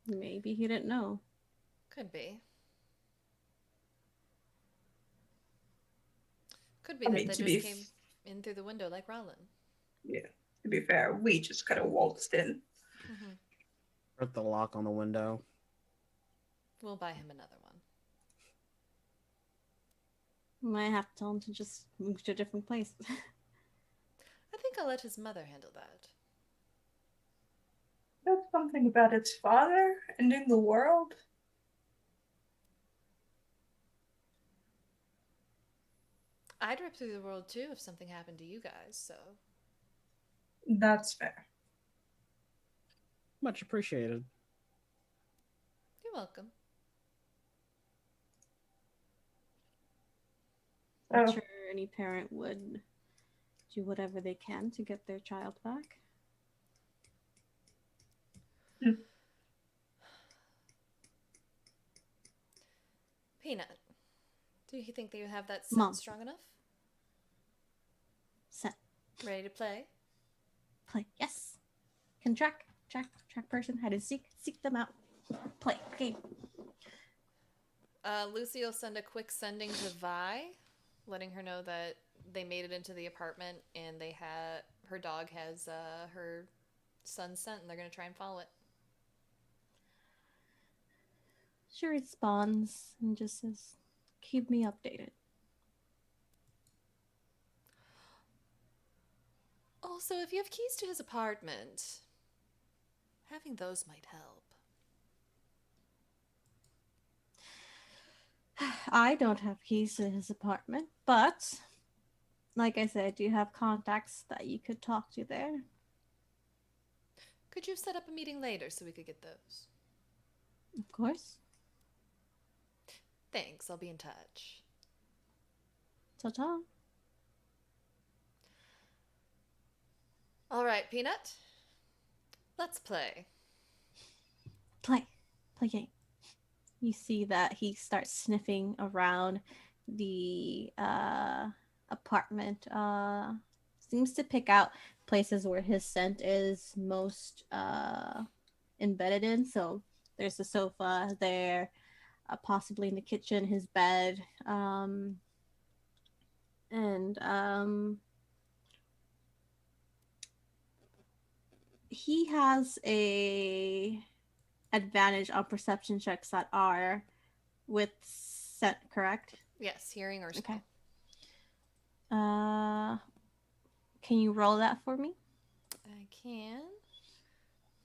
Maybe he didn't know. Could be. Could be I that mean, they just came in through the window like Rylan. yeah, to be fair, we just kind of waltzed in. Mm-hmm. Put the lock on the window. We'll buy him another one. Might have to tell him to just move to a different place. I think I'll let his mother handle that. That's something about its father ending the world. I'd rip through the world too if something happened to you guys, so. That's fair. Much appreciated. You're welcome. I'm Oh, sure any parent would do whatever they can to get their child back. Peanut, do you think that you have that scent Mom, strong enough? set, Ready to play? play. Yes. Can track person, hide and seek them out. Play game. Lucy will send a quick sending to Vi, letting her know that they made it into the apartment and they had her dog has her son scent and they're gonna try and follow it. She responds and just says, "Keep me updated." Also, if you have keys to his apartment, having those might help. I don't have keys to his apartment, but like I said, I do have contacts that you could talk to there. Could you set up a meeting later so we could get those? Of course. Thanks, I'll be in touch. Ta-ta. All right, Peanut. Let's play. Play game. You see that he starts sniffing around the apartment. Seems to pick out places where his scent is most embedded in. So there's a sofa there, possibly in the kitchen, his bed, and he has a advantage on perception checks that are with scent, correct? Yes, hearing or smell. Okay. Can you roll that for me? I can.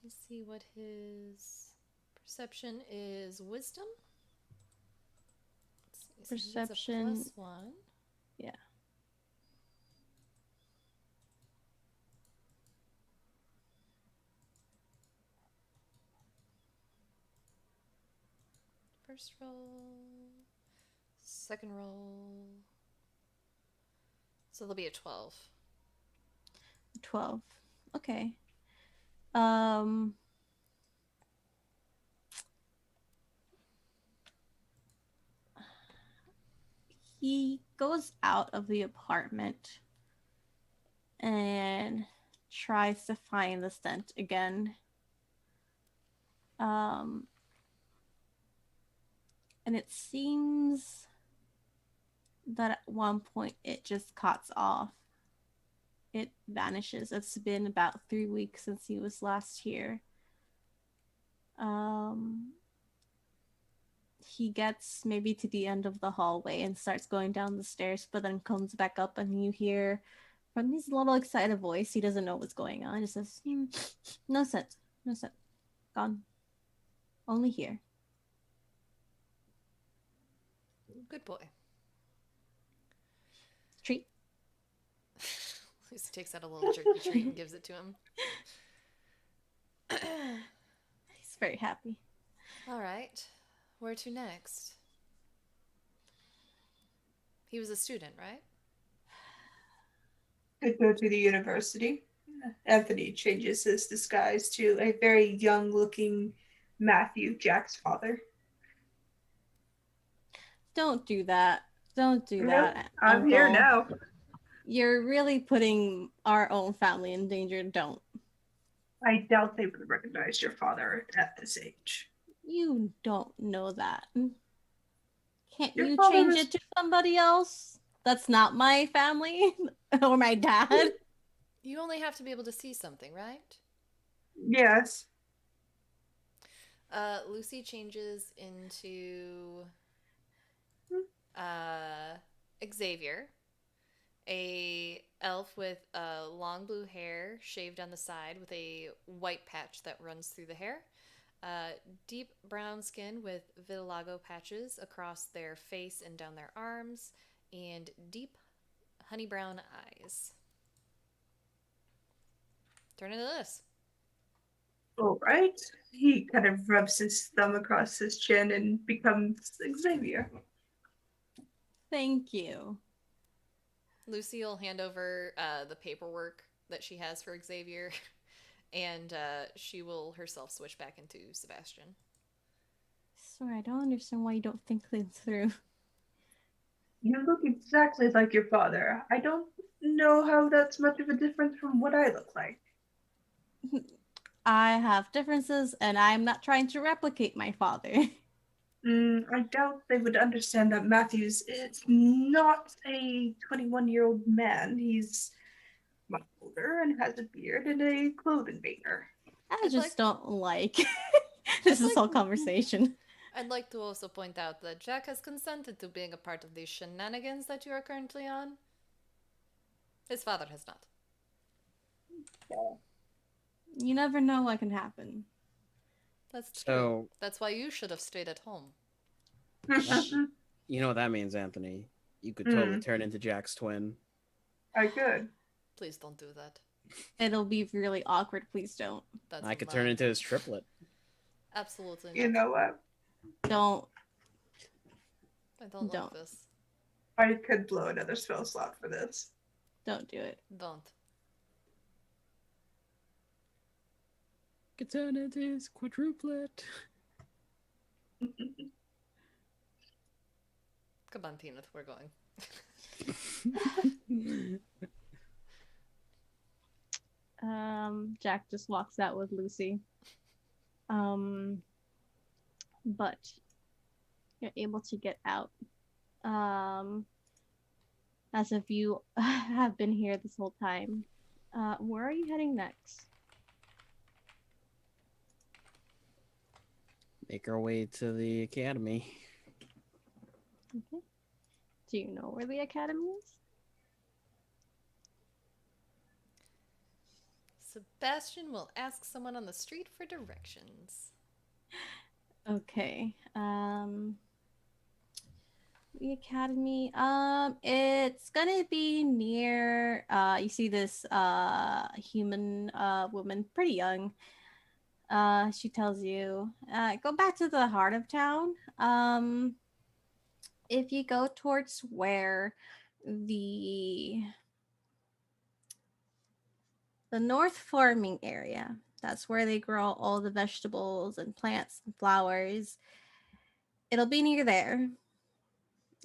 Let's see what his perception is. Wisdom? Let's see. So Perception. he's a +1. Yeah. First roll. second roll. So there'll be a 12. 12. Okay. Um he goes out of the apartment and tries to find the scent again. And it seems that at one point it just cuts off. It vanishes. It's been about 3 weeks since he was last here. He gets maybe to the end of the hallway and starts going down the stairs, but then comes back up and you hear from his little excited voice, he doesn't know what's going on. He says, no scent, no scent, gone. Only here. Good boy. Treat. Lucy takes out a little jerky treat and gives it to him. He's very happy. All right. Where to next? He was a student, right? Could go to the university. Anthony changes his disguise to a very young-looking Matthew, Jack's father. Don't do that. Don't do Nope, that, I'm here Uncle. now. You're really putting our own family in danger. Don't. I doubt they would recognize your father at this age. You don't know that. Can't Your you father change was... it to somebody else? That's not my family or my dad. You only have to be able to see something, right? Yes. Lucy changes into Xavier, a elf with long blue hair shaved on the side with a white patch that runs through the hair. Deep brown skin with vitiligo patches across their face and down their arms, and deep honey brown eyes. Turn into this. All right. He kind of rubs his thumb across his chin and becomes Xavier. Thank you. Lucy will hand over the paperwork that she has for Xavier, and she will herself switch back into Sebastian. I swear, I don't understand why you don't think things through. You look exactly like your father. I don't know how that's much of a difference from what I look like. I have differences, and I'm not trying to replicate my father. I doubt they would understand that Matthews is not a 21-year-old man. He's much older and has a beard and a clothing maker. I just don't like this whole conversation. I'd like to also point out that Jack has consented to being a part of these shenanigans that you are currently on. His father has not. You never know what can happen. That's So- true. That's why you should have stayed at home. You know what that means, Anthony. You could totally turn into Jack's twin. I could. Please don't do that. It'll be really awkward. Please don't. That's I could turn into his triplet. Absolutely not. You know what? Don't. I don't like this. I could blow another spell slot for this. Don't do it. Don't. Could turn into his quadruplet. Come on, Peanut, we're going. Jack just walks out with Lucy. But you're able to get out. As if you have been here this whole time. Where are you heading next? Make our way to the academy. Okay. Do you know where the academy is? Sebastian will ask someone on the street for directions. Okay. The academy. It's gonna be near. You see this human woman, pretty young. She tells you, go back to the heart of town. if you go towards where the north farming area, that's where they grow all the vegetables and plants and flowers. It'll be near there.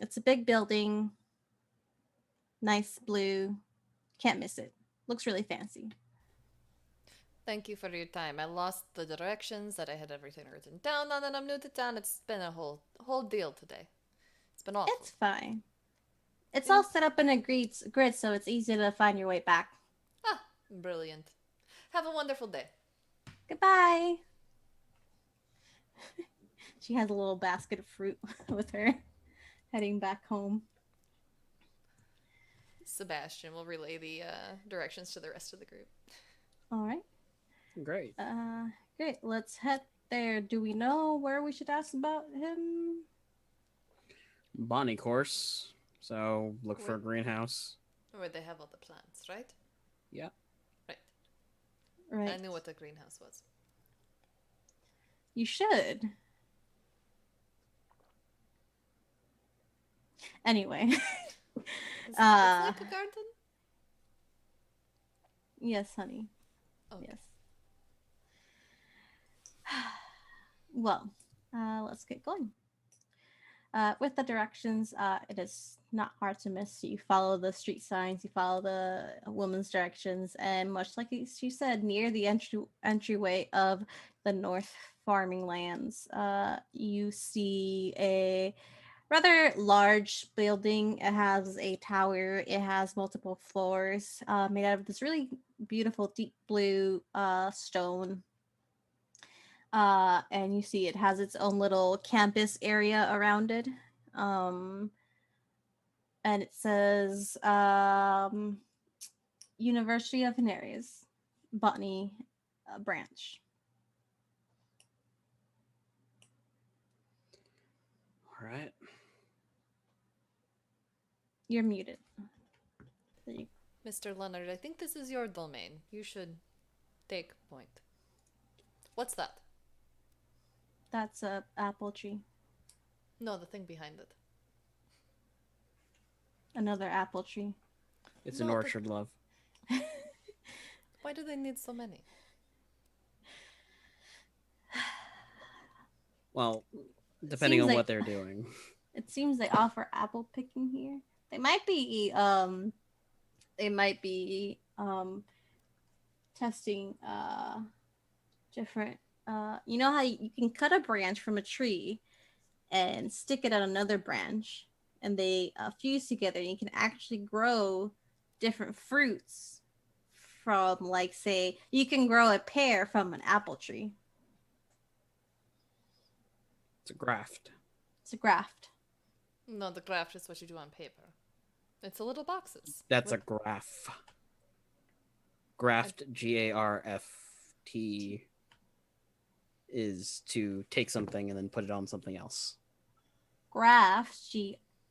It's a big building, nice blue. Can't miss it. Looks really fancy. Thank you for your time. I lost the directions that I had everything written down on, and I'm new to town. It's been a whole deal today. It's been awful. It's fine. It's all set up in a grid, so it's easy to find your way back. Ah, brilliant. Have a wonderful day. Goodbye. She has a little basket of fruit with her, heading back home. Sebastian will relay the directions to the rest of the group. All right. Great. Great. Let's head there. Do we know where we should ask about him? Bonnie course. So look for a greenhouse. Where they have all the plants, right? Yeah. Right. Right. I knew what the greenhouse was. You should. Anyway. It's like a garden? Yes, honey. Okay. Yes. Well, let's get going. With the directions, it is not hard to miss. You follow the street signs, you follow the woman's directions, and much like she said, near the entryway of the North Farming Lands, you see a rather large building. It has a tower. It has multiple floors, made out of this really beautiful deep blue stone. And you see it has its own little campus area around it. And it says University of Henares, Botany branch. All right. You're muted. Mr. Leonard, I think this is your domain. You should take point. What's that? That's a apple tree. No, the thing behind it. Another apple tree. It's an No, orchard, love. Why do they need so many? Well, depending on like- what they're doing. It seems they offer apple picking here. They might be testing different you know how you can cut a branch from a tree and stick it on another branch, and they fuse together, and you can actually grow different fruits from, like, say you can grow a pear from an apple tree. It's a graft. It's a graft. No, the graft is what you do on paper. It's the little boxes. That's a graph. Graft, GARFT, is to take something and then put it on something else. Graft,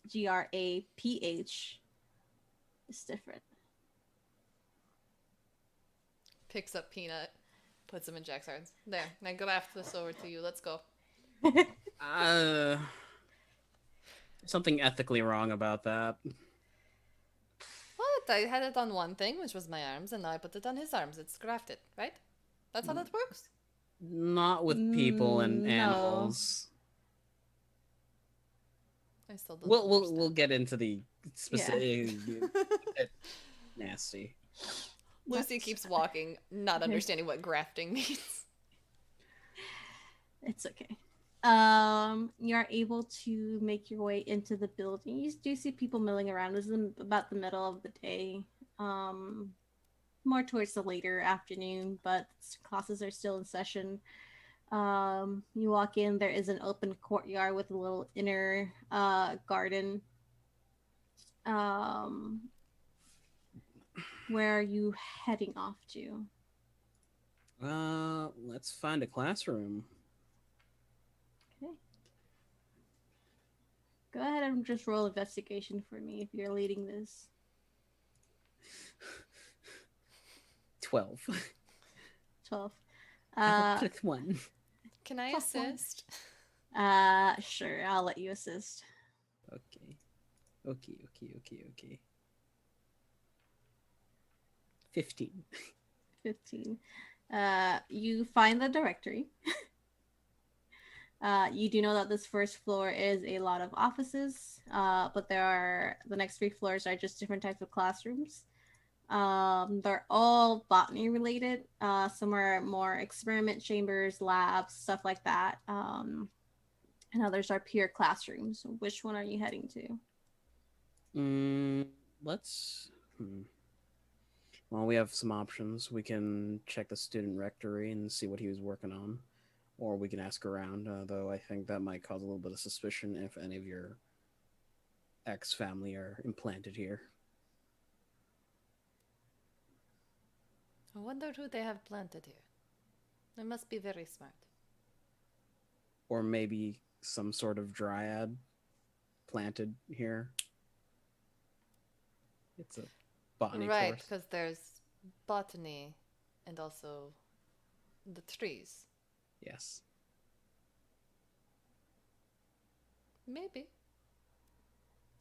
GRAPH, is different. Picks up Peanut, puts him in Jack's arms. There, I graft this over to you. Let's go. Something ethically wrong about that. What? I had it on one thing, which was my arms, and now I put it on his arms. It's grafted, right? That's how that works. Not with people and No. animals. I still don't We'll get into the specific. Nasty. Lucy keeps walking, not understanding what grafting means. It's okay. You're able to make your way into the building. You do see people milling around. This is about the middle of the day. More towards the later afternoon, but classes are still in session. You walk in, there is an open courtyard with a little inner garden. Where are you heading off to? Let's find a classroom. Okay. Go ahead and just roll investigation for me if you're leading this. 12. 12. I'll pick one. Can I Plus one. assist? Sure, I'll let you assist. Okay. 15. 15. You find the directory. You do know that this first floor is a lot of offices, but the next 3 floors are just different types of classrooms. They're all botany related. Some are more experiment chambers, labs, stuff like that. And others are pure classrooms. Which one are you heading to? Let's. Well, we have some options. We can check the student rectory and see what he was working on, or we can ask around. Though I think that might cause a little bit of suspicion if any of your ex family are implanted here. I wonder who they have planted here. They must be very smart. Or maybe some sort of dryad planted here. It's a botany Right, course. because there's botany and also the trees. Yes. Maybe.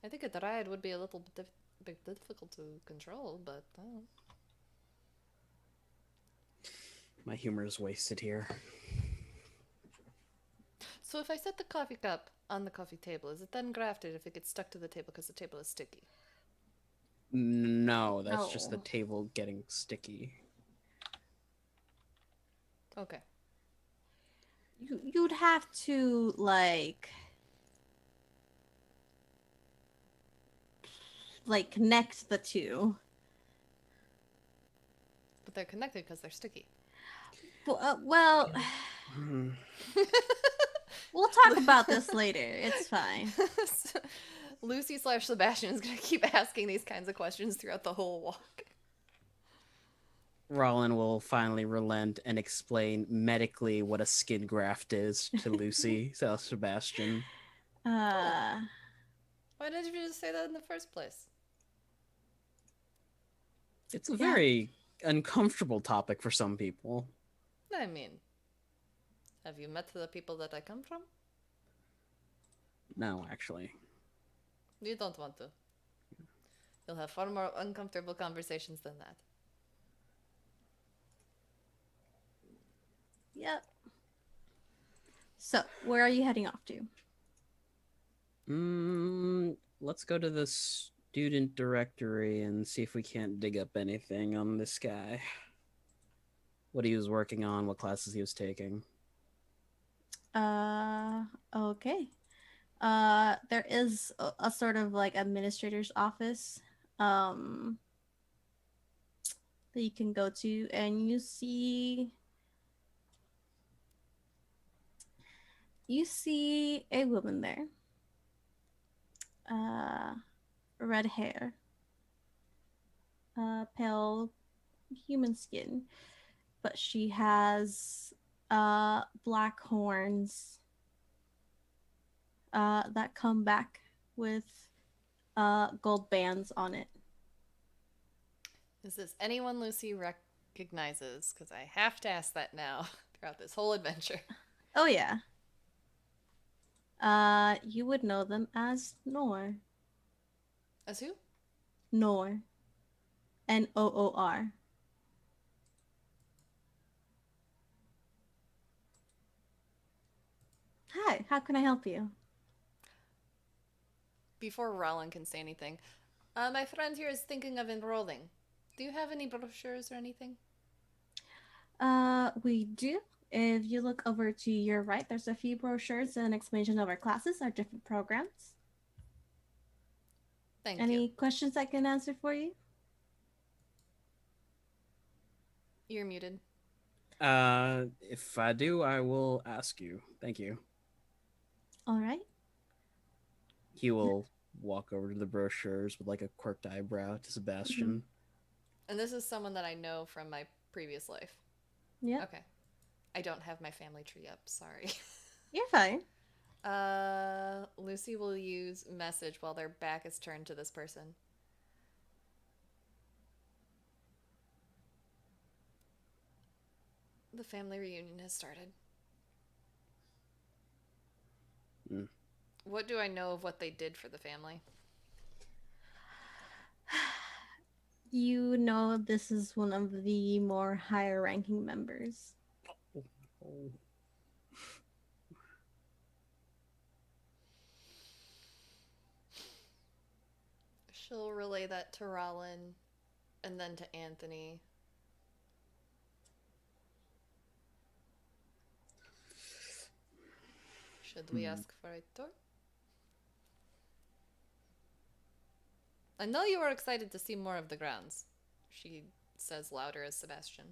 I think a dryad would be a little bit difficult to control, but I don't know. My humor is wasted here. So if I set the coffee cup on the coffee table, is it then grafted if it gets stuck to the table because the table is sticky? No, that's just the No. table getting sticky. Okay. You'd have to connect the two. But they're connected because they're sticky. Well, Hmm. we'll talk about this later. It's fine. Lucy / Sebastian is going to keep asking these kinds of questions throughout the whole walk. Rollin will finally relent and explain medically what a skin graft is to Lucy, so Sebastian. Uh, Why didn't you just say that in the first place? It's a Yeah. very uncomfortable topic for some people. I mean, have you met the people that I come from? No, actually. You don't want to. You'll have far more uncomfortable conversations than that. yep. So, where are you heading off to? Let's go to the student directory and see if we can't dig up anything on this guy. What he was working on, what classes he was taking. Okay. There is a sort of like administrator's office, that you can go to, and you see a woman there. Red hair, pale human skin, but she has black horns that come back with gold bands on it. Is this anyone Lucy recognizes? Because I have to ask that now throughout this whole adventure. Oh yeah. You would know them as Noor. As who? Noor. Noor. Hi, how can I help you? Before Rollin can say anything, my friend here is thinking of enrolling. Do you have any brochures or anything? We do. If you look over to your right, there's a few brochures and explanation of our classes, our different programs. Thank Any you. questions I can answer for you? You're muted. If I do, I will ask you. Thank you. All right. He will walk over to the brochures with like a quirked eyebrow to Sebastian. And this is someone that I know from my previous life. Yeah. Okay. I don't have my family tree up, sorry. You're fine. Lucy will use message while their back is turned to this person. The family reunion has started. Mm. What do I know of what they did for the family? You know this is one of the more higher ranking members. Oh. She'll relay that to Rollin and then to Anthony. Should we ask for a tour? I know you are excited to see more of the grounds, she says louder as Sebastian.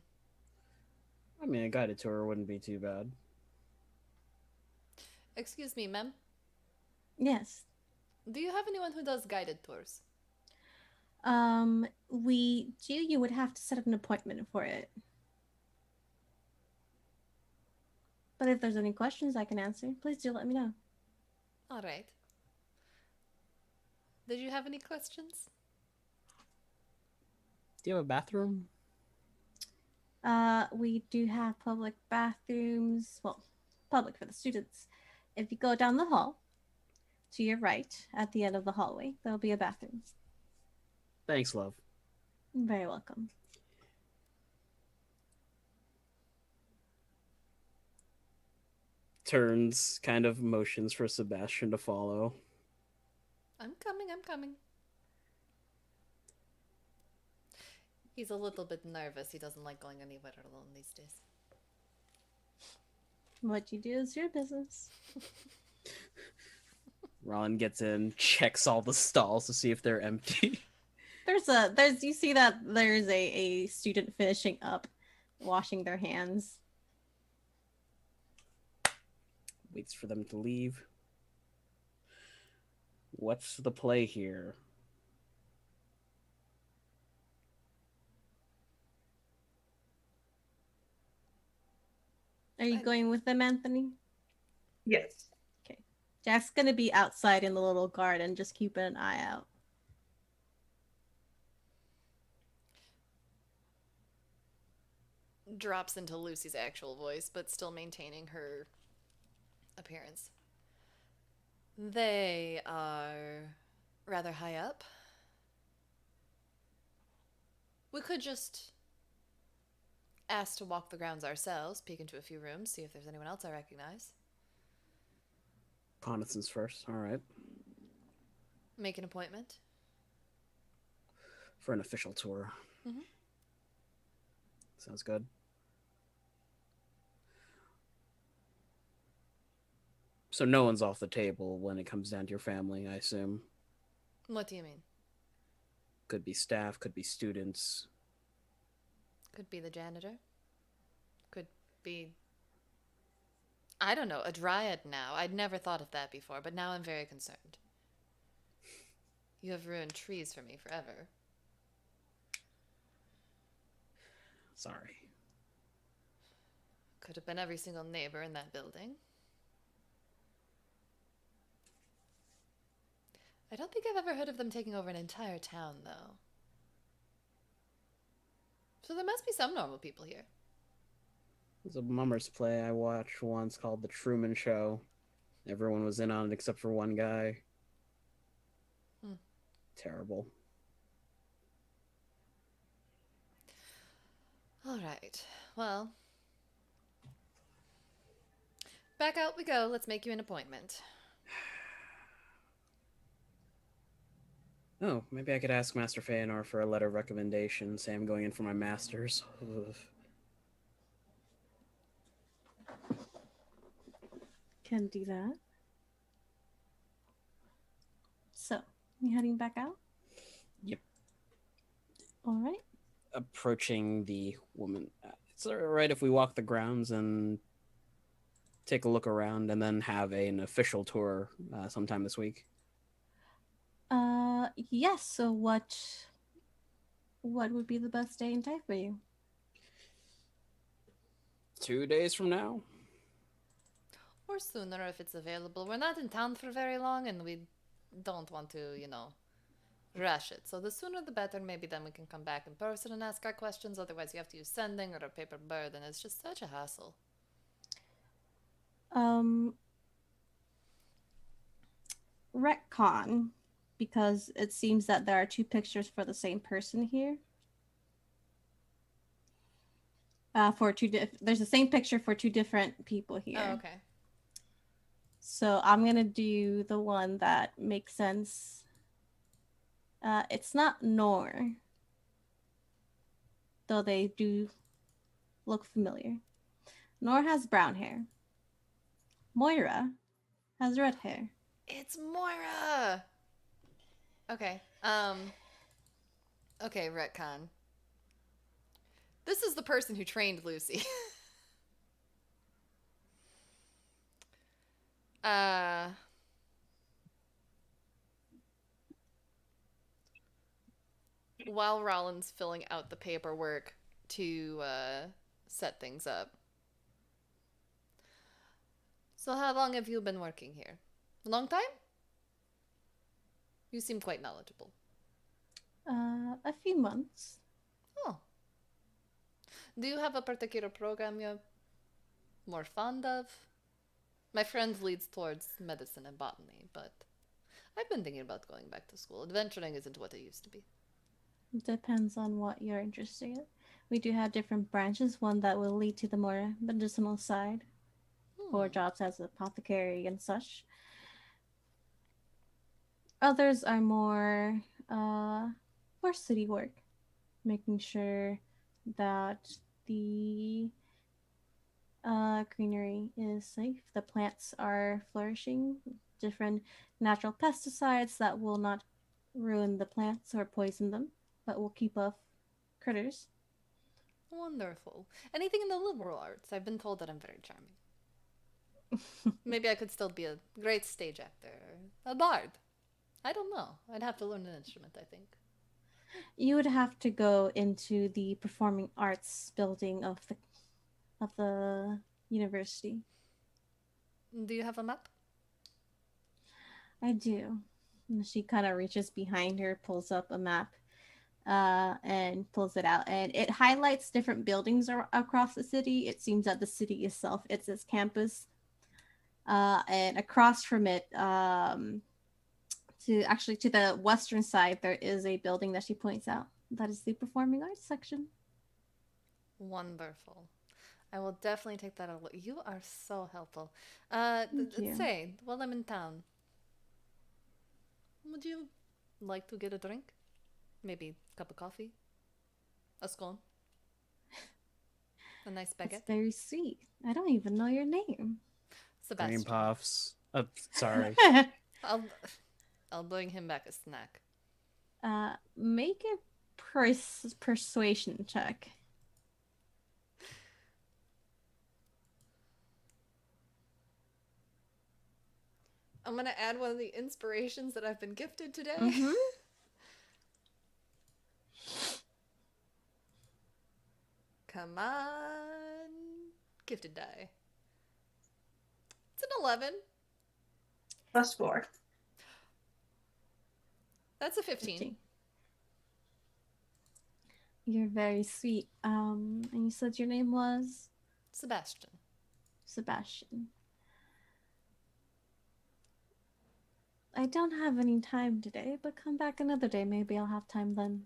I mean, a guided tour wouldn't be too bad. Excuse me, ma'am. Yes. Do you have anyone who does guided tours? We do. You would have to set up an appointment for it. But if there's any questions I can answer, please do let me know. All right. Did you have any questions? Do you have a bathroom? We do have public bathrooms. Well, public for the students. If you go down the hall, to your right, at the end of the hallway, there'll be a bathroom. Thanks, love. You're very welcome. Turns, kind of motions for Sebastian to follow. I'm coming. He's a little bit nervous. He doesn't like going anywhere alone these days. What you do is your business. Ron gets in, checks all the stalls to see if they're empty. You see that there's a student finishing up, washing their hands. Waits for them to leave. What's the play here? Are you going with them, Anthony? Yes. Okay. Jack's gonna be outside in the little garden, just keeping an eye out. Drops into Lucy's actual voice, but still maintaining her appearance. They are rather high up. We could just ask to walk the grounds ourselves, peek into a few rooms, see if there's anyone else I recognize. Reconnaissance first. All right. Make an appointment. For an official tour. Mm-hmm. Sounds good. So no one's off the table when it comes down to your family, I assume. What do you mean? Could be staff, could be students. Could be the janitor. Could be, I don't know, a dryad now. I'd never thought of that before, but now I'm very concerned. You have ruined trees for me forever. Sorry. Could have been every single neighbor in that building. I don't think I've ever heard of them taking over an entire town, though. So there must be some normal people here. There's a mummers play I watched once called The Truman Show. Everyone was in on it except for one guy. Terrible. All right. Well, back out we go. Let's make you an appointment. Oh, maybe I could ask Master Feanor for a letter of recommendation. Say I'm going in for my master's. Ugh. Can do that. So, you heading back out? Yep. All right. Approaching the woman. It's all right if we walk the grounds and take a look around and then have an official tour sometime this week. Yes. So what would be the best day and time for you? 2 days from now? Or sooner if it's available. We're not in town for very long and we don't want to, rush it. So the sooner the better. Maybe then we can come back in person and ask our questions. Otherwise, you have to use sending or a paper bird, and it's just such a hassle. Retcon, because it seems that there are two pictures for the same person here. For there's the same picture for two different people here. Oh, okay. So I'm gonna do the one that makes sense. It's not Nor, though they do look familiar. Nor has brown hair. Moira has red hair. It's Moira. Okay. Okay, retcon. This is the person who trained Lucy. uh while Rollins filling out the paperwork to set things up. So how long have you been working here? A long time? You seem quite knowledgeable. A few months. Oh. Do you have a particular program you're more fond of? My friend leads towards medicine and botany, but I've been thinking about going back to school. Adventuring isn't what it used to be. Depends on what you're interested in. We do have different branches, one that will lead to the more medicinal side for jobs as apothecary and such. Others are more city work, making sure that the greenery is safe, the plants are flourishing, different natural pesticides that will not ruin the plants or poison them, but will keep off critters. Wonderful. Anything in the liberal arts? I've been told that I'm very charming. Maybe I could still be a great stage actor, a bard. I don't know. I'd have to learn an instrument, I think. You would have to go into the performing arts building of the university. Do you have a map? I do. And she kind of reaches behind her, pulls up a map, and pulls it out, and it highlights different buildings across the city. It seems that the city itself, it's its campus, and across from it, to the western side, there is a building that she points out. That is the performing arts section. Wonderful. I will definitely take that a look. You are so helpful. Thank you. Say, while I'm in town, would you like to get a drink? Maybe a cup of coffee? A scone? A nice baguette? It's very sweet. I don't even know your name. Green Sebastian. puffs. Sorry. I'll bring him back a snack. Make a persuasion check. I'm gonna add one of the inspirations that I've been gifted today. Mm-hmm. Come on. Gifted die. It's an 11. +4. That's a 15. You're very sweet. And you said your name was Sebastian. Sebastian. I don't have any time today, but come back another day. Maybe I'll have time then.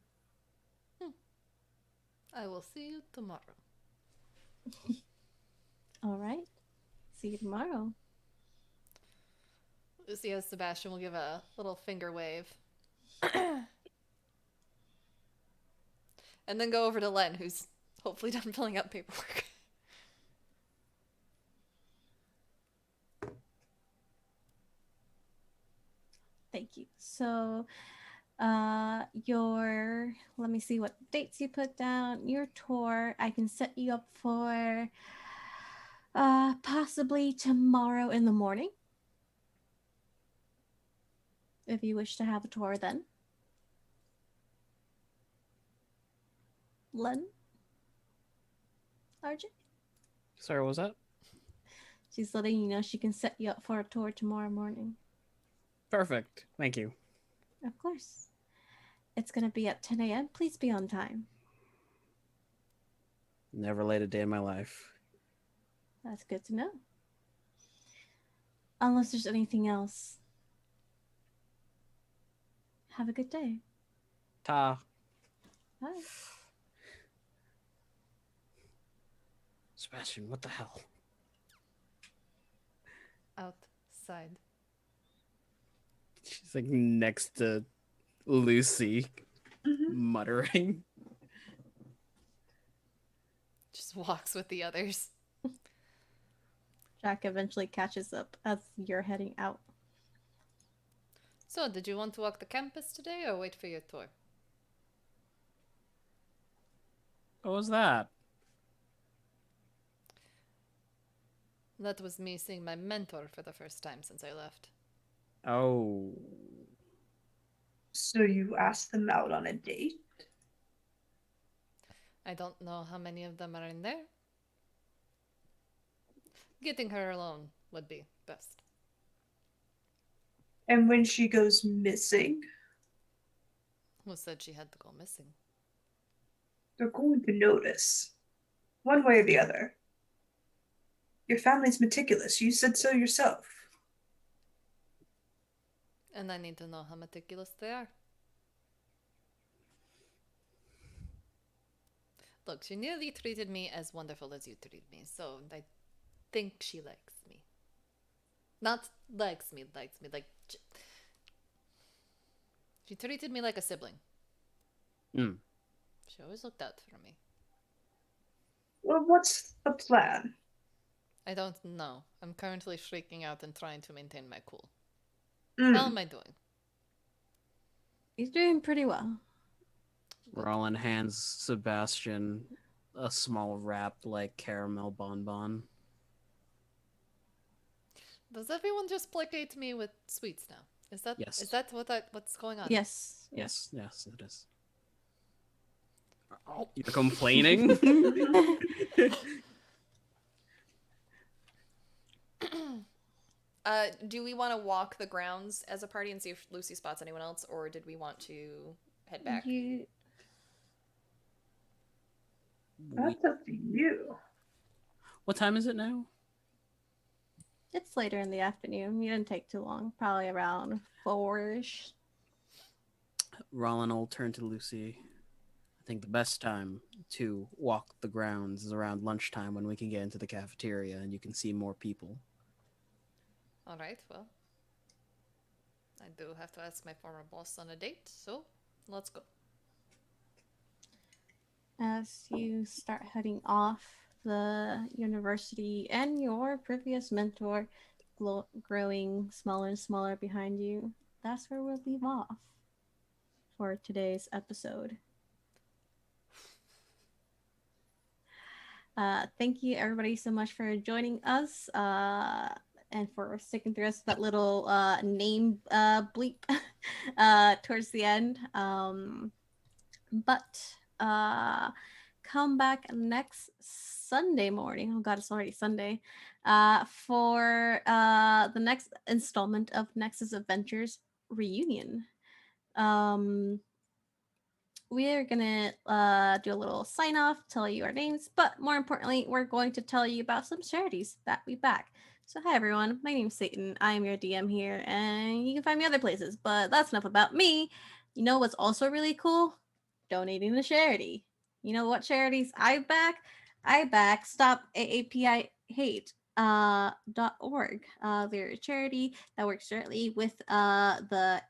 I will see you tomorrow. All right. See you tomorrow. See how Sebastian will give a little finger wave. And then go over to Len, who's hopefully done filling out paperwork. Thank you. So, let me see what dates you put down. Your tour, I can set you up for possibly tomorrow in the morning. If you wish to have a tour then. Len? RJ? Sorry, what was that? She's letting you know she can set you up for a tour tomorrow morning. Perfect. Thank you. Of course. It's going to be at 10 a.m. Please be on time. Never late a day in my life. That's good to know. Unless there's anything else. Have a good day. Ta. Bye. Sebastian, what the hell? Outside. She's like next to Lucy, Mhm. muttering. Just walks with the others. Jack eventually catches up as you're heading out. So, did you want to walk the campus today or wait for your tour? What was that? That was me seeing my mentor for the first time since I left. Oh. So you asked them out on a date? I don't know how many of them are in there. Getting her alone would be best. And when she goes missing, Who said she had to go missing? they're going to notice. One way or the other. Your family's meticulous. You said so yourself. And I need to know how meticulous they are. Look, she nearly treated me as wonderful as you treat me, so I think she likes me. Not likes me, like. She treated me like a sibling. Hmm. She always looked out for me. Well, what's the plan? I don't know. I'm currently freaking out and trying to maintain my cool. Mm. How am I doing? He's doing pretty well. Roland hands Sebastian a small wrapped like caramel bonbon. Does everyone just placate me with sweets now? Is that Yes. what's going on? Yes. Yes, it is. Oh, you're complaining? Do we want to walk the grounds as a party and see if Lucy spots anyone else, or did we want to head back? That's up to you. What time is it now? It's later in the afternoon. You didn't take too long. Probably around 4-ish. Roland will turn to Lucy. I think the best time to walk the grounds is around lunchtime when we can get into the cafeteria and you can see more people. All right, well, I do have to ask my former boss on a date, so let's go. As you start heading off, the university and your previous mentor growing smaller and smaller behind you, that's where we'll leave off for today's episode. Thank you, everybody, so much for joining us and for sticking through us that little name bleep towards the end. But come back next Sunday morning. Oh God, it's already Sunday. For the next installment of Nexus Adventures Reunion. We are gonna do a little sign off, tell you our names, but more importantly, we're going to tell you about some charities that we back. So, hi everyone, my name's Satan. I am your DM here, and you can find me other places, but that's enough about me. You know what's also really cool? Donating to charity. You know what charities I back? I back Stop AAPI Hate .org. They're a charity that works directly with the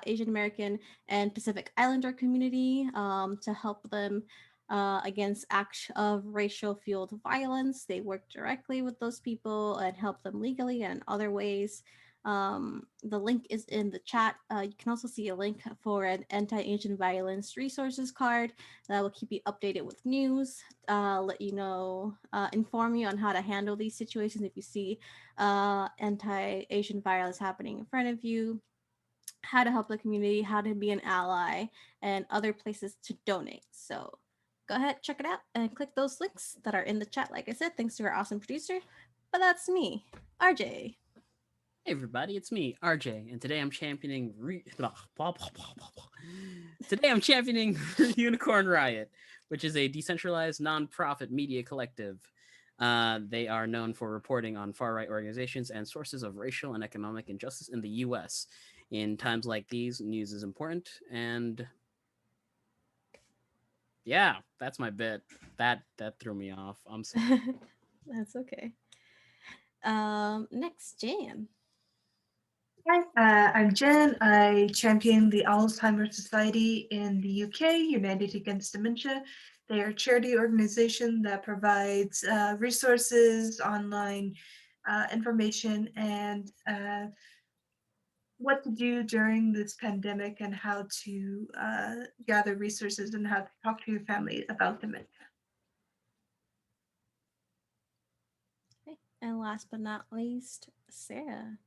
Asian American and Pacific Islander community to help them against acts of racial fueled violence. They work directly with those people and help them legally and in other ways. The link is in the chat. You can also see a link for an anti-Asian violence resources card that will keep you updated with news, let you know, inform you on how to handle these situations if you see anti-Asian violence happening in front of you, how to help the community, how to be an ally, and other places to donate. So go ahead, check it out, and click those links that are in the chat. Like I said, thanks to our awesome producer. But that's me, RJ. Hey everybody, it's me, RJ, and today I'm championing Today I'm championing Unicorn Riot, which is a decentralized non-profit media collective. They are known for reporting on far-right organizations and sources of racial and economic injustice in the US. In times like these, news is important, and Yeah, that's my bit. That threw me off. I'm sorry. That's okay. Next, Jan. Hi, I'm Jen. I champion the Alzheimer's Society in the UK, United Against Dementia. They are a charity organization that provides resources, online information, and what to do during this pandemic and how to gather resources and how to talk to your family about dementia. Okay. And last but not least, Sarah.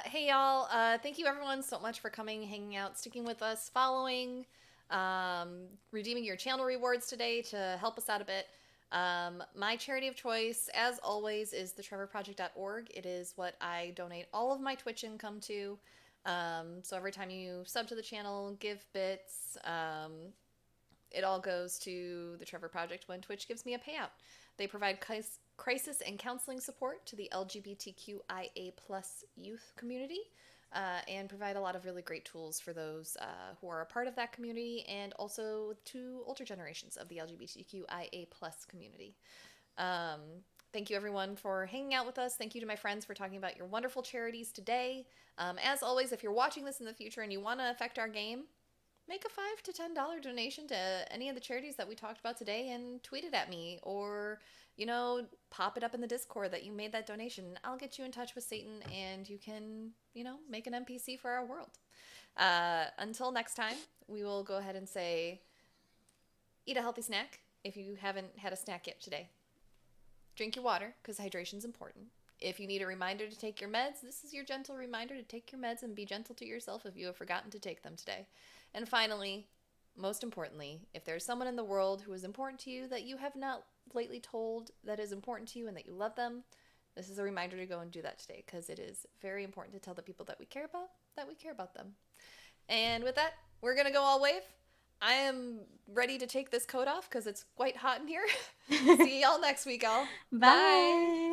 Hey y'all, thank you everyone so much for coming, hanging out, sticking with us, following, redeeming your channel rewards today to help us out a bit. My charity of choice, as always, is thetrevorproject.org. It is what I donate all of my Twitch income to. So every time you sub to the channel, give bits, it all goes to the Trevor Project when Twitch gives me a payout. They provide crisis and counseling support to the LGBTQIA plus youth community, and provide a lot of really great tools for those who are a part of that community, and also to older generations of the LGBTQIA plus community. Um, Thank you everyone for hanging out with us. Thank you to my friends for talking about your wonderful charities today. As always, if you're watching this in the future and you want to affect our game, make a $5 to $10 donation to any of the charities that we talked about today and tweet it at me, or pop it up in the Discord that you made that donation. I'll get you in touch with Satan and you can make an NPC for our world. Until next time, we will go ahead and say eat a healthy snack if you haven't had a snack yet today. Drink your water because hydration's important. If you need a reminder to take your meds, this is your gentle reminder to take your meds and be gentle to yourself if you have forgotten to take them today. And finally, most importantly, if there's someone in the world who is important to you that you have not lately told that is important to you and that you love them, this is a reminder to go and do that today because it is very important to tell the people that we care about them. And with that, we're going to go all wave. I am ready to take this coat off because it's quite hot in here. See y'all next week, y'all. Bye.